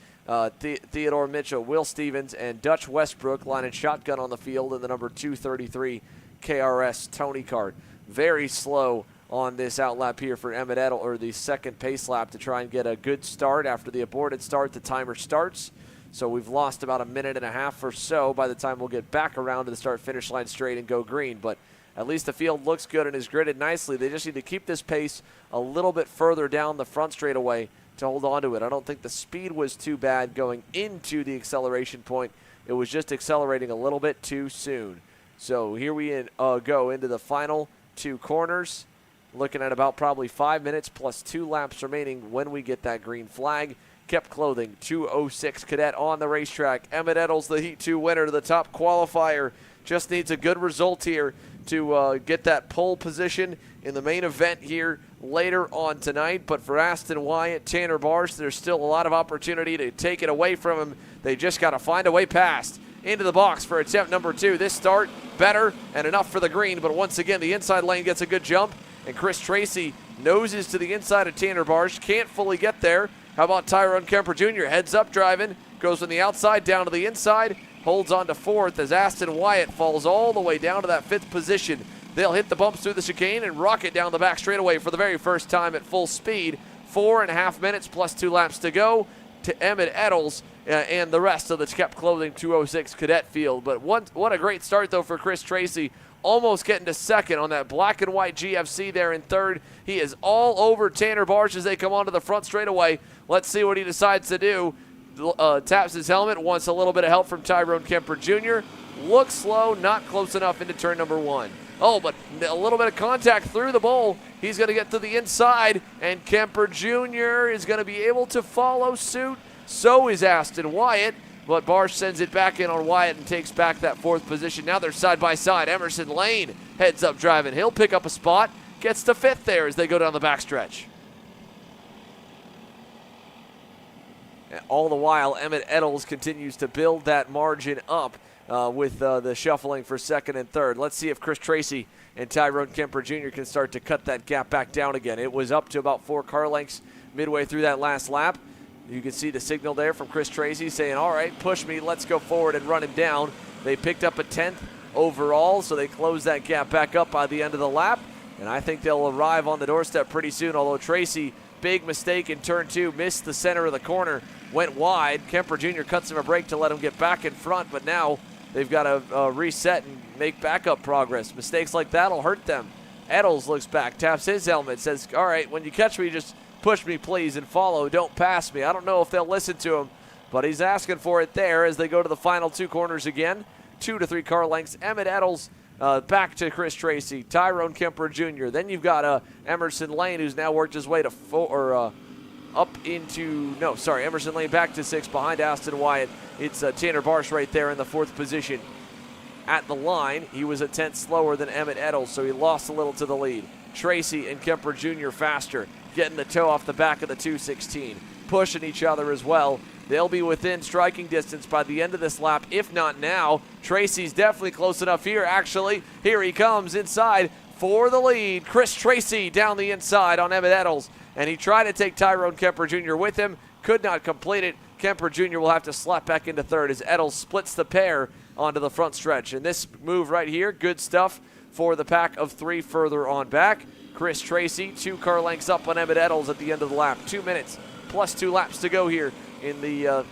Theodore Mitchell, Will Stevens, and Dutch Westbrook lining shotgun on the field in the number 233 KRS Tony Kart. Very slow on this outlap here for Emmett Eddles, or the second pace lap, to try and get a good start. After the aborted start, the timer starts. So we've lost about a minute and a half or so by the time we'll get back around to the start-finish line straight and go green. But at least the field looks good and is gridded nicely. They just need to keep this pace a little bit further down the front straightaway to hold on to it. I don't think the speed was too bad going into the acceleration point. It was just accelerating a little bit too soon. So here we go into the final 2 corners. Looking at about probably 5 minutes plus 2 laps remaining when we get that green flag. Kent Clothing 206 Cadet on the racetrack. Emmett Eddles, the Heat 2 winner, to the top qualifier. Just needs a good result here to get that pole position in the main event here later on tonight. But for Aston Wyatt, Tanner Barsh, there's still a lot of opportunity to take it away from him. They just got to find a way past into the box for attempt number 2. This start better and enough for the green, but once again the inside lane gets a good jump, and Chris Tracy noses to the inside of Tanner Barsh, can't fully get there. How about Tyrone Kemper Jr. heads up driving, goes from the outside down to the inside, holds on to 4th as Aston Wyatt falls all the way down to that 5th position. They'll hit the bumps through the chicane and rocket down the back straightaway for the very first time at full speed. 4.5 minutes plus 2 laps to go to Emmett Eddles and the rest of the Kept Clothing 206 Cadet Field. But what a great start, though, for Chris Tracy. Almost getting to second on that black and white GFC there in third. He is all over Tanner Barsh as they come onto the front straightaway. Let's see what he decides to do. Taps his helmet, wants a little bit of help from Tyrone Kemper Jr. Looks slow, not close enough into turn number 1. Oh, but a little bit of contact through the bowl. He's going to get to the inside, and Kemper Jr. is going to be able to follow suit. So is Aston Wyatt, but Barsh sends it back in on Wyatt and takes back that 4th position. Now they're side by side. Emerson Lane heads up driving. He'll pick up a spot, gets to 5th there as they go down the backstretch. And all the while, Emmett Eddles continues to build that margin up with the shuffling for 2nd and 3rd. Let's see if Chris Tracy and Tyrone Kemper Jr. can start to cut that gap back down again. It was up to about 4 car lengths midway through that last lap. You can see the signal there from Chris Tracy saying, all right, push me, let's go forward and run him down. They picked up a 10th overall, so they closed that gap back up by the end of the lap. And I think they'll arrive on the doorstep pretty soon, although Tracy, big mistake in turn 2, missed the center of the corner, went wide. Kemper Jr. cuts him a break to let him get back in front, but now they've got to reset and make backup progress. Mistakes like that will hurt them. Eddles looks back, taps his helmet, says, all right, when you catch me, just push me, please, and follow. Don't pass me. I don't know if they'll listen to him, but he's asking for it there as they go to the final 2 corners again. 2 to 3 car lengths. Emmett Eddles back to Chris Tracy, Tyrone Kemper Jr. Then you've got Emerson Lane, who's now worked his way to Emerson Lane back to 6 behind Aston Wyatt. It's Tanner Barsh right there in the 4th position. At the line, he was a 10th slower than Emmett Eddles, so he lost a little to the lead. Tracy and Kemper Jr. faster, getting the toe off the back of the 216, pushing each other as well. They'll be within striking distance by the end of this lap, if not now. Tracy's definitely close enough here, actually. Here he comes inside for the lead. Chris Tracy down the inside on Emmett Eddles, and he tried to take Tyrone Kemper Jr. with him, could not complete it. Kemper Jr. will have to slap back into 3rd as Eddles splits the pair onto the front stretch. And this move right here, good stuff for the pack of 3 further on back. Chris Tracy, 2 car lengths up on Emmett Eddles at the end of the lap. 2 minutes plus 2 laps to go here in the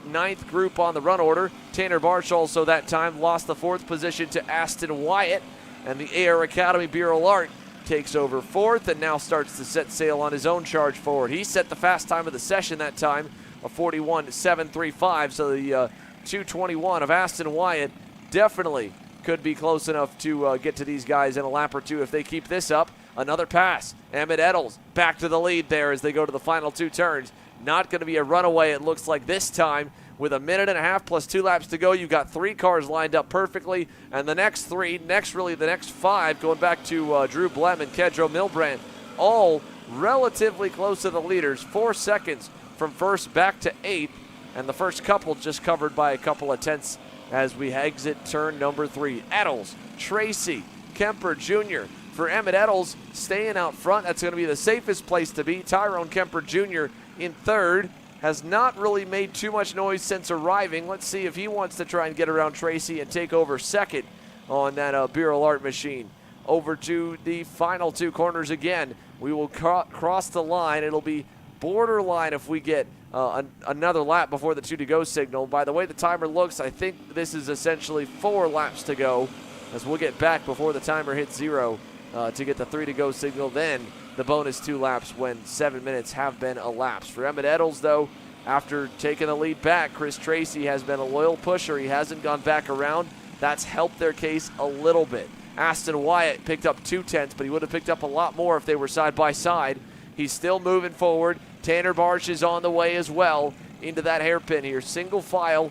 9th group on the run order. Tanner Barsh also that time lost the 4th position to Aston Wyatt, and the AR Academy Bureau Art takes over 4th and now starts to set sail on his own charge forward. He set the fast time of the session that time, a 41.735, so the 221 of Aston Wyatt definitely could be close enough to get to these guys in a lap or 2 if they keep this up. Another pass. Emmett Eddles back to the lead there as they go to the final 2 turns. Not going to be a runaway, it looks like this time. With a minute and a half plus 2 laps to go, you've got 3 cars lined up perfectly. And the next 5, going back to Drew Blem and Kedro Milbrand, all relatively close to the leaders. 4 seconds from 1st back to 8th. And the first couple just covered by a couple of tenths as we exit turn number 3. Eddles, Tracy, Kemper Jr. For Emmett Eddles, staying out front, that's going to be the safest place to be. Tyrone Kemper Jr. in 3rd. Has not really made too much noise since arriving. Let's see if he wants to try and get around Tracy and take over 2nd on that Bureau Art machine. Over to the final 2 corners again. We will cross the line. It'll be borderline if we get another lap before the 2 to go signal. By the way the timer looks, I think this is essentially 4 laps to go, as we'll get back before the timer hits 0 to get the 3 to go signal. Then the bonus 2 laps when 7 minutes have been elapsed. For Emmett Eddles, though, after taking the lead back, Chris Tracy has been a loyal pusher. He hasn't gone back around. That's helped their case a little bit. Aston Wyatt picked up 2 tenths, but he would have picked up a lot more if they were side by side. He's still moving forward. Tanner Barsh is on the way as well into that hairpin here. Single file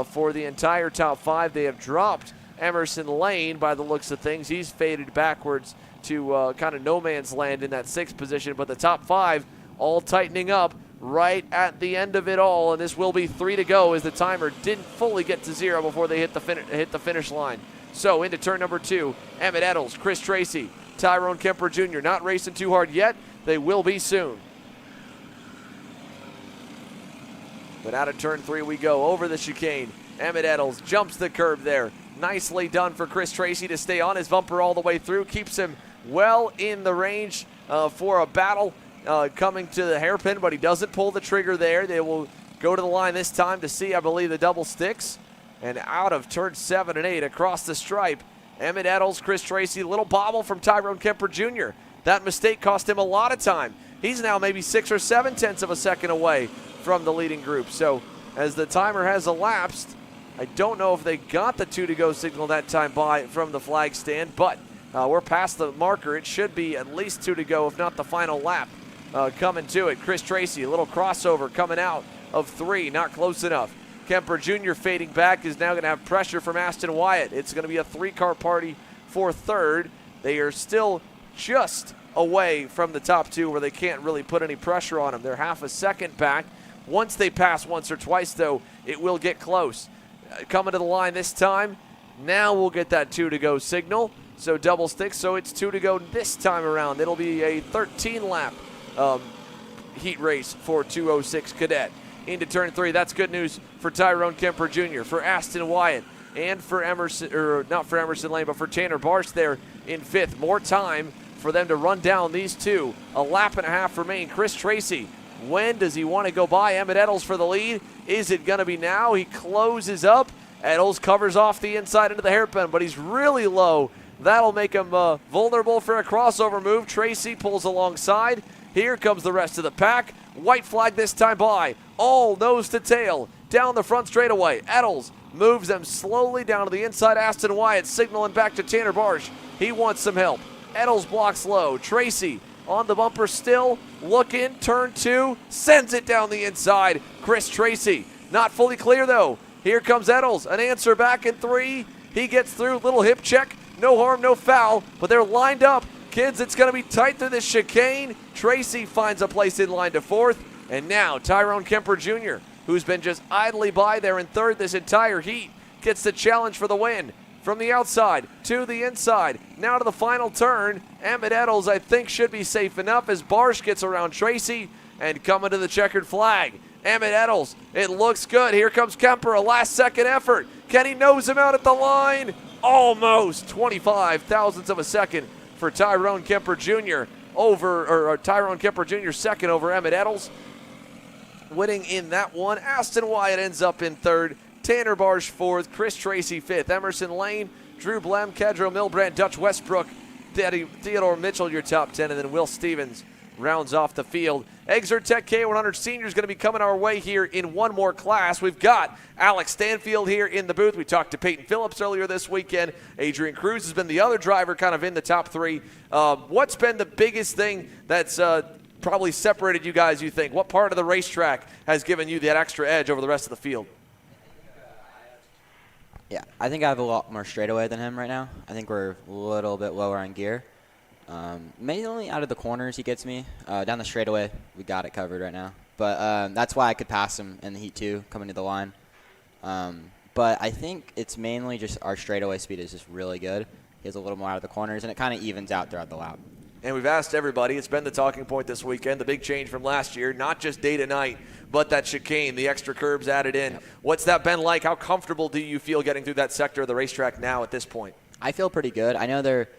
for the entire top 5. They have dropped Emerson Lane by the looks of things. He's faded backwards to kind of no man's land in that 6th position, but the top 5 all tightening up right at the end of it all, and this will be 3 to go as the timer didn't fully get to 0 before they hit the finish line. So into turn number 2, Emmett Eddles, Chris Tracy, Tyrone Kemper Jr. Not racing too hard yet. They will be soon. But out of turn 3 we go over the chicane. Emmett Eddles jumps the curb there. Nicely done for Chris Tracy to stay on his bumper all the way through. Keeps him well in the range for a battle coming to the hairpin, but he doesn't pull the trigger there. They will go to the line this time to see, I believe, the double sticks. And out of turn 7 and 8 across the stripe, Emmett Eddles, Chris Tracy, little bobble from Tyrone Kemper Jr. That mistake cost him a lot of time. He's now maybe 6 or 7 tenths of a second away from the leading group. So as the timer has elapsed, I don't know if they got the 2 to go signal that time by from the flag stand, but we're past the marker. It should be at least 2 to go, if not the final lap coming to it. Chris Tracy, a little crossover coming out of 3, not close enough. Kemper Jr. fading back is now going to have pressure from Aston Wyatt. It's going to be a 3-car party for third. They are still just away from the top 2 where they can't really put any pressure on them. They're half a second back. Once they pass once or twice, though, it will get close. Coming to the line this time. Now we'll get that 2 to go signal. So double stick, so it's 2 to go this time around. It'll be a 13-lap heat race for 206 Cadet. Into turn 3. That's good news for Tyrone Kemper Jr., for Aston Wyatt, and for Emerson, or not for Emerson Lane, but for Tanner Barsh there in 5th. More time for them to run down these 2. A lap and a half remain. Chris Tracy, when does he want to go by Emmett Eddles for the lead? Is it going to be now? He closes up. Eddles covers off the inside into the hairpin, but he's really low. That'll make him vulnerable for a crossover move. Tracy pulls alongside. Here comes the rest of the pack. White flag this time by. All nose to tail. Down the front straightaway. Eddles moves them slowly down to the inside. Aston Wyatt signaling back to Tanner Barsh. He wants some help. Eddles blocks low. Tracy on the bumper still. Looking. Turn 2. Sends it down the inside. Chris Tracy. Not fully clear though. Here comes Eddles. An answer back in 3. He gets through. Little hip check. No harm, no foul. But they're lined up. Kids, it's going to be tight through this chicane. Tracy finds a place in line to 4th. And now Tyrone Kemper Jr., who's been just idly by there in 3rd this entire heat, gets the challenge for the win. From the outside to the inside. Now to the final turn. Emmett Eddles, I think, should be safe enough as Barsh gets around Tracy and coming to the checkered flag. Emmett Eddles, it looks good. Here comes Kemper, a last-second effort. Can he nose him out at the line? Almost 25 thousandths of a second for Tyrone Kemper Jr. Tyrone Kemper Jr. second over Emmett Eddles. Winning in that one. Aston Wyatt ends up in 3rd. Tanner Barsh 4th. Chris Tracy 5th. Emerson Lane, Drew Blem, Kedro Milbrand, Dutch Westbrook, Theodore Mitchell, your top 10, and then Will Stevens rounds off the field. Exert Tech K100 Senior is going to be coming our way here in one more class. We've got Alex Stanfield here in the booth. We talked to Peyton Phillips earlier this weekend. Adrian Cruz has been the other driver kind of in the top 3. What's been the biggest thing that's probably separated you guys, you think? What part of the racetrack has given you that extra edge over the rest of the field? Yeah, I think I have a lot more straightaway than him right now. I think we're a little bit lower on gear. Mainly out of the corners he gets me. Down the straightaway, we got it covered right now. But that's why I could pass him in the heat too, coming to the line. But I think it's mainly just our straightaway speed is just really good. He has a little more out of the corners, and it kind of evens out throughout the lap. And we've asked everybody, it's been the talking point this weekend, the big change from last year, not just day to night, but that chicane, the extra curbs added in. Yep. What's that been like? How comfortable do you feel getting through that sector of the racetrack now at this point? I feel pretty good. I know they're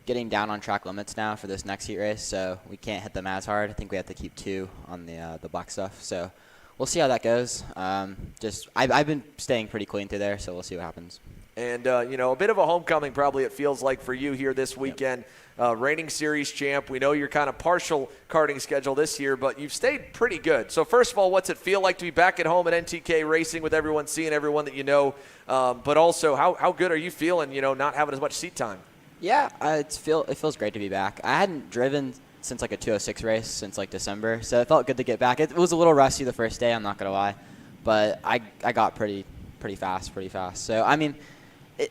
getting down on track limits now for this next heat race, so we can't hit them as hard. I think we have to keep 2 on the black stuff. So we'll see how that goes. I've been staying pretty clean through there, so we'll see what happens. And, a bit of a homecoming probably it feels like for you here this weekend. Yep. Reigning series champ. We know you're kind of partial karting schedule this year, but you've stayed pretty good. So first of all, what's it feel like to be back at home at NTK racing with everyone, seeing everyone that you know? But also, how good are you feeling, not having as much seat time? Yeah, it feels great to be back. I hadn't driven since like a 206 race since like December, so it felt good to get back. It was a little rusty the first day, I'm not going to lie, but I got pretty fast. So, I mean,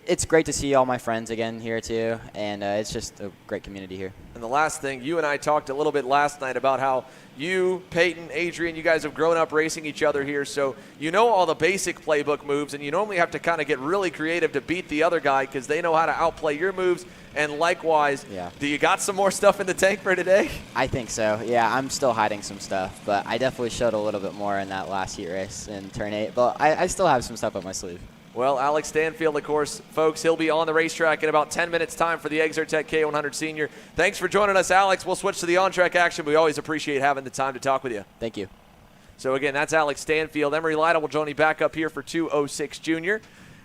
it's great to see all my friends again here too, and it's just a great community here. And the last thing, you and I talked a little bit last night about how you, Peyton, Adrian, you guys have grown up racing each other here, so you know all the basic playbook moves, and you normally have to kind of get really creative to beat the other guy because they know how to outplay your moves, and likewise, yeah. Do you got some more stuff in the tank for today? I think so, yeah. I'm still hiding some stuff, but I definitely showed a little bit more in that last heat race in Turn 8, but I still have some stuff up my sleeve. Well, Alex Stanfield, of course, folks, he'll be on the racetrack in about 10 minutes' time for the Exertech K100 Senior. Thanks for joining us, Alex. We'll switch to the on-track action. We always appreciate having the time to talk with you. Thank you. So, again, that's Alex Stanfield. Emery Lytle will join you back up here for 206 Junior.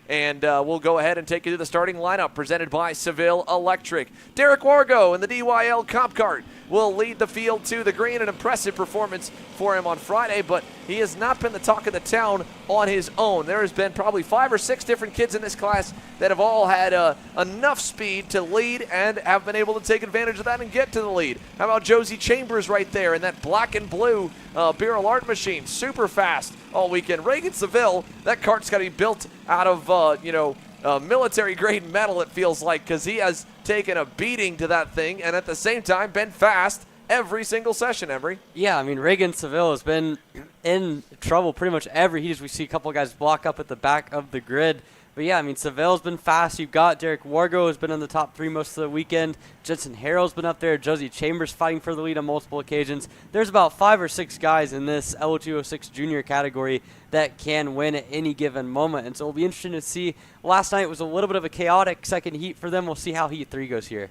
And we'll go ahead and take you to the starting lineup presented by Seville Electric. Derek Wargo in the DYL Comp Kart will lead the field to the green. An impressive performance for him on Friday, but he has not been the talk of the town on his own. There has been probably 5 or 6 different kids in this class that have all had enough speed to lead and have been able to take advantage of that and get to the lead. How about Josie Chambers right there in that black and blue Beryl Art machine? Super fast all weekend. Reagan Seville, that kart's got to be built out of, military-grade metal, it feels like, because he has taken a beating to that thing and at the same time been fast every single session, Emery. Yeah, I mean, Reagan Seville has been in trouble pretty much every heat as we see a couple guys block up at the back of the grid. But yeah, I mean, Seville's been fast. You've got Derek Wargo has been in the top 3 most of the weekend. Jensen Harrell's been up there. Josie Chambers fighting for the lead on multiple occasions. There's about 5 or 6 guys in this L206 junior category that can win at any given moment. And so it'll be interesting to see. Last night was a little bit of a chaotic second heat for them. We'll see how heat 3 goes here.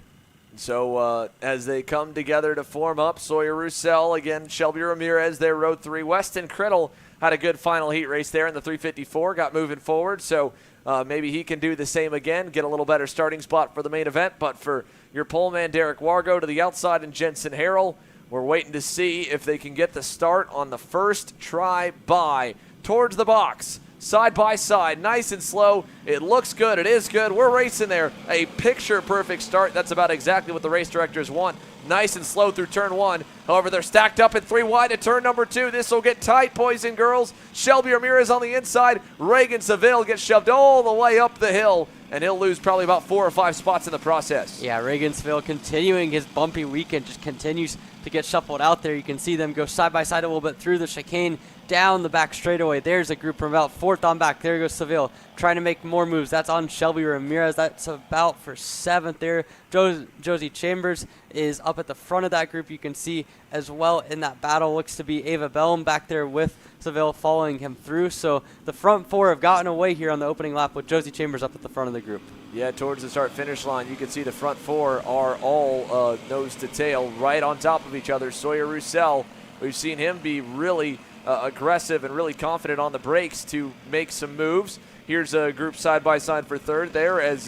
So as they come together to form up, Sawyer Roussel, again, Shelby Ramirez, their road 3. Weston Criddle had a good final heat race there in the 354, got moving forward. So maybe he can do the same again, get a little better starting spot for the main event. But for your pole man, Derek Wargo, to the outside, and Jensen Harrell, we're waiting to see if they can get the start on the first try by. Towards the box, side by side, nice and slow. It looks good. It is good. We're racing there. A picture-perfect start. That's about exactly what the race directors want. Nice and slow through turn 1. However, they're stacked up at 3 wide at turn number 2. This will get tight, boys and girls. Shelby Ramirez on the inside. Reagan Seville gets shoved all the way up the hill, and he'll lose probably about 4 or 5 spots in the process. Yeah, Reagan Seville continuing his bumpy weekend, just continues to get shuffled out there. You can see them go side by side a little bit through the chicane, down the back straightaway. There's a group from about 4th on back. There goes Seville trying to make more moves. That's on Shelby Ramirez. That's about for 7th there. Josie Chambers is up at the front of that group. You can see as well in that battle looks to be Ava Bellum back there with Seville following him through. So the front 4 have gotten away here on the opening lap with Josie Chambers up at the front of the group. Yeah, towards the start-finish line, you can see the front 4 are all nose to tail right on top of each other. Sawyer Roussel, we've seen him be really aggressive and really confident on the brakes to make some moves. Here's a group side-by-side for 3rd there as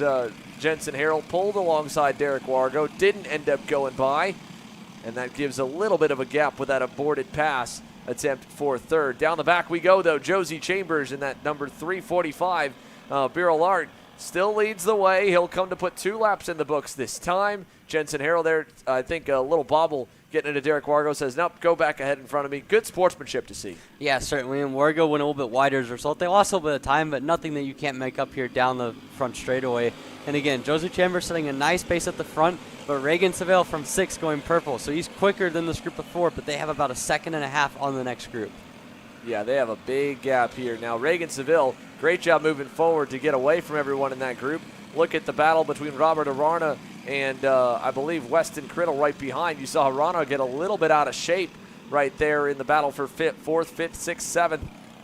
Jensen Harrell pulled alongside Derek Wargo, didn't end up going by, and that gives a little bit of a gap with that aborted pass attempt for 3rd. Down the back we go, though. Josie Chambers in that number 345 Beryl Art still leads the way. He'll come to put 2 laps in the books this time. Jensen Harrell there, I think a little bobble getting into Derek Wargo, says, nope, go back ahead in front of me. Good sportsmanship to see. Yeah, certainly. And Wargo went a little bit wider as a result. They lost a little bit of time, but nothing that you can't make up here down the front straightaway. And again, Josie Chambers setting a nice pace at the front, but Reagan Seville from 6th going purple. So he's quicker than this group of 4, but they have about a 2.5 on the next group. Yeah, they have a big gap here. Now, Reagan Seville, great job moving forward to get away from everyone in that group. Look at the battle between Robert Arana and I believe Weston Criddle right behind. You saw Arana get a little bit out of shape right there in the battle for 4th, 5th, 6th, 7th,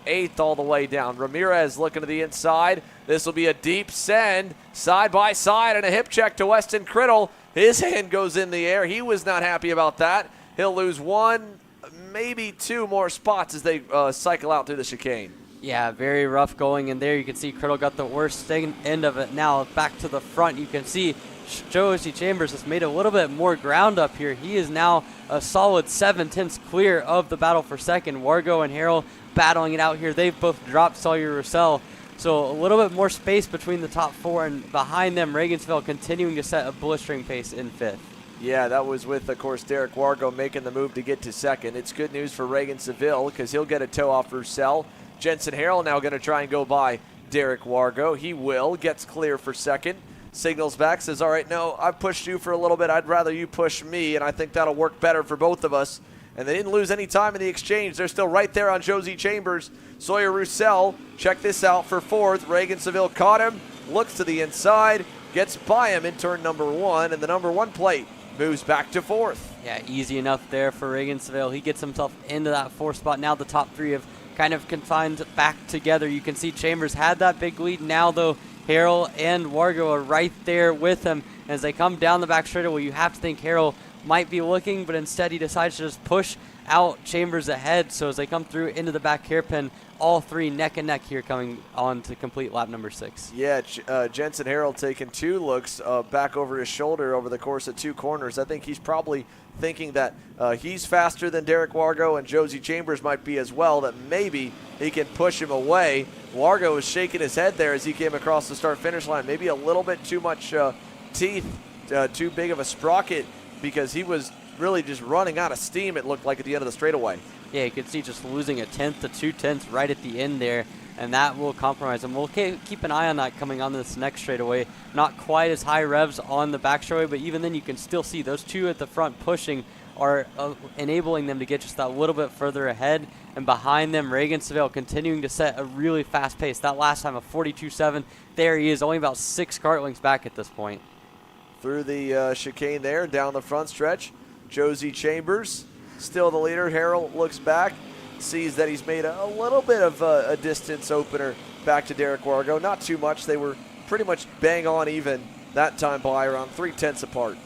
8th all the way down. Ramirez looking to the inside. This will be a deep send, side by side, and a hip check to Weston Criddle. His hand goes in the air. He was not happy about that. He'll lose 1, maybe 2 more spots as they cycle out through the chicane. Yeah, very rough going in there. You can see Criddle got the worst end of it. Now back to the front, you can see Josie Chambers has made a little bit more ground up here. He is now a solid 7/10 clear of the battle for 2nd. Wargo and Harrell battling it out here. They've both dropped Sawyer Roussel. So a little bit more space between the top 4, and behind them, Regensville continuing to set a blistering pace in 5th. Yeah, that was with, of course, Derek Wargo making the move to get to 2nd. It's good news for Reagan Seville because he'll get a toe off Roussel. Jensen Harrell now going to try and go by Derek Wargo. He will, gets clear for 2nd. Signals back, says, all right, no, I've pushed you for a little bit. I'd rather you push me, and I think that'll work better for both of us. And they didn't lose any time in the exchange. They're still right there on Josie Chambers. Sawyer Roussel, check this out for 4th. Reagan Seville caught him, looks to the inside, gets by him in turn number 1, and the number 1 plate moves back to 4th. Yeah, easy enough there for Reagan Seville. He gets himself into that 4th spot. Now the top 3 have kind of confined back together. You can see Chambers had that big lead. Now, though, Harrell and Wargo are right there with him. As they come down the back straightaway, you have to think Harrell might be looking, but instead he decides to just push out Chambers ahead. So as they come through into the back hairpin, all three neck and neck here coming on to complete lap number 6. Yeah, Jensen Harrell taking 2 looks back over his shoulder over the course of 2 corners. I think he's probably thinking that he's faster than Derek Wargo, and Josie Chambers might be as well, that maybe he can push him away. Wargo was shaking his head there as he came across the start-finish line. Maybe a little bit too much teeth, too big of a sprocket, because he was really just running out of steam, it looked like, at the end of the straightaway. Yeah, you can see just losing 1/10 to 2/10 right at the end there, and that will compromise him. We'll keep an eye on that coming on this next straightaway. Not quite as high revs on the back straightaway, but even then you can still see those 2 at the front pushing are enabling them to get just that little bit further ahead. And behind them, Reagan Seville continuing to set a really fast pace. That last time, a 42.7. There he is, only about 6 kart lengths back at this point. Through the chicane there, down the front stretch, Josie Chambers still the leader. Harrell looks back, sees that he's made a little bit of a distance opener back to Derek Wargo. Not too much. They were pretty much bang on even that time by around 3/10 apart.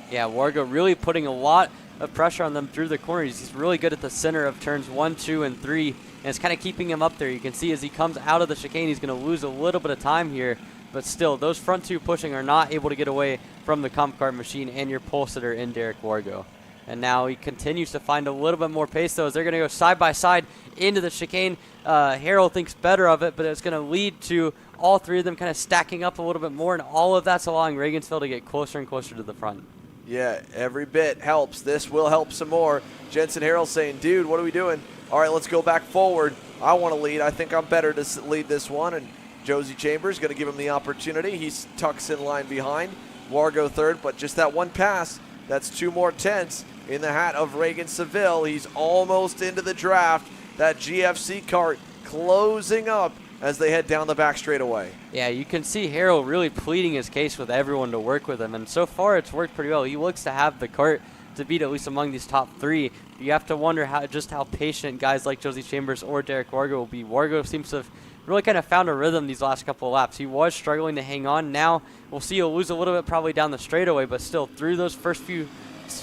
Yeah, Wargo really putting a lot of pressure on them through the corners. He's really good at the center of turns 1, 2, and 3, and it's kind of keeping him up there. You can see as he comes out of the chicane, he's going to lose a little bit of time here, but still, those front 2 pushing are not able to get away from the comp car machine and your pole sitter in Derek Wargo. And now he continues to find a little bit more pace, though, as they're going to go side by side into the chicane. Harrell thinks better of it, but it's going to lead to all 3 of them kind of stacking up a little bit more, and all of that's allowing Regensville to get closer and closer to the front. Yeah, every bit helps. This will help some more. Jensen Harrell saying, dude, what are we doing? All right, let's go back forward. I want to lead. I think I'm better to lead this one. And Josie Chambers going to give him the opportunity. He tucks in line behind. Wargo third, but just that one pass, that's 2 more tenths in the hat of Reagan Seville. He's almost into the draft. That GFC kart closing up as they head down the back straightaway. Yeah, you can see Harrell really pleading his case with everyone to work with him, and so far it's worked pretty well. He looks to have the kart to beat at least among these top 3. You have to wonder how patient guys like Josie Chambers or Derek Wargo will be. Wargo seems to have really kind of found a rhythm these last couple of laps. He was struggling to hang on. Now we'll see he'll lose a little bit probably down the straightaway, but still through those first few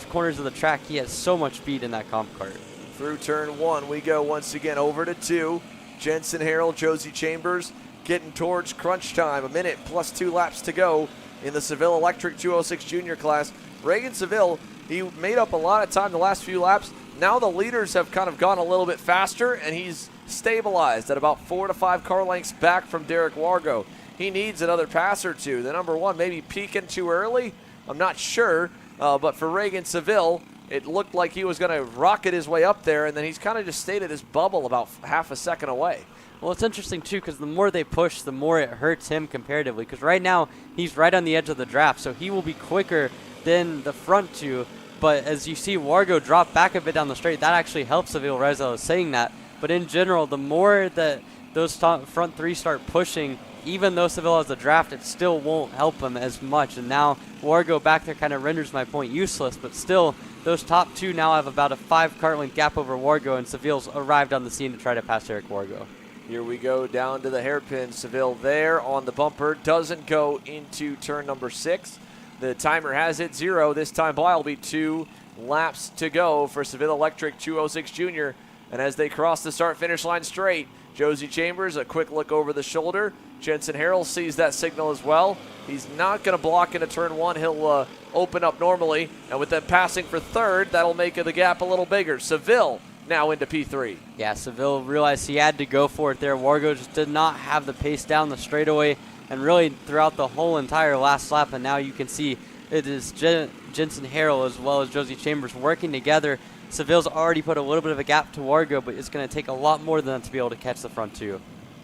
corners of the track, he has so much speed in that comp kart. Through turn 1, we go once again over to 2. Jensen Harrell, Josie Chambers getting towards crunch time. 1 minute plus 2 laps to go in the Seville Electric 206 Junior class. Reagan Seville, he made up a lot of time the last few laps. Now the leaders have kind of gone a little bit faster, and he's stabilized at about 4 to 5 car lengths back from Derek Wargo. He needs another pass or 2. The number 1 maybe peaking too early. I'm not sure, but for Reagan Seville, it looked like he was going to rocket his way up there, and then he's kind of just stayed at his bubble about half a second away. Well, it's interesting, too, because the more they push, the more it hurts him comparatively, because right now he's right on the edge of the draft, so he will be quicker than the front 2. But as you see Wargo drop back a bit down the straight, that actually helps Seville Reza is saying that. But in general, the more that those front 3 start pushing, even though Seville has the draft, it still won't help him as much. And now Wargo back there kind of renders my point useless, but still those top 2 now have about a 5 kart length gap over Wargo, and Seville's arrived on the scene to try to pass Derek Wargo. Here we go down to the hairpin. Seville there on the bumper. Doesn't go into turn number 6. The timer has it 0. This time by will be 2 laps to go for Seville Electric 206 Junior. And as they cross the start-finish line straight, Josie Chambers, a quick look over the shoulder. Jensen Harrell sees that signal as well. He's not going to block into turn 1. He'll open up normally. And with them passing for third, that'll make the gap a little bigger. Seville now into P3. Yeah, Seville realized he had to go for it there. Wargo just did not have the pace down the straightaway, and really throughout the whole entire last lap. And now you can see it is Jensen Harrell as well as Josie Chambers working together. Seville's already put a little bit of a gap to Wargo, but it's going to take a lot more than that to be able to catch the front 2.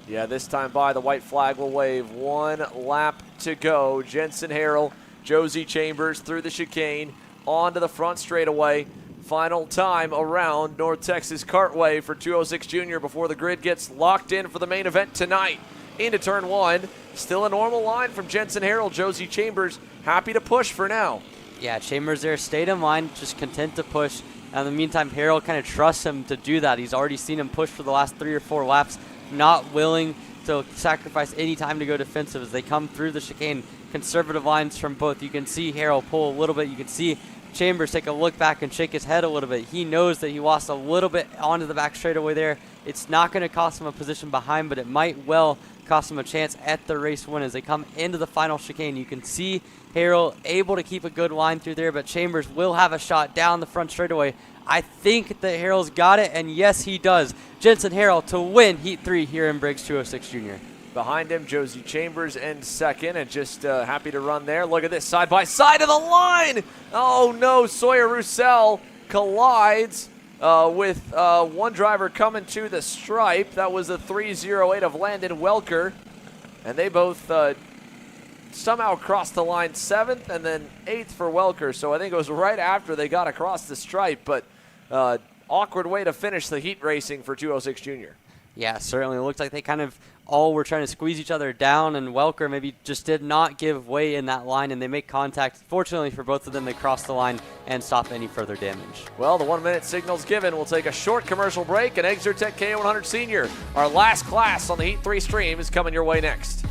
Yeah, this time by, the white flag will wave. 1 lap to go. Jensen Harrell, Josie Chambers through the chicane, onto the front straightaway. Final time around North Texas Kartway for 206 Junior before the grid gets locked in for the main event tonight. Into turn 1. Still a normal line from Jensen Harrell. Josie Chambers happy to push for now. Yeah, Chambers there stayed in line, just content to push. And in the meantime, Harrell kind of trusts him to do that. He's already seen him push for the last 3 or 4 laps, not willing to sacrifice any time to go defensive as they come through the chicane. Conservative lines from both. You can see Harrell pull a little bit. You can see Chambers take a look back and shake his head a little bit. He knows that he lost a little bit onto the back straightaway there. It's not going to cost him a position behind, but it might well cost him a chance at the race win as they come into the final chicane. You can see Harrell able to keep a good line through there, but Chambers will have a shot down the front straightaway. I think that Harrell's got it, and yes, he does. Jensen Harrell to win Heat 3 here in Briggs 206 Jr. Behind him, Josie Chambers in second, and just happy to run there. Look at this, side by side of the line. Oh no, Sawyer Roussel collides with one driver coming to the stripe. That was the 308 of Landon Welker, and they both somehow crossed the line 7th and then 8th for Welker. So I think it was right after they got across the stripe, but awkward way to finish the heat racing for 206 Junior. Yeah, certainly. It looked like they kind of all were trying to squeeze each other down, and Welker maybe just did not give way in that line, and they make contact. Fortunately for both of them, they crossed the line and stop any further damage. Well, the 1 minute signal's given. We'll take a short commercial break, and Exertech K100 Senior, our last class on the Heat 3 stream, is coming your way next.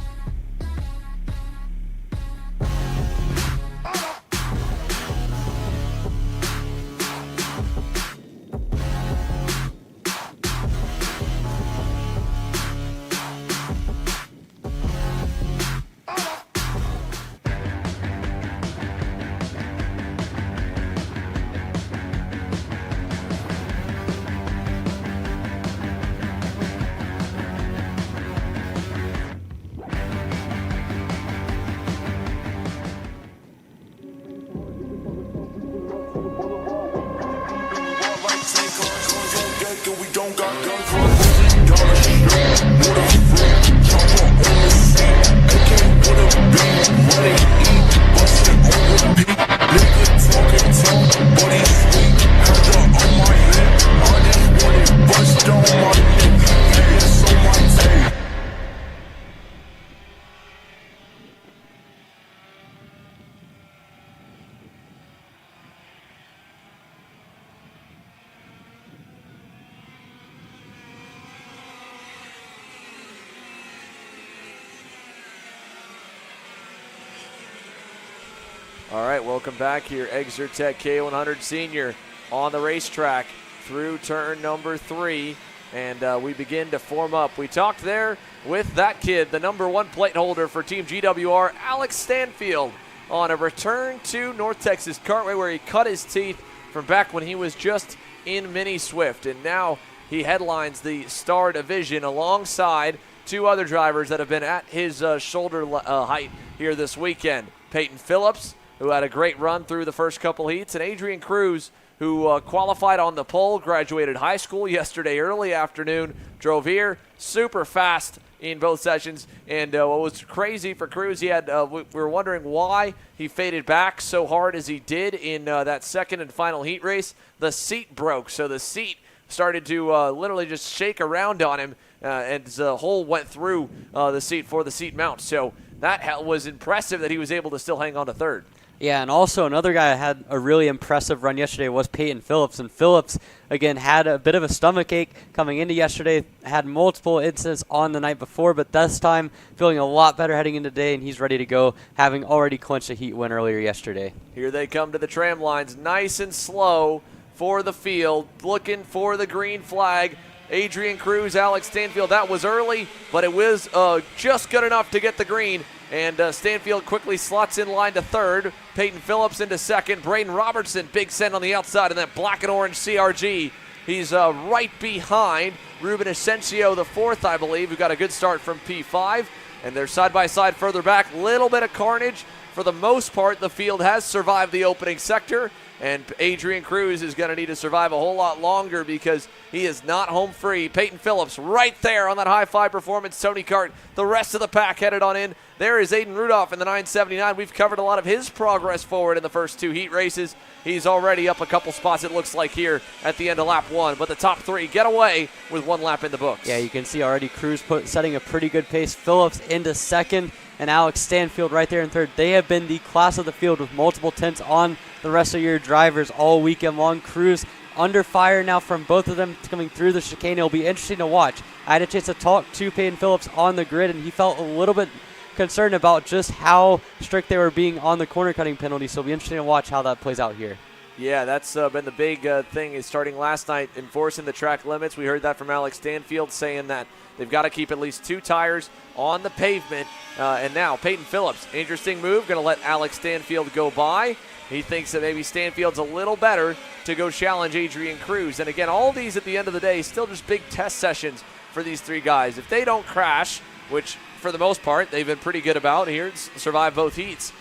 All right, welcome back here. Exertech K100 Senior on the racetrack through turn number 3, and we begin to form up. We talked there with that kid, the number 1 plate holder for Team GWR, Alex Stanfield, on a return to North Texas Kartway where he cut his teeth from back when he was just in Mini Swift, and now he headlines the Star Division alongside 2 other drivers that have been at his shoulder height here this weekend. Peyton Phillips, who had a great run through the first couple heats, and Adrian Cruz, who qualified on the pole, graduated high school yesterday early afternoon, drove here super fast in both sessions. And what was crazy for Cruz, he had we were wondering why he faded back so hard as he did in that second and final heat race. The seat broke, so the seat started to literally just shake around on him, and the hole went through the seat for the seat mount. So that was impressive that he was able to still hang on to third. Yeah, and also another guy that had a really impressive run yesterday was Peyton Phillips. And Phillips, again, had a bit of a stomach ache coming into yesterday, had multiple incidents on the night before, but this time feeling a lot better heading into today, and he's ready to go, having already clinched a heat win earlier yesterday. Here they come to the tram lines, nice and slow for the field, looking for the green flag. Adrian Cruz, Alex Stanfield, that was early, but it was just good enough to get the green. And Stanfield quickly slots in line to third. Peyton Phillips into second. Braden Robertson, big send on the outside, and that black and orange CRG. He's right behind Ruben Asensio, the fourth, I believe, who got a good start from P5. And they're side by side further back. Little bit of carnage. For the most part, the field has survived the opening sector. And Adrian Cruz is going to need to survive a whole lot longer because he is not home free. Peyton Phillips right there on that high-five performance. Tony Kart, the rest of the pack headed on in. There is Aiden Rudolph in the 979. We've covered a lot of his progress forward in the first 2 heat races. He's already up a couple spots, it looks like, here at the end of lap 1. But the top 3 get away with 1 lap in the books. Yeah, you can see already Cruz setting a pretty good pace. Phillips into second, and Alex Stanfield right there in third. They have been the class of the field with multiple tenths on the rest of your drivers all weekend long. Cruz under fire now from both of them coming through the chicane. It'll be interesting to watch. I had a chance to talk to Peyton Phillips on the grid, and he felt a little bit concerned about just how strict they were being on the corner cutting penalty, so it'll be interesting to watch how that plays out here. Yeah, that's been the big thing is starting last night, enforcing the track limits. We heard that from Alex Stanfield saying that they've got to keep at least 2 tires on the pavement. And now Peyton Phillips, interesting move, going to let Alex Stanfield go by. He thinks that maybe Stanfield's a little better to go challenge Adrian Cruz. And again, all these at the end of the day, still just big test sessions for these 3 guys. If they don't crash, which for the most part they've been pretty good about here, survive both heats,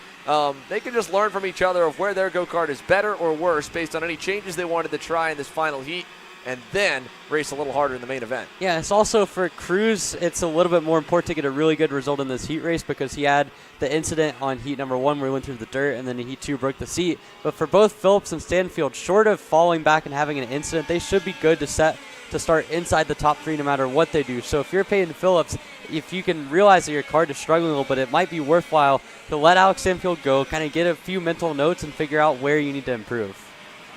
they can just learn from each other of where their go-kart is better or worse based on any changes they wanted to try in this final heat, and then race a little harder in the main event. Yeah, it's also for Cruz, it's a little bit more important to get a really good result in this heat race because he had the incident on heat number 1 where he went through the dirt, and then in heat 2 broke the seat. But for both Phillips and Stanfield, short of falling back and having an incident, they should be good to start inside the top 3 no matter what they do. So if you're Peyton Phillips, if you can realize that your kart is struggling a little bit, it might be worthwhile to let Alex Stanfield go, kind of get a few mental notes and figure out where you need to improve.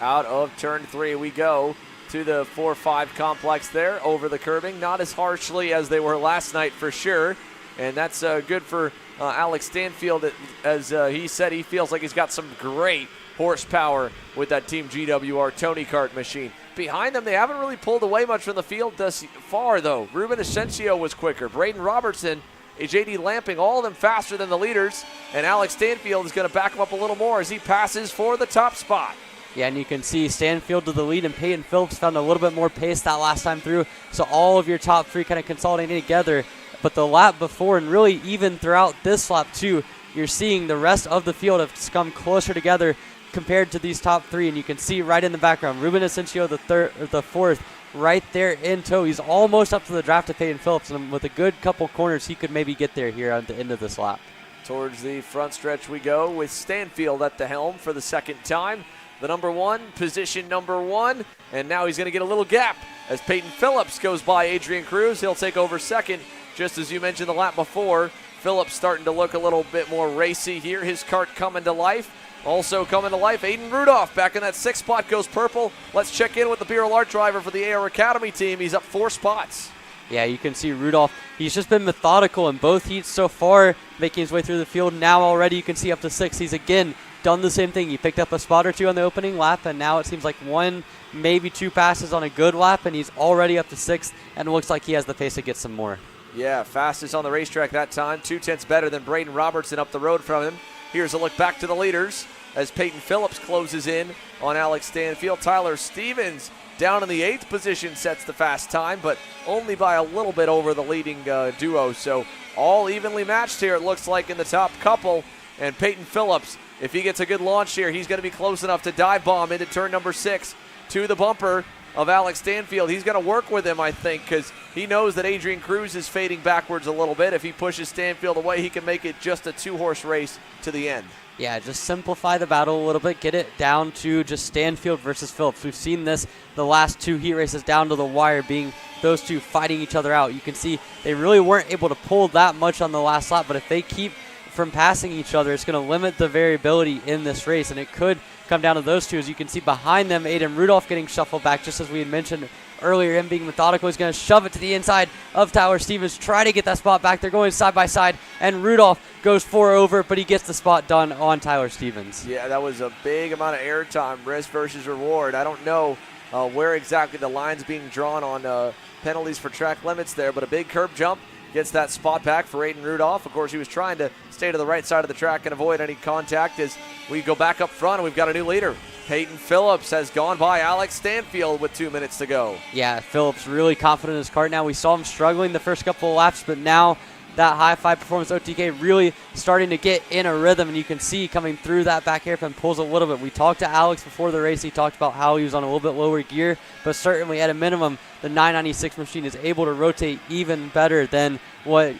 Out of turn 3 we go to the 4-5 complex there, over the curbing. Not as harshly as they were last night for sure, and that's good for Alex Stanfield, as he said he feels like he's got some great horsepower with that Team GWR Tony Kart machine. Behind them, they haven't really pulled away much from the field thus far, though. Ruben Asensio was quicker. Braden Robertson, J.D. Lamping, all of them faster than the leaders, and Alex Stanfield is going to back him up a little more as he passes for the top spot. Yeah, and you can see Stanfield to the lead, and Peyton Phillips found a little bit more pace that last time through, so all of your top 3 kind of consolidating together. But the lap before, and really even throughout this lap too, you're seeing the rest of the field have come closer together compared to these top 3, and you can see right in the background, Ruben Asensio, the 4th, right there in tow. He's almost up to the draft of Peyton Phillips, and with a good couple corners, he could maybe get there here at the end of this lap. Towards the front stretch we go with Stanfield at the helm for the second time. The number 1, position number 1, and now he's going to get a little gap as Peyton Phillips goes by Adrian Cruz. He'll take over second, just as you mentioned the lap before. Phillips starting to look a little bit more racy here. His kart coming to life. Also coming to life, Aiden Rudolph back in that 6th spot, goes purple. Let's check in with the Beer Alert driver for the AR Academy team. He's up 4 spots. Yeah, you can see Rudolph. He's just been methodical in both heats so far, making his way through the field. Now already you can see up to 6. He's again done the same thing. He picked up a spot or 2 on the opening lap, and now it seems like 1, maybe 2 passes on a good lap, and he's already up to 6th, and it looks like he has the pace to get some more. Yeah, fastest on the racetrack that time. 2/10 better than Braden Robertson up the road from him. Here's a look back to the leaders as Peyton Phillips closes in on Alex Stanfield. Tyler Stevens down in the 8th position sets the fast time, but only by a little bit over the leading duo. So all evenly matched here, it looks like, in the top couple. And Peyton Phillips, if he gets a good launch here, he's going to be close enough to dive bomb into turn number 6 to the bumper of Alex Stanfield. He's going to work with him, I think, because he knows that Adrian Cruz is fading backwards a little bit. If he pushes Stanfield away, he can make it just a 2-horse race to the end. Yeah, just simplify the battle a little bit. Get it down to just Stanfield versus Phillips. We've seen this the last 2 heat races down to the wire, being those 2 fighting each other out. You can see they really weren't able to pull that much on the last lap, but if they keep from passing each other, it's going to limit the variability in this race, and it could come down to those 2. As you can see behind them, Aiden Rudolph getting shuffled back, just as we had mentioned earlier. Him being methodical, he's going to shove it to the inside of Tyler Stevens, try to get that spot back. They're going side by side, and Rudolph goes 4 over, but he gets the spot done on Tyler Stevens. Yeah, that was a big amount of airtime, risk versus reward. I don't know where exactly the line's being drawn on penalties for track limits there, but a big curb jump gets that spot back for Aiden Rudolph. Of course, he was trying to stay to the right side of the track and avoid any contact. As we go back up front, and we've got a new leader. Peyton Phillips has gone by Alex Stanfield with 2 minutes to go. Yeah, Phillips really confident in his kart now. We saw him struggling the first couple of laps, but now that high 5 performance OTK really starting to get in a rhythm, and you can see coming through that back hairpin pulls a little bit. We talked to Alex before the race. He talked about how he was on a little bit lower gear, but certainly at a minimum, the 996 machine is able to rotate even better than what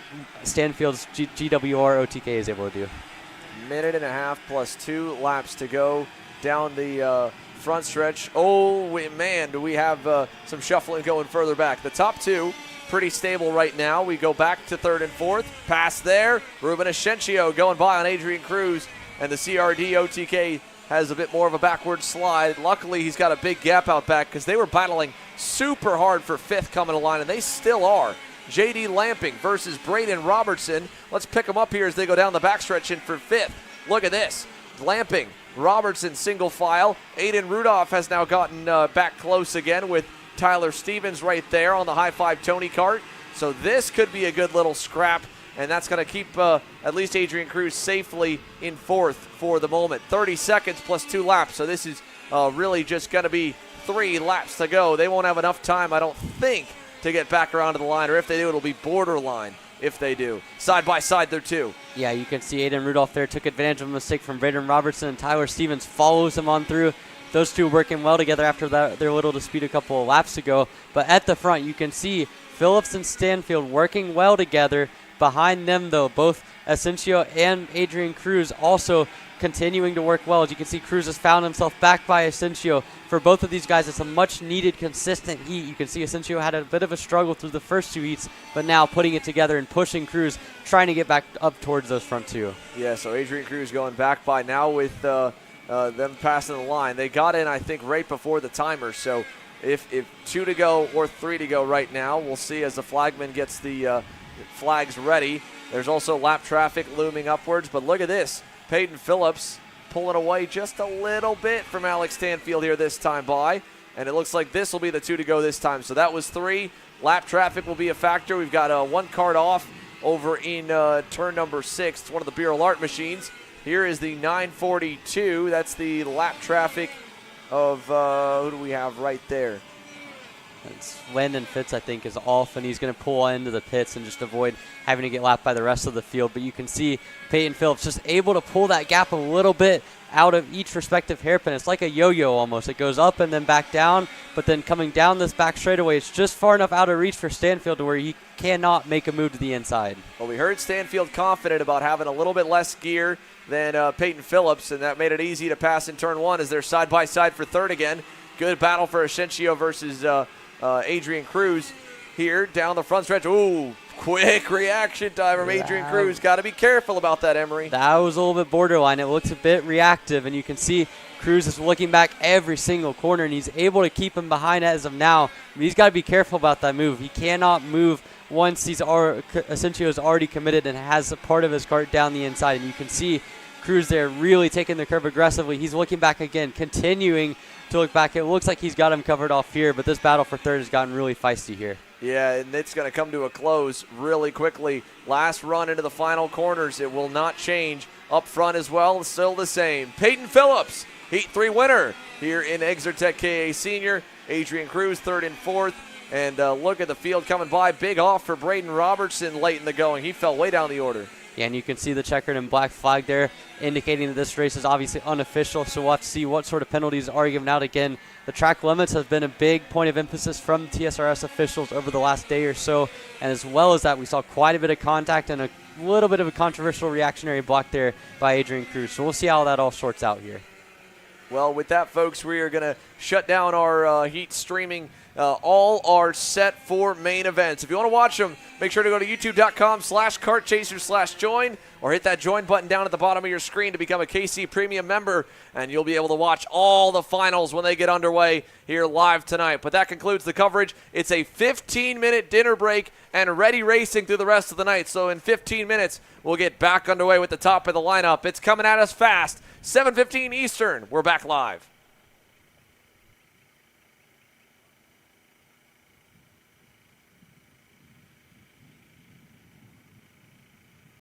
Stanfield's GWR OTK is able to do. Minute and a half plus 2 laps to go down the front stretch. Oh, man, do we have some shuffling going further back. The top 2 pretty stable right now. We go back to 3rd and 4th. Pass there. Ruben Asensio going by on Adrian Cruz, and the CRD OTK has a bit more of a backward slide. Luckily, he's got a big gap out back because they were battling super hard for 5th coming to line, and they still are. J.D. Lamping versus Braden Robertson. Let's pick them up here as they go down the backstretch in for 5th. Look at this. Lamping, Robertson single file. Aiden Rudolph has now gotten back close again with Tyler Stevens right there on the high five Tony Kart. So this could be a good little scrap, and that's going to keep at least Adrian Cruz safely in 4th for the moment. 30 seconds plus 2 laps, so this is really just going to be 3 laps to go. They won't have enough time, I don't think, to get back around to the line, or if they do, it'll be borderline if they do. Side by side, they're 2. Yeah, you can see Aiden Rudolph there took advantage of a mistake from Braden Robertson, and Tyler Stevens follows him on through. Those two working well together after their little dispute a couple of laps ago. But at the front, you can see Phillips and Stanfield working well together. Behind them, though, both Asensio and Adrian Cruz also continuing to work well. As you can see, Cruz has found himself back by Asensio. For both of these guys, it's a much-needed, consistent heat. You can see Asensio had a bit of a struggle through the first 2 heats, but now putting it together and pushing Cruz, trying to get back up towards those front 2. Yeah, so Adrian Cruz going back by now with them passing the line. They got in, I think, right before the timer. So if 2 to go or 3 to go right now, we'll see as the flagman gets the flags ready. There's also lap traffic looming upwards, but look at this. Peyton Phillips pulling away just a little bit from Alex Stanfield here this time by, and it looks like this will be the 2 to go this time. So that was 3. Lap traffic will be a factor. We've got 1 cart off over in turn number 6. It's one of the Beer Art machines. Here is the 942. That's the lap traffic of, who do we have right there? It's Landon Fitz, I think, is off, and he's going to pull into the pits and just avoid having to get lapped by the rest of the field. But you can see Peyton Phillips just able to pull that gap a little bit out of each respective hairpin. It's like a yo-yo almost. It goes up and then back down, but then coming down this back straightaway, it's just far enough out of reach for Stanfield to where he cannot make a move to the inside. Well, we heard Stanfield confident about having a little bit less gear than Peyton Phillips, and that made it easy to pass in turn 1 as they're side-by-side for 3rd again. Good battle for Asensio versus Adrian Cruz here down the front stretch. Ooh, quick reaction time from Adrian Cruz. Got to be careful about that, Emery. That was a little bit borderline. It looks a bit reactive, and you can see Cruz is looking back every single corner, and he's able to keep him behind as of now. He's got to be careful about that move. He cannot move once Asensio is already committed and has a part of his cart down the inside, and you can see Cruz there really taking the curve aggressively. He's looking back again, continuing to look back. It looks like he's got him covered off here, but this battle for 3rd has gotten really feisty here. Yeah, and it's going to come to a close really quickly. Last run into the final corners. It will not change. Up front as well, still the same. Peyton Phillips, Heat 3 winner here in Exertech KA Senior. Adrian Cruz 3rd and 4th. And look at the field coming by. Big off for Braden Robertson late in the going. He fell way down the order. Yeah, and you can see the checkered and black flag there, indicating that this race is obviously unofficial, so we'll have to see what sort of penalties are given out. Again, the track limits have been a big point of emphasis from TSRS officials over the last day or so, and as well as that, we saw quite a bit of contact and a little bit of a controversial reactionary block there by Adrian Cruz, so we'll see how that all sorts out here. Well, with that, folks, we are going to shut down our heat streaming. All are set for main events. If you want to watch them, make sure to go to youtube.com/kartchaser/join or hit that join button down at the bottom of your screen to become a KC Premium member, and you'll be able to watch all the finals when they get underway here live tonight. But that concludes the coverage. It's a 15-minute dinner break and ready racing through the rest of the night. So in 15 minutes, we'll get back underway with the top of the lineup. It's coming at us fast. 7:15 Eastern. We're back live.